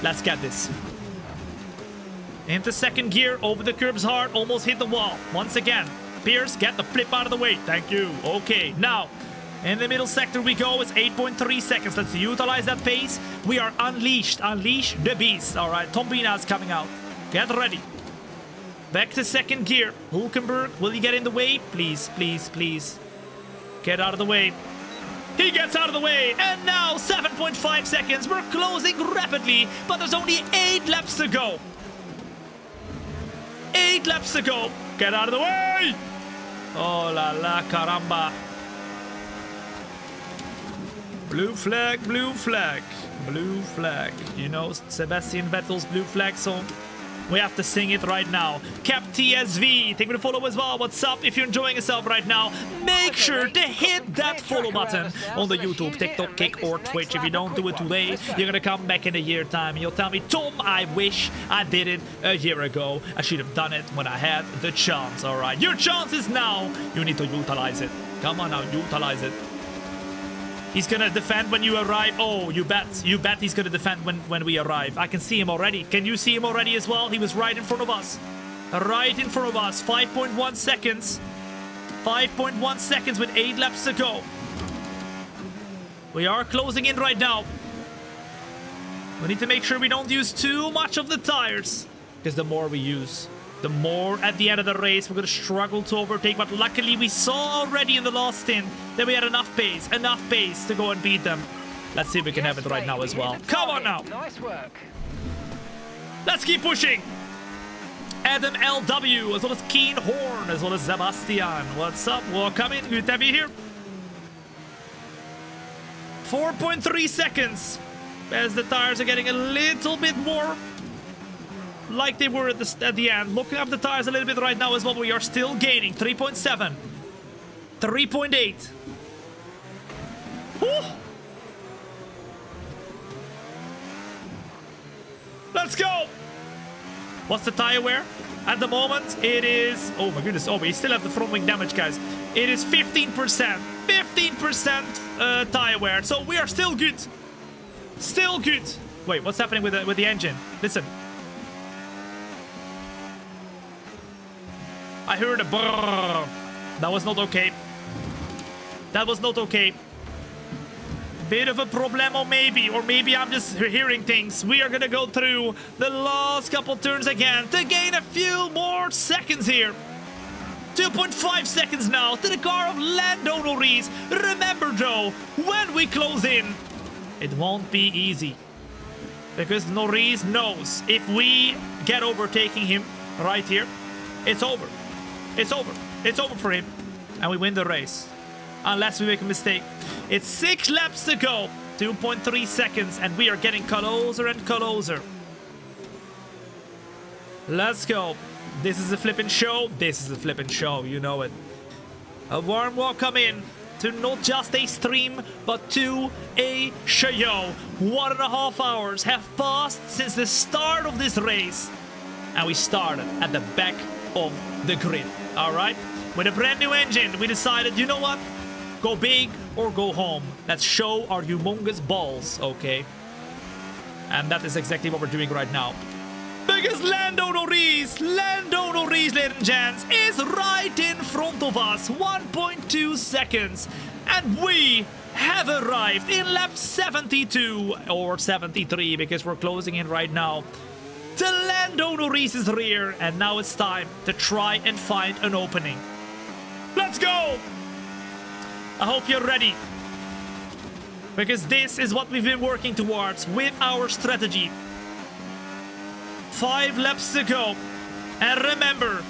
Let's get this. Into second gear, over the curbs hard, almost hit the wall. Once again, Pierce, get the flip out of the way. Thank you. Okay, now, in the middle sector we go. It's 8.3 seconds. Let's utilize that pace. We are unleashed. Unleash the beast. All right, Thombina is coming out. Get ready. Back to second gear. Hulkenberg, will he get in the way? Please. Get out of the way. He gets out of the way, and now 7.5 seconds. We're closing rapidly, but there's only 8 laps to go. 8 laps to go. Get out of the way. Oh la la caramba. Blue flag, blue flag, blue flag. You know Sebastian Vettel's blue flag song? We have to sing it right now. Cap TSV, thank you for the follow as well. What's up? If you're enjoying yourself right now, make sure to hit that follow button on the YouTube, TikTok, Kick, or Twitch. If you don't do it today, you're gonna come back in a year time and you'll tell me, Tom, I wish I did it a year ago. I should have done it when I had the chance. All right, your chance is now. You need to utilize it. Come on now, utilize it. He's gonna defend when you arrive. Oh, you bet he's gonna defend when we arrive. I can see him already. Can you see him already as well? He was right in front of us. Right in front of us. 5.1 seconds. 5.1 seconds with 8 laps to go. We are closing in right now. We need to make sure we don't use too much of the tires, because the more we use, the more at the end of the race we're going to struggle to overtake. But luckily we saw already in the last stint that we had enough pace to go and beat them. Let's see if we can have it right now as well. Come on now. Nice work. Let's keep pushing. Adam LW, as well as Keen Horn, as well as Sebastian. What's up? Welcome in. Good to have you here. 4.3 seconds. As the tires are getting a little bit more like they were at the end. Looking up the tires a little bit right now as well. We are still gaining. 3.7. 3.8. Let's go. What's the tire wear? At the moment, it is... Oh my goodness. Oh, we still have the front wing damage, guys. It is 15%. 15% tire wear. So we are still good. Still good. Wait, what's happening with the engine? Listen. I heard a brrrr. That was not okay. That was not okay. Bit of a problemo maybe, or maybe I'm just hearing things. We are gonna go through the last couple turns again to gain a few more seconds here. 2.5 seconds now to the car of Lando Norris. Remember though, when we close in, it won't be easy. Because Norris knows if we get overtaking him right here, it's over. It's over. It's over for him. And we win the race. Unless we make a mistake. It's 6 laps to go. 2.3 seconds. And we are getting closer and closer. Let's go. This is a flippin' show. This is a flippin' show. You know it. A warm welcome in to not just a stream, but to a show. 1.5 hours have passed since the start of this race. And we started at the back of the grid. Alright? With a brand new engine, we decided, you know what? Go big or go home. Let's show our humongous balls, okay? And that is exactly what we're doing right now. Because Lando Norris, ladies and gents, is right in front of us. 1.2 seconds. And we have arrived in lap 72 or 73 because we're closing in right now to Lando Norris's rear. And now it's time to try and find an opening. Let's go! I hope you're ready. Because this is what we've been working towards with our strategy. 5 laps to go. And remember,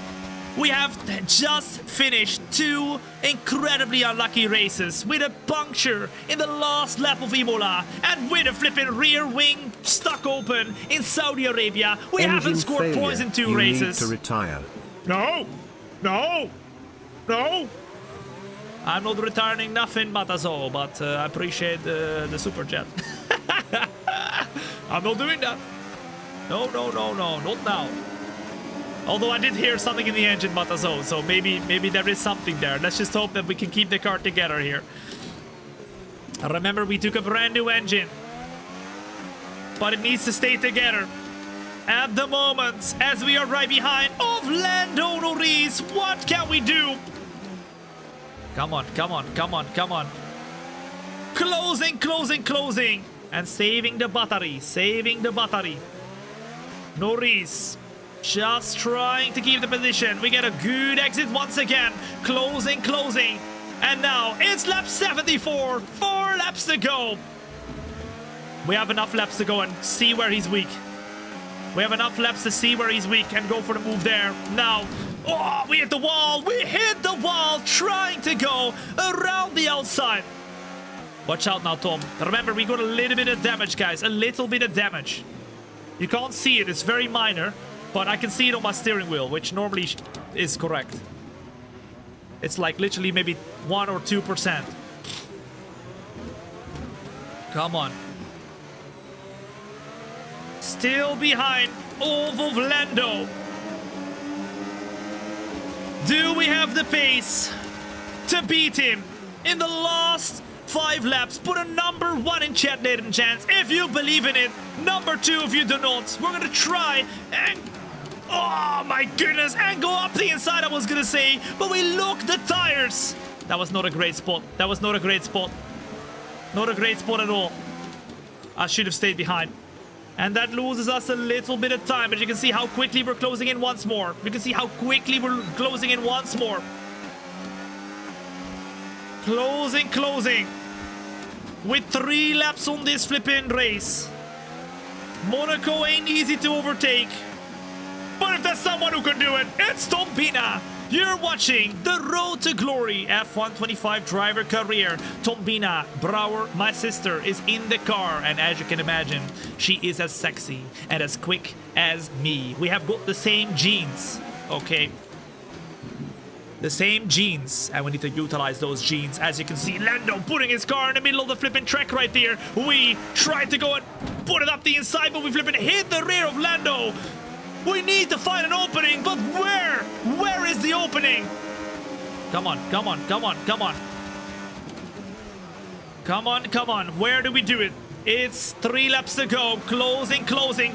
we have just finished 2 incredibly unlucky races with a puncture in the last lap of Imola and with a flipping rear wing stuck open in Saudi Arabia. We haven't scored points in 2 races. Need to retire. No! No! No! I'm not retiring nothing, Matazo, but I appreciate the super chat. I'm not doing that. No, not now. Although I did hear something in the engine, Matazo, so maybe there is something there. Let's just hope that we can keep the car together here. Remember, we took a brand new engine, but it needs to stay together. At the moment, as we are right behind of Lando Norris, what can we do? Come on. Closing. And saving the battery. Norris just trying to keep the position. We get a good exit once again. Closing. And now it's lap 74. 4 laps to go. We have enough laps to go and see where he's weak. We have enough laps to see where he's weak and go for the move there. Now, oh, we hit the wall. We hit the wall trying to go around the outside. Watch out now, Tom. Remember, we got a little bit of damage, guys. A little bit of damage. You can't see it. It's very minor. But I can see it on my steering wheel, which normally is correct. It's like literally maybe 1 or 2%. Come on. Still behind of Lando. Do we have the pace to beat him in the last 5 laps? Put a number 1 in chat, ladies and gents, if you believe in it. Number 2 if you do not. We're gonna try and Oh my goodness, and go up the inside, I was gonna say, but we look the tires. That was not a great spot. That was not a great spot. Not a great spot at all. I should have stayed behind. And that loses us a little bit of time, but you can see how quickly we're closing in once more. You can see how quickly we're closing in once more. Closing. With 3 laps on this flipping race. Monaco ain't easy to overtake. But if there's someone who can do it, it's Thombina. You're watching the Road to Glory F1 25 driver career. Thombina Brouwer, my sister, is in the car. And as you can imagine, she is as sexy and as quick as me. We have got the same genes, okay? The same genes, and we need to utilize those genes. As you can see, Lando putting his car in the middle of the flipping track right there. We tried to go and put it up the inside, but we flipping hit the rear of Lando. We need to find an opening, but where? Where is the opening? Come on. Where do we do it? It's 3 laps to go. Closing.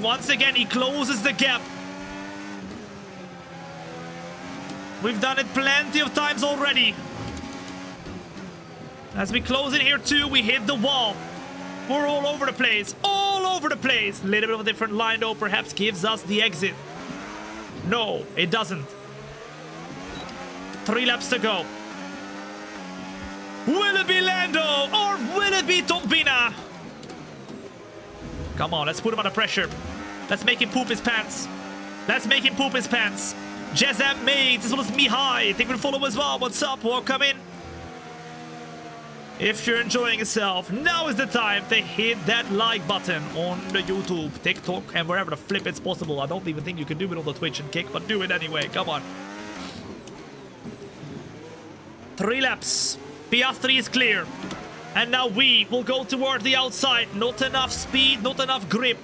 Once again, he closes the gap. We've done it plenty of times already. As we close in here too, we hit the wall. We're all over the place. A little bit of a different line though perhaps gives us the exit. No, it doesn't. 3 laps to go. Will it be Lando or will it be Thombina? Come on, let's put him under pressure. Let's make him poop his pants. Jezam mates, as well as Mihai. Think we'll follow as well. What's up? Welcome in. If you're enjoying yourself, now is the time to hit that like button on the YouTube, TikTok, and wherever the flip it's possible. I don't even think you can do it on the Twitch and Kick, but do it anyway. Come on. 3 laps. Piastri is clear. And now we will go toward the outside. Not enough speed, not enough grip.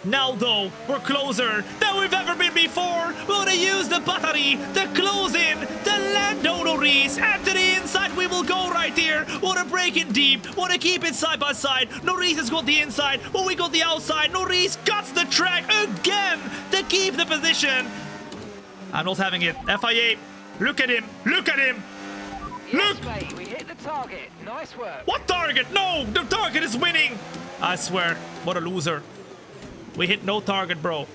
Now though, we're closer than we've ever been before. We're gonna use the battery to close in the Lando Norris, and to the inside we will go right here. Wanna break it deep, wanna keep it side by side. Norris has got the inside, but we got the outside. Norris cuts the track again to keep the position. I'm not having it. FIA, look at him. Yes, mate, we hit the target. Nice work. What target? No, the target is winning. I swear, what a loser. We hit no target, bro.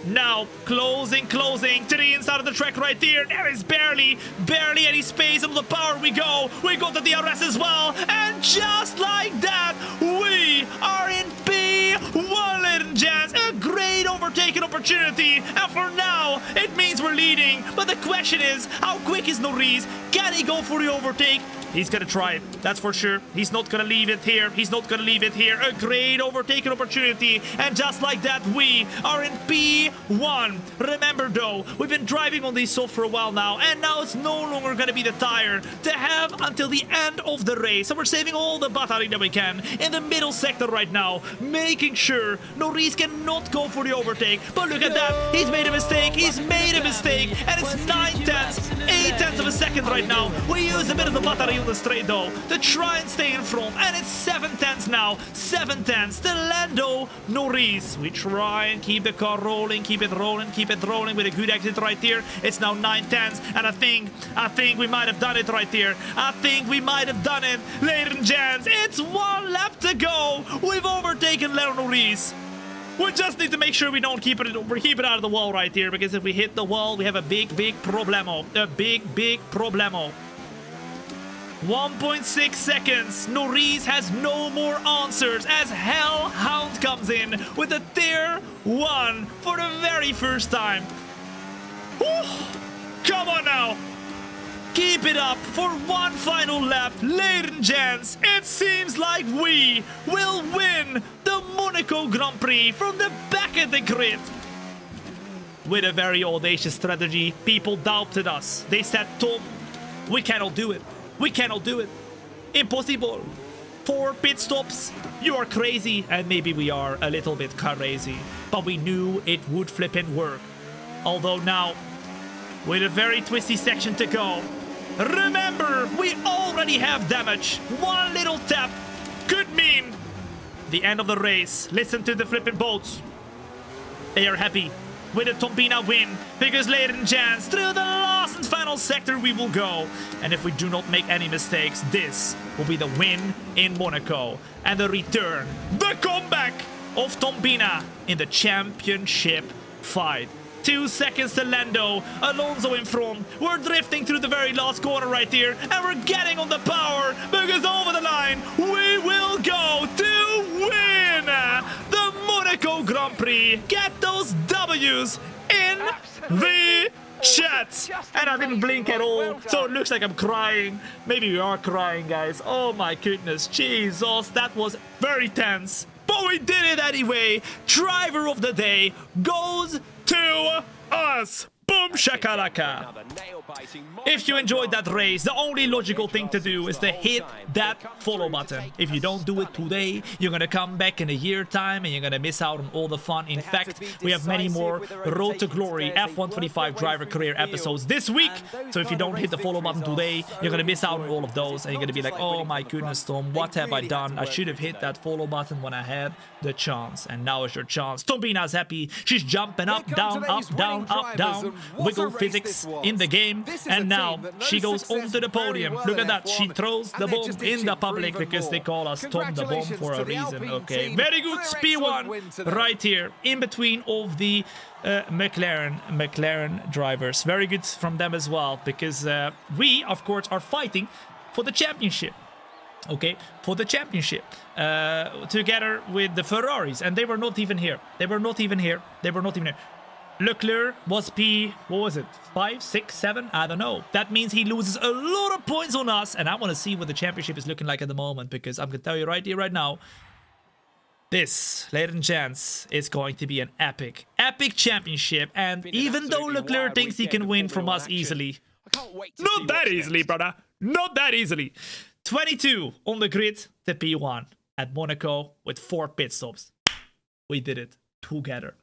Now, closing to the inside of the track right there. There is barely any space. On the power we go. We got the DRS as well. And just like that, we are in P1, ladies and gents. A great overtaking opportunity. And for now, it means we're leading. But the question is, how quick is Norris? Can he go for the overtake? He's gonna try it, that's for sure. He's not gonna leave it here. A great overtaking opportunity. And just like that, we are in P1. Remember though, we've been driving on these soft for a while now. And now it's no longer gonna be the tire to have until the end of the race. So we're saving all the battery that we can in the middle sector right now. Making sure Norris cannot go for the overtake. But look at that, he's made a mistake. And it's 8/10 of a second right now. We use a bit of the battery on the straight though to try and stay in front, and it's 7/10 now. 7/10 to Lando Norris. We try and keep the car rolling, keep it rolling with a good exit right there. It's now 9/10, and I think we might have done it right there. Ladies and gents, it's 1 lap to go. We've overtaken Lando Norris. We just need to make sure we don't keep it out of the wall right here, because if we hit the wall, we have a big problemo. 1.6 seconds. Norris has no more answers as Hellhound comes in with a tier 1 for the very first time. Whew. Come on now. Keep it up for one final lap. Ladies and gents, it seems like we will win the Monaco Grand Prix from the back of the grid. With a very audacious strategy, people doubted us. They said, Tom, we cannot do it. Impossible. 4 pit stops. You are crazy. And maybe we are a little bit crazy. But we knew it would flippin' work. Although now, with a very twisty section to go. Remember, we already have damage. One little tap could mean the end of the race. Listen to the flippin' boats. They are happy. with a Thombina win, because ladies and gents, through the last and final sector we will go. And if we do not make any mistakes, this will be the win in Monaco. And the return, the comeback of Thombina in the championship fight. 2 seconds to Lando, Alonso in front. We're drifting through the very last corner right here, and we're getting on the power, because over the line we will go to win the Monaco Grand Prix. Get those W's in the chat. And I didn't blink at all, so it looks like I'm crying. Maybe we are crying, guys. Oh my goodness, Jesus, that was very tense. But we did it anyway. Driver of the day goes to us. Boom shakalaka. If you enjoyed that race, the only logical thing to do is to hit that follow button. If you don't do it today, you're gonna come back in a year time and you're gonna miss out on all the fun. In fact, we have many more Road to Glory F125 driver career episodes this week. So if you don't hit the follow button today, you're gonna miss out on all of those, and you're gonna be like, oh my goodness, Tom, what have I done? I should have hit that follow button when I had the chance, and now is your chance. Thombina's happy. She's jumping up, down, up, down, up, down. Wiggle physics in the game, and now she goes onto the podium. Look at that, she throws the bomb in the public, because they call us Tom the Bomb for a reason. Okay, very good P1 right here in between of the McLaren drivers. Very good from them as well, because we of course are fighting for the championship. Okay, for the championship together with the Ferraris, and they were not even here. They were not even here. Leclerc was P, what was it, 5, 6, 7? I don't know. That means he loses a lot of points on us, and I want to see what the championship is looking like at the moment, because I'm going to tell you right here, right now, this, ladies and gents, is going to be an epic championship. And even though Leclerc thinks he can win from us easily, not that easily, brother, not that easily. 22 on the grid to P1 at Monaco with 4 pit stops. We did it together.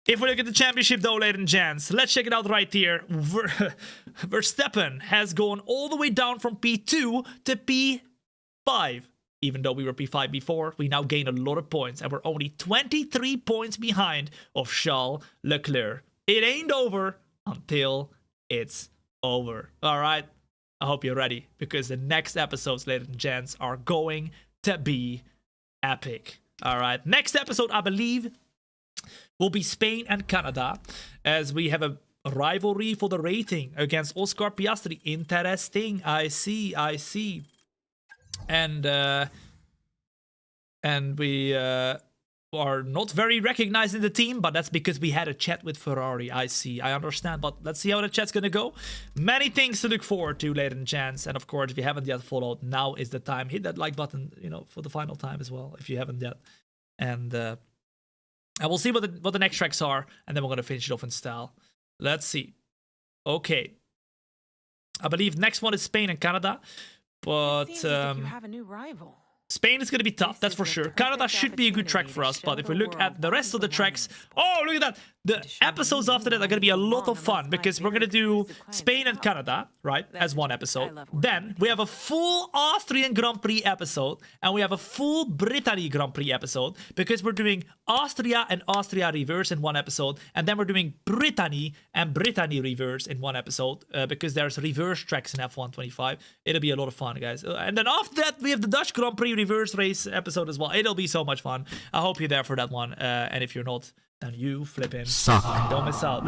If we look at the championship though, ladies and gents, let's check it out right here. Verstappen has gone all the way down from P2 to P5. Even though we were P5 before, we now gain a lot of points, and we're only 23 points behind of Charles Leclerc. It ain't over until it's over. All right, I hope you're ready, because the next episodes, ladies and gents, are going to be epic. All right, next episode, I believe, will be Spain and Canada, as we have a rivalry for the rating against Oscar Piastri. Interesting. I see. And we are not very recognized in the team, but that's because we had a chat with Ferrari. I see. I understand, but let's see how the chat's gonna go. Many things to look forward to, ladies and gents. And of course, if you haven't yet followed, now is the time. Hit that like button, you know, for the final time as well, if you haven't yet. And we'll see what the next tracks are, and then we're gonna finish it off in style. Let's see. Okay, I believe next one is Spain and Canada, but you have a new rival. Spain is going to be tough, that's for sure. Canada should be a good track for us, but if we look at the rest of the tracks... Oh, look at that! The episodes after that are going to be a lot of fun, because we're going to do Spain and Canada, right, as one episode. Then we have a full Austrian Grand Prix episode, and we have a full Brittany Grand Prix episode, because we're doing Austria and Austria reverse in one episode, and then we're doing Brittany and Brittany reverse in one episode, because there's reverse tracks in F125. It'll be a lot of fun, guys. And then after that, we have the Dutch Grand Prix reverse race episode as well. It'll be so much fun. I hope you're there for that one, and if you're not, then you flipping suck. Don't miss out.